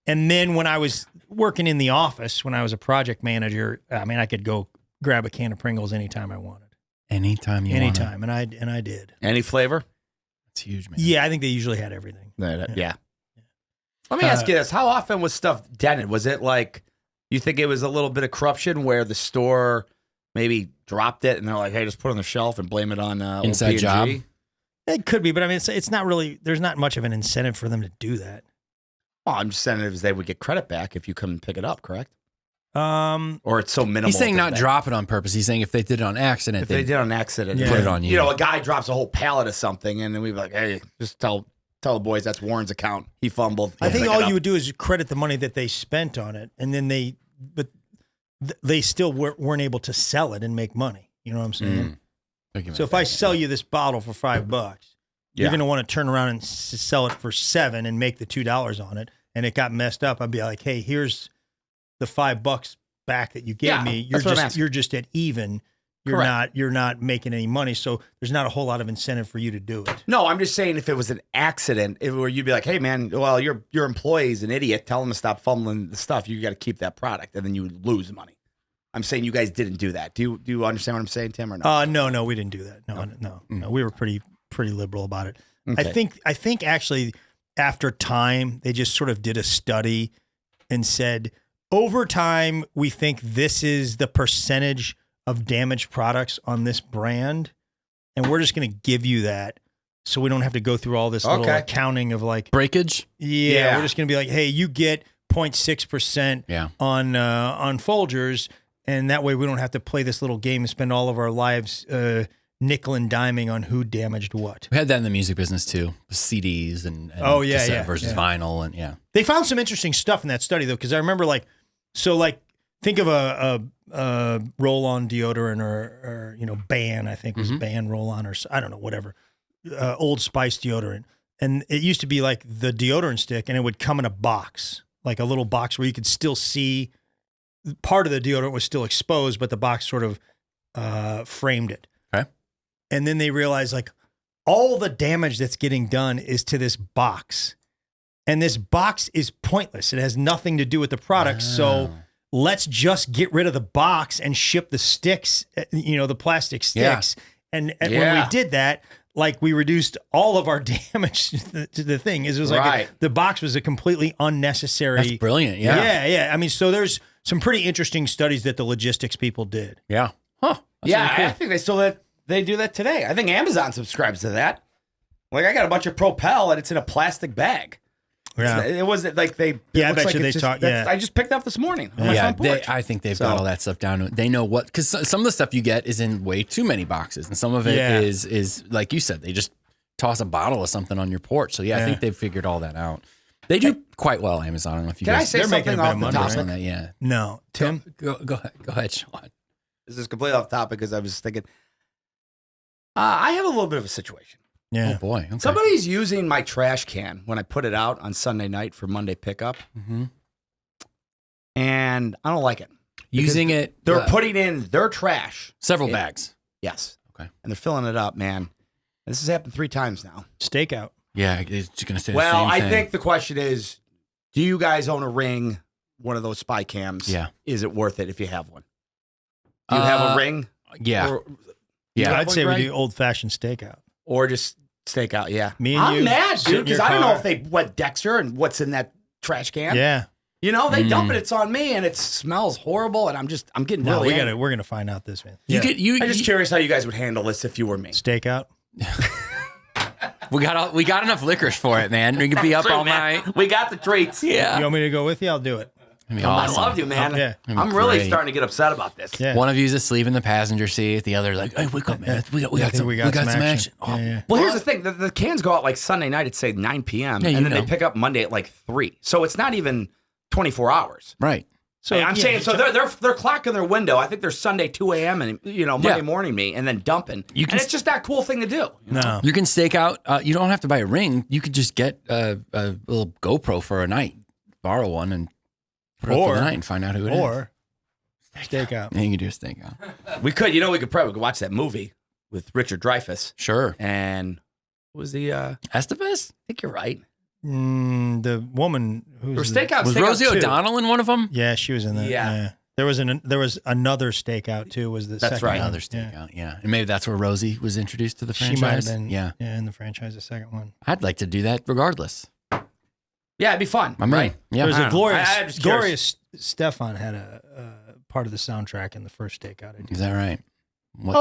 Speaker 1: then when I was working in the office, when I was a project manager, I could go grab a can of Pringles anytime I wanted.
Speaker 3: Anytime you want.
Speaker 1: And I did.
Speaker 2: Any flavor?
Speaker 3: It's huge, man.
Speaker 1: Yeah, I think they usually had everything.
Speaker 2: Yeah. Let me ask you this: how often was stuff dented? Was it like? You think it was a little bit of corruption where the store maybe dropped it and they're like, hey, just put it on the shelf and blame it on
Speaker 3: Inside
Speaker 2: P&G?
Speaker 3: job?
Speaker 1: It could be, but it's not really, there's not much of an incentive for them to do that.
Speaker 2: Well, I'm just saying it was they would get credit back if you come and pick it up, correct?
Speaker 1: Or
Speaker 2: it's so minimal.
Speaker 3: He's saying not drop it on purpose. He's saying if they did it on accident,
Speaker 2: if they did it on accident,
Speaker 1: Yeah.
Speaker 3: put it on you.
Speaker 2: You know, a guy drops a whole pallet of something and then we'd be like, hey, just tell the boys that's Warren's account. He fumbled.
Speaker 1: I think all you would do is credit the money that they spent on it, and then they still weren't able to sell it and make money. You know what I'm saying? So if I sell you this bottle for $5, you're going to want to turn around and sell it for $7 and make the $2 on it, and it got messed up. I'd be like, hey, here's the $5 back that you gave me. You're just at even. You're not making any money, so there's not a whole lot of incentive for you to do it.
Speaker 2: No, I'm just saying if it was an accident, where you'd be like, hey man, well your employee's an idiot, tell him to stop fumbling the stuff. You got to keep that product, and then you would lose money. I'm saying you guys didn't do that. Do you understand what I'm saying, Tim, or no?
Speaker 1: No, we didn't do that. No, we were pretty liberal about it.
Speaker 2: Okay.
Speaker 1: I think actually after time they just sort of did a study and said over time we think this is the percentage of damaged products on this brand, and we're just going to give you that so we don't have to go through all this little accounting of like
Speaker 3: breakage.
Speaker 1: Yeah, we're just going to be like, hey, you get 0.6% on Folgers, and that way we don't have to play this little game and spend all of our lives nickel and diming on who damaged what.
Speaker 3: We had that in the music business too, with CDs and cassette versus vinyl, and
Speaker 1: They found some interesting stuff in that study though, because I remember think of a roll-on deodorant or Ban, I think was Ban roll-on, or I don't know, whatever, Old Spice deodorant. And it used to be like the deodorant stick, and it would come in a box, like a little box where you could still see part of the deodorant was still exposed, but the box sort of framed it.
Speaker 3: Okay.
Speaker 1: And then they realized like, all the damage that's getting done is to this box. And this box is pointless. It has nothing to do with the product. So let's just get rid of the box and ship the sticks, the plastic sticks. And when we did that, like we reduced all of our damage to the thing. It was like the box was a completely unnecessary.
Speaker 3: That's brilliant. Yeah.
Speaker 1: Yeah. I mean, so there's some pretty interesting studies that the logistics people did.
Speaker 3: Yeah. Huh. That's
Speaker 2: Yeah,
Speaker 3: really cool.
Speaker 2: I think they do that today. I think Amazon subscribes to that. Like I got a bunch of Propel and it's in a plastic bag.
Speaker 1: Yeah.
Speaker 2: It wasn't like they.
Speaker 1: Yeah, I
Speaker 2: it looks
Speaker 1: bet you
Speaker 2: like
Speaker 1: they
Speaker 2: it's
Speaker 1: talk.
Speaker 2: just-
Speaker 1: Yeah.
Speaker 2: I just picked up this morning on my front porch.
Speaker 3: I think they've got all that stuff down. They know what, because some of the stuff you get is in way too many boxes, and some of it is like you said, they just toss a bottle of something on your porch. So I think they've figured all that out. They do quite well, Amazon. I don't know if you
Speaker 2: Can I
Speaker 3: guys
Speaker 2: say
Speaker 1: they're making
Speaker 2: something
Speaker 1: a bit
Speaker 2: off
Speaker 1: of
Speaker 2: the
Speaker 1: money,
Speaker 2: topic?
Speaker 3: on that. Yeah.
Speaker 1: No, Tim.
Speaker 3: Go ahead, Sean.
Speaker 2: This is completely off topic because I was thinking. I have a little bit of a situation.
Speaker 1: Yeah.
Speaker 3: Oh boy. Okay.
Speaker 2: Somebody's using my trash can when I put it out on Sunday night for Monday pickup, and I don't like it.
Speaker 3: Using it.
Speaker 2: They're putting in their trash.
Speaker 3: several bags.
Speaker 2: Yes.
Speaker 3: Okay.
Speaker 2: And they're filling it up, man. This has happened 3 times now.
Speaker 1: Stakeout.
Speaker 3: Yeah, it's going to say the
Speaker 2: Well,
Speaker 3: same
Speaker 2: I
Speaker 3: thing.
Speaker 2: think the question is, do you guys own a Ring, one of those spy cams?
Speaker 3: Yeah.
Speaker 2: Is it worth it if you have one? Do you have a Ring?
Speaker 3: Yeah.
Speaker 2: Or,
Speaker 3: Yeah.
Speaker 1: I'd say we
Speaker 2: Greg?
Speaker 1: do old fashioned stakeout.
Speaker 2: or just stakeout, yeah.
Speaker 1: Me and
Speaker 2: I'm
Speaker 1: you
Speaker 2: mad,
Speaker 1: sit in
Speaker 2: dude, because
Speaker 1: your
Speaker 2: I don't know
Speaker 1: car.
Speaker 2: if they wet Dexter and what's in that trash can.
Speaker 1: Yeah.
Speaker 2: You know, they dump it, it's on me, and it smells horrible, and I'm getting
Speaker 1: No,
Speaker 2: really angry.
Speaker 1: we're gonna find out this man.
Speaker 3: You
Speaker 1: Yeah.
Speaker 3: get you.
Speaker 2: I'm just curious how you guys would handle this if you were me.
Speaker 1: Stakeout.
Speaker 3: We got enough liquors for it, man. We could be up all night.
Speaker 2: We got the treats.
Speaker 3: Yeah.
Speaker 1: You want me to go with you? I'll do it.
Speaker 3: That'd be
Speaker 2: I
Speaker 3: awesome.
Speaker 2: love you, man.
Speaker 1: Yeah.
Speaker 2: I'm really
Speaker 3: Great.
Speaker 2: starting to get upset about this.
Speaker 1: Yeah.
Speaker 3: One of you's asleep in the passenger seat. The other like, hey, wake up, man. We got some action. Oh,
Speaker 1: Yeah.
Speaker 2: Well, here's the thing. The cans go out like Sunday night at, say, 9 p.m.,
Speaker 3: Yeah, you
Speaker 2: and then
Speaker 3: know.
Speaker 2: they pick up Monday at like 3. So it's not even 24 hours.
Speaker 3: Right.
Speaker 2: So I'm saying, so they're clocking their window. I think they're Sunday 2 a.m. and Monday morning me, and then dumping. And it's just that cool thing to do.
Speaker 1: No.
Speaker 3: You can stake out. You don't have to buy a ring. You could just get a little GoPro for a night, borrow one, and put it up for the night and find out who it is.
Speaker 1: Or stakeout.
Speaker 3: Yeah, you can do a stakeout.
Speaker 2: We could probably watch that movie with Richard Dreyfuss
Speaker 3: Sure.
Speaker 2: and what was the? I
Speaker 3: Estevez?
Speaker 2: think you're right.
Speaker 1: The woman
Speaker 2: Or
Speaker 1: who's
Speaker 2: stakeout.
Speaker 3: Was
Speaker 2: Stakeout
Speaker 3: Rosie
Speaker 2: 2.
Speaker 3: O'Donnell in one of them?
Speaker 1: Yeah, she was in that.
Speaker 2: Yeah.
Speaker 1: Yeah. There was another stakeout too. Was the
Speaker 2: That's
Speaker 1: second
Speaker 2: right.
Speaker 1: one.
Speaker 3: Another stakeout, yeah. And maybe that's where Rosie was introduced to the
Speaker 1: She
Speaker 3: franchise.
Speaker 1: might have been.
Speaker 3: Yeah.
Speaker 1: in the franchise, the second one.
Speaker 3: I'd like to do that regardless.
Speaker 2: Yeah, it'd be fun.
Speaker 3: I'm
Speaker 2: right.
Speaker 3: right. Yeah.
Speaker 1: There was
Speaker 2: I
Speaker 1: a
Speaker 2: don't know.
Speaker 1: glorious.
Speaker 2: I'm just curious.
Speaker 1: Glorious Stefan had a part of the soundtrack in the first stakeout. I did.
Speaker 3: Is that right? What?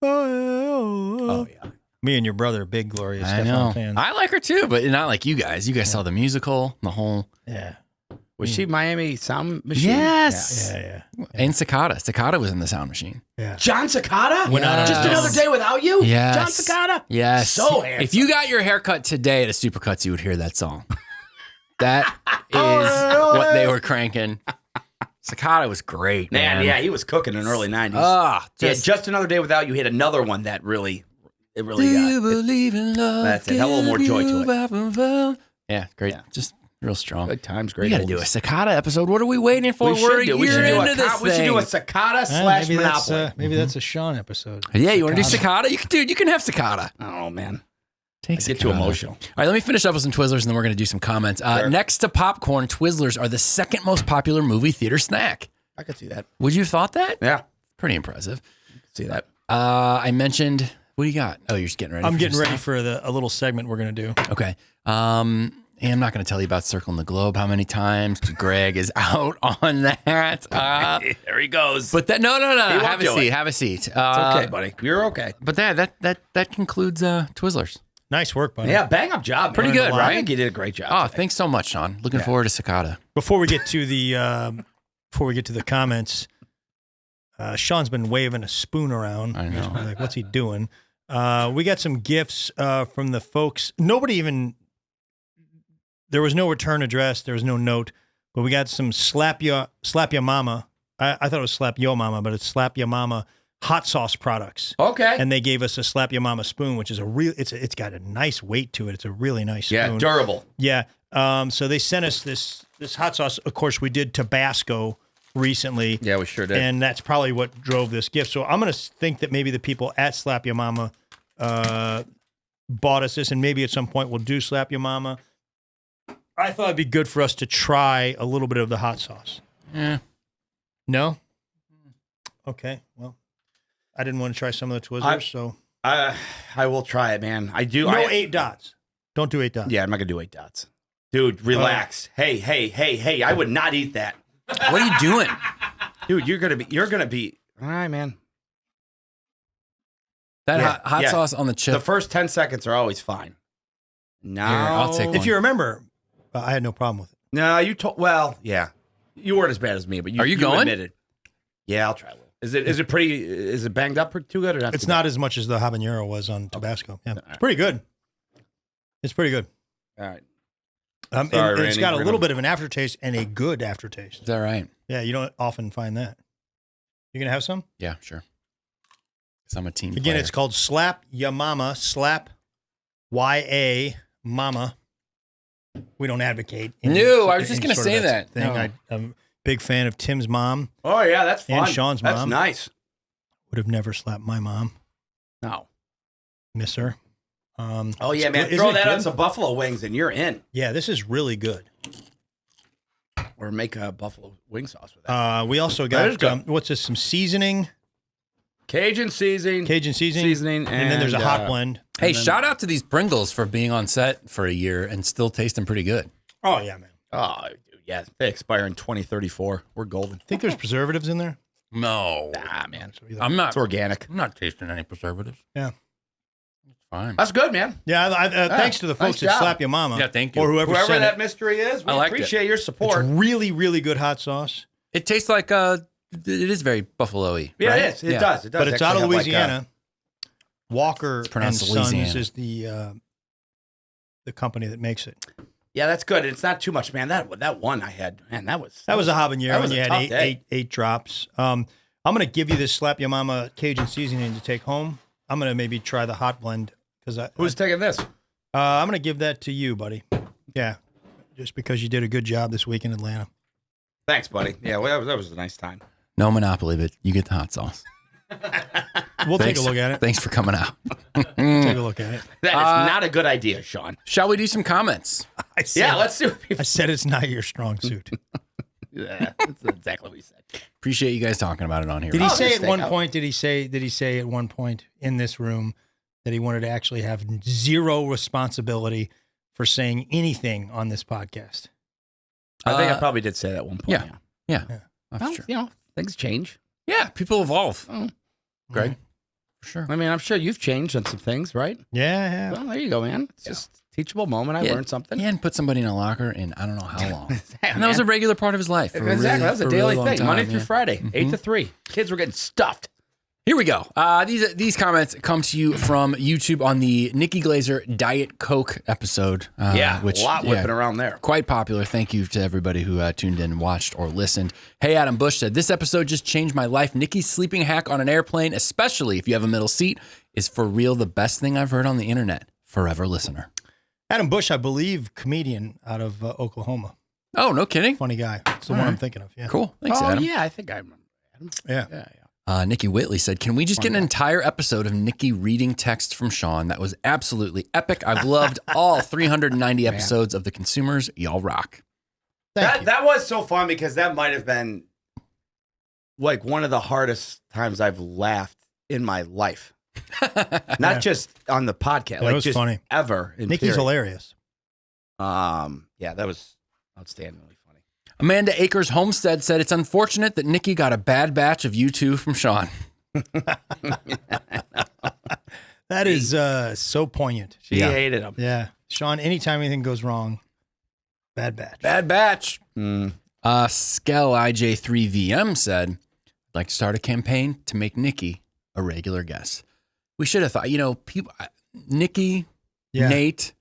Speaker 2: Oh yeah.
Speaker 1: Me and your brother are big Gloria
Speaker 3: I
Speaker 1: Stefan
Speaker 3: know.
Speaker 1: fans.
Speaker 3: I like her too, but not like you guys. You guys saw the musical, the whole.
Speaker 1: Yeah.
Speaker 2: Was she Miami Sound Machine?
Speaker 3: Yes.
Speaker 1: Yeah.
Speaker 3: And Cicada. Cicada was in the sound machine.
Speaker 1: Yeah.
Speaker 2: John Cicada?
Speaker 1: Went out on
Speaker 2: Just
Speaker 1: his
Speaker 2: another
Speaker 1: own.
Speaker 2: day without you?
Speaker 3: Yes.
Speaker 2: John Cicada?
Speaker 3: Yes.
Speaker 2: So handsome.
Speaker 3: If you got your haircut today at a Supercuts, you would hear that song. That is what they were cranking. Cicada was great, man.
Speaker 2: Man, yeah, he was cooking in the early 90s.
Speaker 3: Ah,
Speaker 2: Yeah, just another day without you hit another one that really
Speaker 3: believe in love?
Speaker 2: That's it. Had a little more joy to
Speaker 3: it. Yeah, great.
Speaker 2: Yeah.
Speaker 3: Just real strong.
Speaker 2: good times,
Speaker 3: We
Speaker 2: great.
Speaker 3: got to do a Cicada episode. What are we waiting for?
Speaker 2: We
Speaker 3: We're
Speaker 2: should
Speaker 3: a
Speaker 2: do, we should
Speaker 3: year
Speaker 2: do
Speaker 3: into
Speaker 2: a
Speaker 3: this
Speaker 2: we should do a
Speaker 3: thing.
Speaker 2: Cicada slash
Speaker 1: maybe
Speaker 2: Monopoly.
Speaker 1: that's a Sean episode.
Speaker 3: Yeah, you want to do
Speaker 1: Cicada.
Speaker 3: Cicada? You can have Cicada.
Speaker 2: I don't know, man.
Speaker 3: Take
Speaker 2: I get too emotional.
Speaker 3: All right, let me finish up with some Twizzlers, and then we're going to do some comments.
Speaker 2: Sure.
Speaker 3: Next to popcorn, Twizzlers are the second most popular movie theater snack.
Speaker 2: I could see that.
Speaker 3: Would you have thought that?
Speaker 2: Yeah,
Speaker 3: Pretty impressive.
Speaker 2: see that.
Speaker 3: I mentioned, what do you got? Oh, you're just getting ready.
Speaker 1: I'm
Speaker 3: for
Speaker 1: getting
Speaker 3: some
Speaker 1: ready
Speaker 3: stuff?
Speaker 1: for a little segment we're gonna do.
Speaker 3: Okay. And I'm not going to tell you about circling the globe how many times Greg is out on that.
Speaker 2: There he goes.
Speaker 3: But that no.
Speaker 2: won't
Speaker 3: Have a
Speaker 2: do
Speaker 3: seat.
Speaker 2: it.
Speaker 3: Have a seat.
Speaker 2: It's okay, buddy. You're okay.
Speaker 3: But that concludes Twizzlers.
Speaker 1: Nice work, buddy.
Speaker 2: Yeah, bang up job.
Speaker 3: Pretty
Speaker 2: man.
Speaker 3: good,
Speaker 2: I
Speaker 3: right?
Speaker 2: think you did a great job.
Speaker 3: Oh,
Speaker 2: today.
Speaker 3: thanks so much, Sean. Looking forward to Cicada.
Speaker 1: Before we get to the comments, Sean's been waving a spoon around.
Speaker 3: I know.
Speaker 1: I'm like, what's he doing? We got some gifts from the folks. There was no return address. There was no note, but we got some slap ya mama. I thought it was slap yo mama, but it's slap ya mama hot sauce products.
Speaker 2: Okay.
Speaker 1: And they gave us a slap ya mama spoon, which is it's got a nice weight to it. It's a really nice spoon.
Speaker 2: yeah, durable.
Speaker 1: Yeah. So they sent us this hot sauce. Of course, we did Tabasco recently.
Speaker 2: Yeah, we sure did.
Speaker 1: And that's probably what drove this gift. So I'm going to think that maybe the people at Slap Your Mama bought us this, and maybe at some point we'll do Slap Your Mama. I thought it'd be good for us to try a little bit of the hot sauce.
Speaker 3: Yeah.
Speaker 1: No? Okay, well, I didn't want to try some of the Twizzlers, so.
Speaker 2: I will try it, man. I do.
Speaker 1: No 8 dots. Don't do 8 dots.
Speaker 2: Yeah, I'm not going to do 8 dots. Dude, relax. Hey, I would not eat that.
Speaker 3: What are you doing?
Speaker 2: Dude, you're going to be, all right, man.
Speaker 3: That hot sauce on the chip.
Speaker 2: The first 10 seconds are always fine. No.
Speaker 3: Here, I'll take one.
Speaker 1: If you remember, I had no problem with it.
Speaker 2: No, you told, well, yeah. You weren't as bad as me, but you
Speaker 3: Are you going?
Speaker 2: admitted. Yeah, I'll try a little. Is it banged up too good or not?
Speaker 1: It's not as much as the habanero was on Tabasco. Yeah, it's pretty good. It's pretty good.
Speaker 2: All right.
Speaker 1: And it's got a little bit of an aftertaste and a good aftertaste.
Speaker 3: Is that right?
Speaker 1: Yeah, you don't often find that. You gonna have some?
Speaker 3: Yeah, sure. Because I'm a team
Speaker 1: Again,
Speaker 3: player.
Speaker 1: it's called Slap Ya Mama. Slap Y-A Mama. We don't advocate.
Speaker 3: No, I was just gonna say that.
Speaker 1: Thing.
Speaker 3: No.
Speaker 1: I'm a big fan of Tim's mom.
Speaker 2: Oh, yeah, that's fun.
Speaker 1: And Sean's
Speaker 2: That's
Speaker 1: mom.
Speaker 2: nice.
Speaker 1: Would have never slapped my mom.
Speaker 2: No.
Speaker 1: Miss her.
Speaker 2: Oh, yeah, man.
Speaker 1: Isn't
Speaker 2: Throw
Speaker 1: it
Speaker 2: that
Speaker 1: good?
Speaker 2: on some buffalo wings and you're in.
Speaker 1: Yeah, this is really good.
Speaker 2: Or make a buffalo wing sauce with that.
Speaker 1: We also
Speaker 2: That is
Speaker 1: got,
Speaker 2: good.
Speaker 1: what's this, some seasoning.
Speaker 2: Cajun seasoning.
Speaker 1: And then there's a hot blend.
Speaker 3: Hey, shout out to these Pringles for being on set for a year and still tasting pretty good.
Speaker 1: Oh, yeah, man.
Speaker 2: Oh, dude, yeah. They expire in 2034. We're golden.
Speaker 1: Think there's preservatives in there?
Speaker 3: No.
Speaker 2: Nah, man.
Speaker 3: I'm not.
Speaker 2: It's organic.
Speaker 3: I'm not tasting any preservatives.
Speaker 1: Yeah.
Speaker 3: It's fine.
Speaker 2: That's good, man.
Speaker 1: Yeah, thanks to the folks
Speaker 2: nice
Speaker 1: at
Speaker 2: job.
Speaker 1: Slap Your Mama.
Speaker 3: Yeah, thank you.
Speaker 1: Or whoever sent
Speaker 2: that
Speaker 1: it.
Speaker 2: mystery is, we
Speaker 3: I liked
Speaker 2: appreciate your
Speaker 1: It's
Speaker 2: support.
Speaker 1: really, really good hot sauce.
Speaker 3: It tastes like it is very buffalo-y.
Speaker 2: Yeah,
Speaker 3: right?
Speaker 2: it is. It does.
Speaker 1: But it's out of
Speaker 2: actually have
Speaker 1: Louisiana. Walker and
Speaker 3: pronounced
Speaker 1: Sons
Speaker 3: Louisiana.
Speaker 1: is the company that makes it.
Speaker 2: yeah, that's good. It's not too much, man. That one I had, man, that was
Speaker 1: That was a habanero,
Speaker 2: that was
Speaker 1: and you
Speaker 2: a
Speaker 1: had
Speaker 2: tough day.
Speaker 1: eight drops. I'm going to give you this Slap Your Mama Cajun seasoning to take home. I'm going to maybe try the hot blend because
Speaker 2: Who's taking this?
Speaker 1: I'm going to give that to you, buddy. Yeah, just because you did a good job this week in Atlanta.
Speaker 2: Thanks, buddy. Yeah, well, that was a nice time.
Speaker 3: No monopoly, but you get the hot sauce.
Speaker 1: We'll take
Speaker 3: Thanks.
Speaker 1: a look at it.
Speaker 3: Thanks for coming out.
Speaker 1: Take a look at it.
Speaker 2: That is not a good idea, Sean.
Speaker 3: Shall we do some comments?
Speaker 1: I said,
Speaker 2: Yeah, let's do
Speaker 1: I
Speaker 2: it.
Speaker 1: said it's not your strong suit.
Speaker 2: Yeah, that's exactly what we said.
Speaker 3: Appreciate you guys talking about it on here.
Speaker 1: Did he
Speaker 2: Oh,
Speaker 1: say
Speaker 2: just
Speaker 1: at one
Speaker 2: take out.
Speaker 1: point? Did he say at one point in this room that he wanted to actually have zero responsibility for saying anything on this podcast?
Speaker 2: I think I probably did say that at one point.
Speaker 3: Yeah,
Speaker 1: Yeah.
Speaker 3: that's
Speaker 2: Well,
Speaker 3: true.
Speaker 2: you know, things change.
Speaker 3: Yeah, people evolve.
Speaker 2: Oh.
Speaker 3: Greg, for sure.
Speaker 2: I mean, I'm sure you've changed on some things, right?
Speaker 1: Yeah.
Speaker 2: Well, there you go, man. It's just a teachable moment. I learned something.
Speaker 3: He hadn't put somebody in a locker in I don't know how long. And that was a regular part of his life. for a
Speaker 2: Exactly.
Speaker 3: really-
Speaker 2: That was
Speaker 3: for
Speaker 2: a
Speaker 3: really
Speaker 2: daily
Speaker 3: long
Speaker 2: thing.
Speaker 3: time,
Speaker 2: Monday through
Speaker 3: yeah.
Speaker 2: Friday, 8 to 3. Kids were getting stuffed.
Speaker 3: Here we go. These comments come to you from YouTube on the Nikki Glazer Diet Coke episode. Which
Speaker 2: a lot whipping around there.
Speaker 3: quite popular. Thank you to everybody who tuned in, watched, or listened. Hey, Adam Bush said, this episode just changed my life. Nikki's sleeping hack on an airplane, especially if you have a middle seat, is for real the best thing I've heard on the internet. Forever listener.
Speaker 1: Adam Bush, I believe, comedian out of Oklahoma.
Speaker 3: Oh, no kidding.
Speaker 1: Funny guy. It's the one I'm thinking of. Yeah.
Speaker 3: Cool. Thanks,
Speaker 2: Oh,
Speaker 3: Adam.
Speaker 2: yeah, I think I remember Adam.
Speaker 1: Yeah.
Speaker 3: Nikki Whitley said, can we just get an entire episode of Nikki reading text from Sean? That was absolutely epic. I've loved all 390 episodes of The Consumers. Y'all rock.
Speaker 1: Thank you.
Speaker 2: That was so fun because that might have been like one of the hardest times I've laughed in my life. Not just on the podcast,
Speaker 1: That
Speaker 2: like
Speaker 1: was
Speaker 2: just
Speaker 1: funny.
Speaker 2: ever. In
Speaker 1: Nikki's
Speaker 2: period.
Speaker 1: hilarious.
Speaker 2: Yeah, that was outstandingly funny.
Speaker 3: Amanda Akers Homestead said, it's unfortunate that Nikki got a bad batch of U2 from Sean.
Speaker 1: That is so poignant.
Speaker 2: She hated him.
Speaker 1: Yeah. Sean, anytime anything goes wrong, bad batch.
Speaker 3: Bad batch.
Speaker 2: Mm.
Speaker 3: Skell IJ3VM said, I'd like to start a campaign to make Nikki a regular guest. We should have thought, people, Nikki,
Speaker 1: Yeah.
Speaker 3: Nate,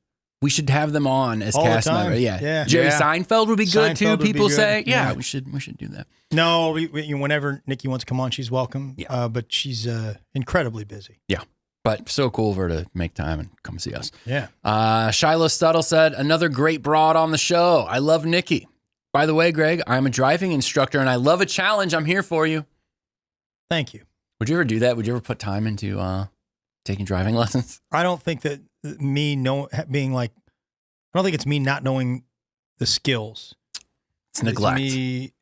Speaker 3: we should have them on as
Speaker 1: All the
Speaker 3: cast
Speaker 1: time.
Speaker 3: members. Yeah.
Speaker 1: Yeah.
Speaker 3: Jerry
Speaker 2: Yeah.
Speaker 3: Seinfeld would be good
Speaker 1: Seinfeld
Speaker 3: too.
Speaker 1: would be
Speaker 3: People
Speaker 1: good.
Speaker 3: say,
Speaker 1: Yeah.
Speaker 3: we should do that.
Speaker 1: No, whenever Nikki wants to come on, she's welcome.
Speaker 3: Yeah.
Speaker 1: But she's incredibly busy.
Speaker 3: Yeah. But so cool of her to make time and come see us.
Speaker 1: Yeah.
Speaker 3: Shiloh Stuttle said, another great broad on the show. I love Nikki. By the way, Greg, I'm a driving instructor and I love a challenge. I'm here for you.
Speaker 1: Thank you.
Speaker 3: Would you ever do that? Would you ever put time into taking driving lessons?
Speaker 1: I don't think that being like, I don't think it's me not knowing the skills.
Speaker 3: It's neglect.
Speaker 1: It's me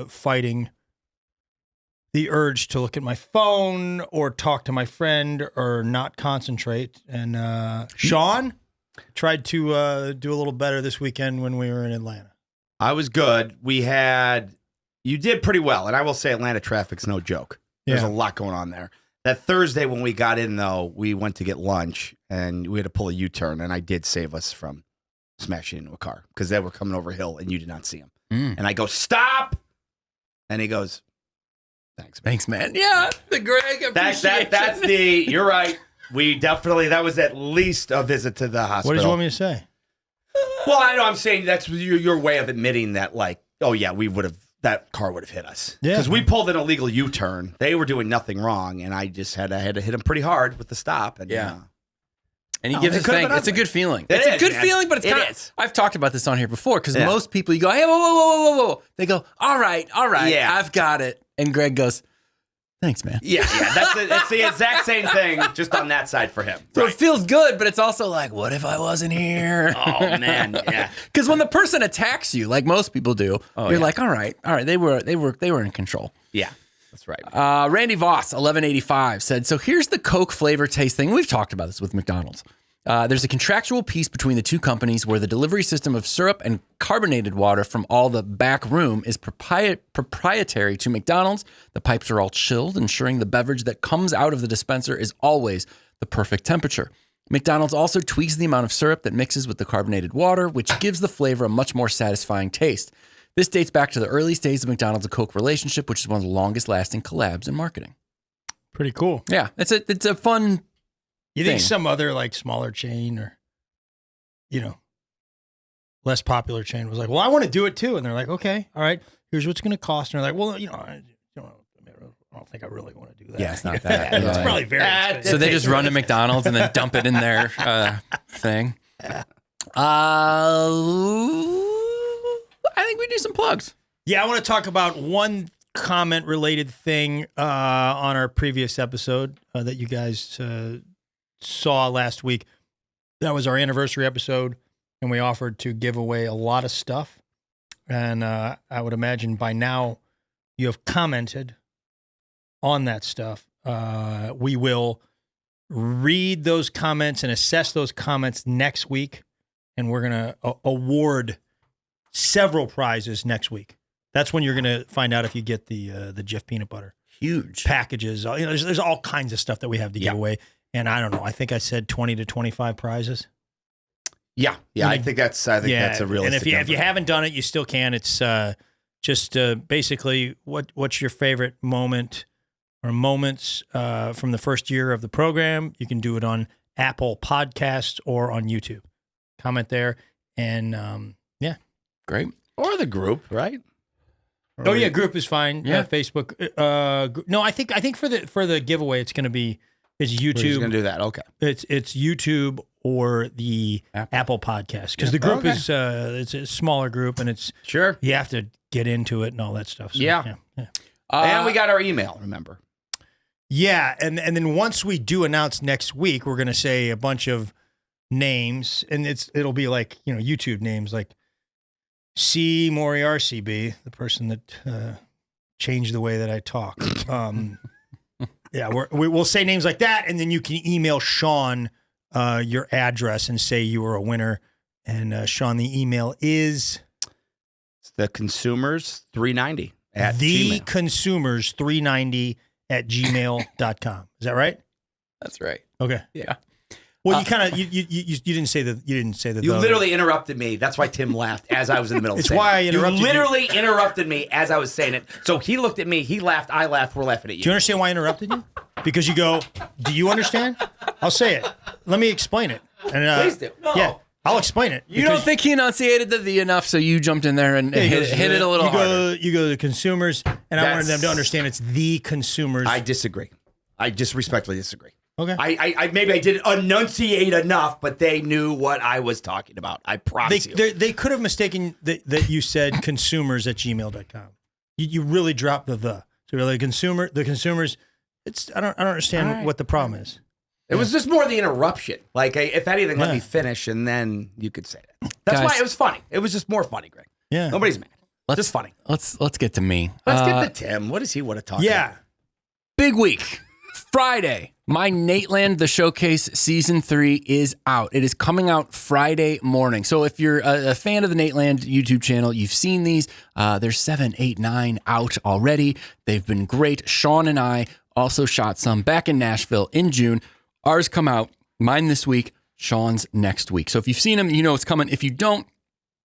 Speaker 1: fighting the urge to look at my phone or talk to my friend or not concentrate. And Sean tried to do a little better this weekend when we were in Atlanta.
Speaker 2: I was good. You did pretty well. And I will say Atlanta traffic's no joke. There's a lot going on there. That Thursday when we got in, though, we went to get lunch and we had to pull a U-turn. And I did save us from smashing into a car because they were coming over a hill and you did not see them. And I go, stop. And he goes, thanks, man.
Speaker 3: Yeah, the Greg appreciation.
Speaker 2: That's you're right. We definitely, that was at least a visit to the hospital.
Speaker 1: What did you want me to say?
Speaker 2: Well, I know I'm saying that's your way of admitting that, like, oh, yeah, that car would have hit us. Yeah. Because we pulled an illegal U-turn. They were doing nothing wrong, and I just had to hit them pretty hard with the stop. And,
Speaker 3: and he gives us thanks. It's a good feeling.
Speaker 2: It's
Speaker 3: a good feeling, but it's I've talked about this on here before because most people, you go, hey, whoa. They go, all right,
Speaker 2: yeah.
Speaker 3: I've got it. And Greg goes, thanks, man.
Speaker 2: Yeah. That's the exact same thing, just on that side for him.
Speaker 3: So it feels good, but it's also like, what if I wasn't here?
Speaker 2: Oh, man, yeah.
Speaker 3: Because when the person attacks you, like most people do, you're like, all right, they were in control.
Speaker 2: Yeah. That's right.
Speaker 3: Randy Voss, 1185, said, so here's the Coke flavor taste thing. We've talked about this with McDonald's. There's a contractual piece between the two companies where the delivery system of syrup and carbonated water from all the back room is proprietary to McDonald's. The pipes are all chilled, ensuring the beverage that comes out of the dispenser is always the perfect temperature. McDonald's also tweaks the amount of syrup that mixes with the carbonated water, which gives the flavor a much more satisfying taste. This dates back to the earliest days of McDonald's and Coke relationship, which is one of the longest lasting collabs in marketing.
Speaker 1: Pretty cool.
Speaker 3: Yeah, it's a fun
Speaker 1: You think some other like smaller chain or, less popular chain was like, well, I want to do it too. And they're like, okay, all right, here's what's going to cost. And they're like, well, I don't think I really want to do that.
Speaker 3: Yeah, it's not that.
Speaker 1: It's probably very expensive.
Speaker 3: So they just run to McDonald's and then dump it in their thing. I think we do some plugs.
Speaker 1: Yeah, I want to talk about one comment related thing on our previous episode that you guys saw last week. That was our anniversary episode, and we offered to give away a lot of stuff. And I would imagine by now you have commented on that stuff. We will read those comments and assess those comments next week, and we're going to award several prizes next week. That's when you're going to find out if you get the Jif peanut butter.
Speaker 3: Huge
Speaker 1: Packages. There's all kinds of stuff that we have to give away. And I don't know. I think I said 20 to 25 prizes.
Speaker 2: Yeah. I think that's a realistic
Speaker 1: And if you
Speaker 2: number.
Speaker 1: haven't done it, you still can. It's just basically what's your favorite moment or moments from the first year of the program. You can do it on Apple Podcasts or on YouTube. Comment there. And
Speaker 3: great.
Speaker 2: Or the group, right?
Speaker 1: Oh yeah, group is fine.
Speaker 3: Yeah,
Speaker 1: Facebook. No, I think for the giveaway, it's YouTube.
Speaker 2: We're just gonna do that. Okay.
Speaker 1: It's YouTube or the Apple Podcast because the group is it's a smaller group and it's you have to get into it and all that stuff. So,
Speaker 2: yeah. And we got our email. Remember.
Speaker 1: Yeah, and then once we do announce next week, we're gonna say a bunch of names, and it'll be like YouTube names like C. Maury RCB, the person that changed the way that I talk. We'll say names like that, and then you can email Sean your address and say you were a winner. And Sean, the email is
Speaker 2: the consumers390 at Gmail.
Speaker 1: Consumers390@gmail.com. Is that right?
Speaker 3: That's right.
Speaker 1: Okay.
Speaker 3: Yeah.
Speaker 1: Well, you kind of you didn't say that. You didn't say that.
Speaker 2: You literally interrupted me. That's why Tim laughed as I was in the middle.
Speaker 1: It's why I interrupted
Speaker 2: you. Literally interrupted me as I was saying it. So he looked at me. He laughed. I laughed. We're laughing at you.
Speaker 1: Do you understand why I interrupted you? Because you go. Do you understand? I'll say it. Let me explain it. And,
Speaker 2: please do. No.
Speaker 1: Yeah, I'll explain it.
Speaker 3: You don't think he enunciated the enough, so you jumped in there and hit it a little harder.
Speaker 1: You go to consumers, and I wanted them to understand it's the consumers.
Speaker 2: I disagree. I just respectfully disagree.
Speaker 1: Okay.
Speaker 2: I maybe I didn't enunciate enough, but they knew what I was talking about. I promise you.
Speaker 1: They could have mistaken that you said consumers@gmail.com. You really dropped the. So you're like the consumers. I don't understand what the problem is.
Speaker 2: It was just more the interruption. Like, if anything, let me finish, and then you could say that. That's why it was funny. It was just more funny, Greg.
Speaker 1: Yeah.
Speaker 2: Nobody's mad. Just funny.
Speaker 3: Let's get to me.
Speaker 2: Let's get to Tim. What does he want to talk about?
Speaker 1: Yeah.
Speaker 3: Big week. Friday. My Nateland The Showcase Season 3 is out. It is coming out Friday morning. So if you're a fan of the Nateland YouTube channel, you've seen these. There's 7, 8, 9 out already. They've been great. Sean and I also shot some back in Nashville in June. Ours come out, mine this week, Sean's next week. So if you've seen them, you know it's coming. If you don't,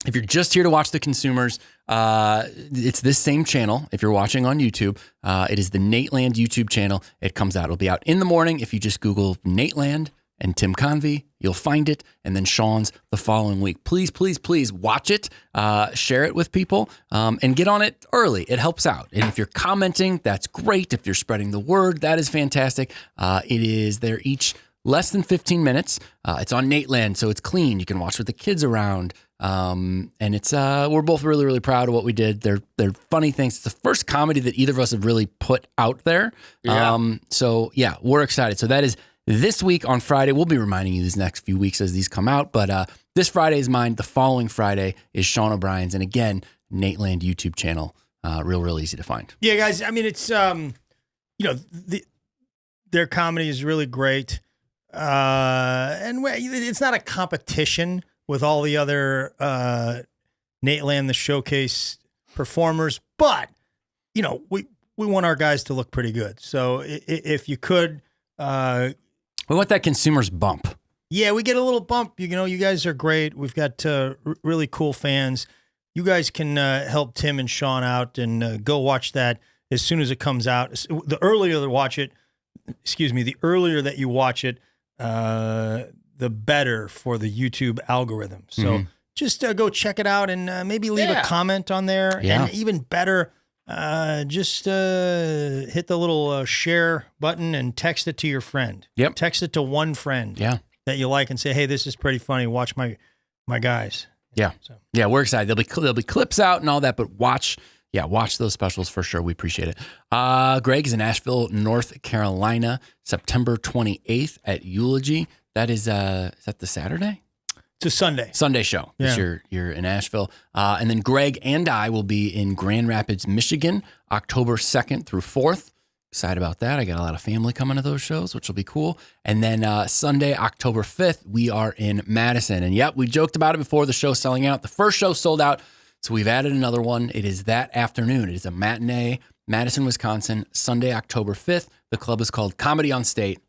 Speaker 3: if you're just here to watch the consumers, it's this same channel. If you're watching on YouTube, it is the Nateland YouTube channel. It comes out. It'll be out in the morning. If you just Google Nateland and Tim Convey, you'll find it. And then Sean's the following week. Please, please, please watch it, share it with people, and get on it early. It helps out. And if you're commenting, that's great. If you're spreading the word, that is fantastic. They're each less than 15 minutes. It's on Nateland, so it's clean. You can watch with the kids around. And it's we're both really, really proud of what we did. They're funny things. It's the first comedy that either of us have really put out there.
Speaker 2: Yeah.
Speaker 3: So yeah, we're excited. So that is this week on Friday. We'll be reminding you these next few weeks as these come out. But this Friday is mine. The following Friday is Sean O'Brien's. And again, Nateland YouTube channel. Real easy to find.
Speaker 1: Yeah, guys. I mean, it's their comedy is really great, and it's not a competition with all the other Nateland The Showcase performers, but we want our guys to look pretty good. So if you could.
Speaker 3: We want that consumer's bump.
Speaker 1: Yeah, we get a little bump. You guys are great. We've got really cool fans. You guys can help Tim and Sean out and go watch that as soon as it comes out. The earlier that you watch it, the better for the YouTube algorithm. So just go check it out and maybe leave a comment on there.
Speaker 3: Yeah.
Speaker 1: And even better, just hit the little share button and text it to your friend.
Speaker 3: Yep.
Speaker 1: Text it to one friend that you like and say, hey, this is pretty funny. Watch my guys.
Speaker 3: Yeah.
Speaker 1: So.
Speaker 3: Yeah, we're excited. There'll be clips out and all that, but watch those specials for sure. We appreciate it. Greg is in Asheville, North Carolina, September 28th at Eulogy. That is that the Saturday?
Speaker 1: It's a Sunday
Speaker 3: show.
Speaker 1: Yeah.
Speaker 3: You're in Asheville. And then Greg and I will be in Grand Rapids, Michigan, October 2nd through 4th. Excited about that. I got a lot of family coming to those shows, which will be cool. And then Sunday, October 5th, we are in Madison. And yep, we joked about it before the show selling out. The first show sold out, so we've added another one. It is that afternoon. It is a matinee, Madison, Wisconsin, Sunday, October 5th. The club is called Comedy on State.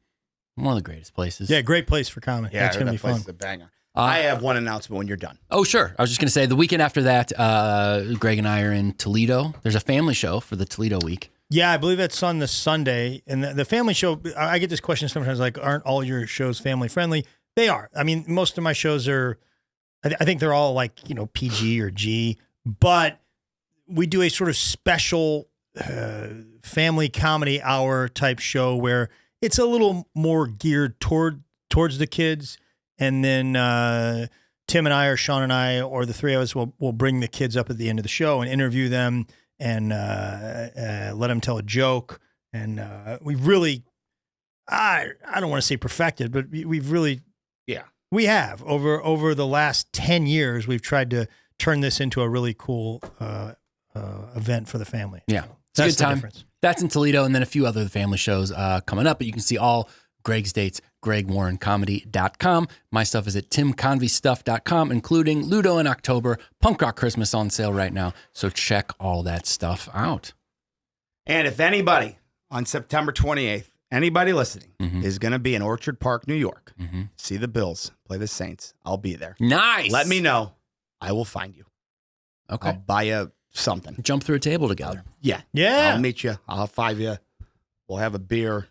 Speaker 3: One of the greatest places.
Speaker 1: Yeah, great place for comedy.
Speaker 2: Yeah,
Speaker 1: it's going to be fun.
Speaker 2: Is a banger. I have one announcement when you're done.
Speaker 3: Oh, sure. I was just going to say the weekend after that, Greg and I are in Toledo. There's a family show for the Toledo week.
Speaker 1: Yeah, I believe that's on the Sunday. And the family show, I get this question sometimes like, aren't all your shows family friendly? They are. I mean, most of my shows are, I think they're all like, PG or G, but we do a sort of special family comedy hour type show where it's a little more geared towards the kids. And then Tim and I, or Sean and I, or the three of us will bring the kids up at the end of the show and interview them and let them tell a joke. And we really, I don't want to say perfected, but we've really, we have over the last 10 years, we've tried to turn this into a really cool event for the family.
Speaker 3: Yeah.
Speaker 1: So
Speaker 3: it's a
Speaker 1: that's
Speaker 3: good time.
Speaker 1: the difference.
Speaker 3: That's in Toledo, and then a few other family shows coming up, but you can see all Greg's dates, GregWarrenComedy.com. My stuff is at TimConveyStuff.com, including Ludo in October, Punk Rock Christmas on sale right now. So check all that stuff out.
Speaker 2: And if anybody on September 28th, anybody listening is going to be in Orchard Park, New York, see the Bills, play the Saints, I'll be there.
Speaker 3: Nice.
Speaker 2: Let me know. I will find you.
Speaker 3: Okay.
Speaker 2: I'll buy you something.
Speaker 3: Jump through a table together.
Speaker 2: Yeah. I'll meet you. I'll high-five you. We'll have a beer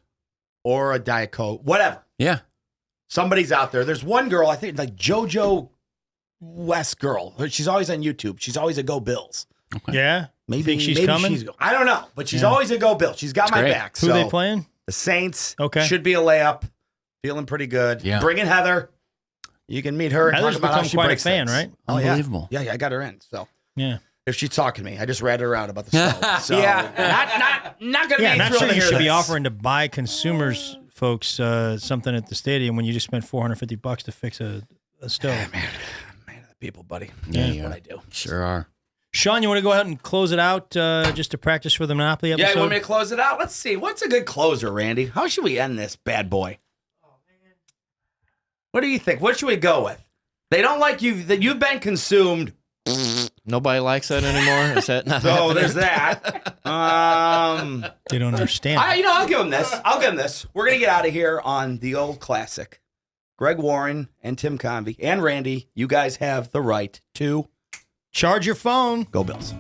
Speaker 2: or a Diet Coke, whatever.
Speaker 3: Yeah.
Speaker 2: Somebody's out there. There's one girl, I think, like JoJo West girl. She's always on YouTube. She's always a Go Bills.
Speaker 3: Okay.
Speaker 1: Yeah.
Speaker 2: Maybe
Speaker 1: she's coming?
Speaker 2: I don't know, but she's always a Go Bills. She's got my back.
Speaker 1: Who
Speaker 2: So
Speaker 1: are they playing?
Speaker 2: the Saints.
Speaker 1: Okay.
Speaker 2: Should be a layup. Feeling pretty good.
Speaker 3: Yeah.
Speaker 2: Bring in Heather. You can meet her and
Speaker 1: Heather's
Speaker 2: talk about how
Speaker 1: become
Speaker 2: she
Speaker 1: quite a
Speaker 2: breaks
Speaker 1: fan,
Speaker 2: things.
Speaker 1: right?
Speaker 2: Oh,
Speaker 3: Unbelievable.
Speaker 2: Yeah, I got her in. So
Speaker 1: Yeah.
Speaker 2: if she's talking to me, I just read her out about the stove. So not gonna
Speaker 1: Yeah,
Speaker 2: be
Speaker 1: not
Speaker 2: thrilled
Speaker 1: sure
Speaker 2: to
Speaker 1: you
Speaker 2: hear
Speaker 1: should be
Speaker 2: this.
Speaker 1: offering to buy consumers folks something at the stadium when you just spent $450 to fix a stove.
Speaker 2: Man, the people, buddy.
Speaker 3: Yeah,
Speaker 2: That's
Speaker 3: you
Speaker 2: what
Speaker 3: are.
Speaker 2: I do.
Speaker 3: Sure are.
Speaker 1: Sean, you want to go ahead and close it out just to practice for the Monopoly episode?
Speaker 2: Yeah, you want me to close it out? Let's see. What's a good closer, Randy? How should we end this bad boy? What do you think? What should we go with? They don't like you. That you've been consumed.
Speaker 4: Nobody likes that anymore. Is that not?
Speaker 2: Oh,
Speaker 4: happening?
Speaker 2: there's that.
Speaker 1: They don't understand.
Speaker 2: I'll give them this. We're gonna get out of here on the old classic. Greg Warren and Tim Convey and Randy, you guys have the right to
Speaker 1: Charge your phone.
Speaker 2: go Bills.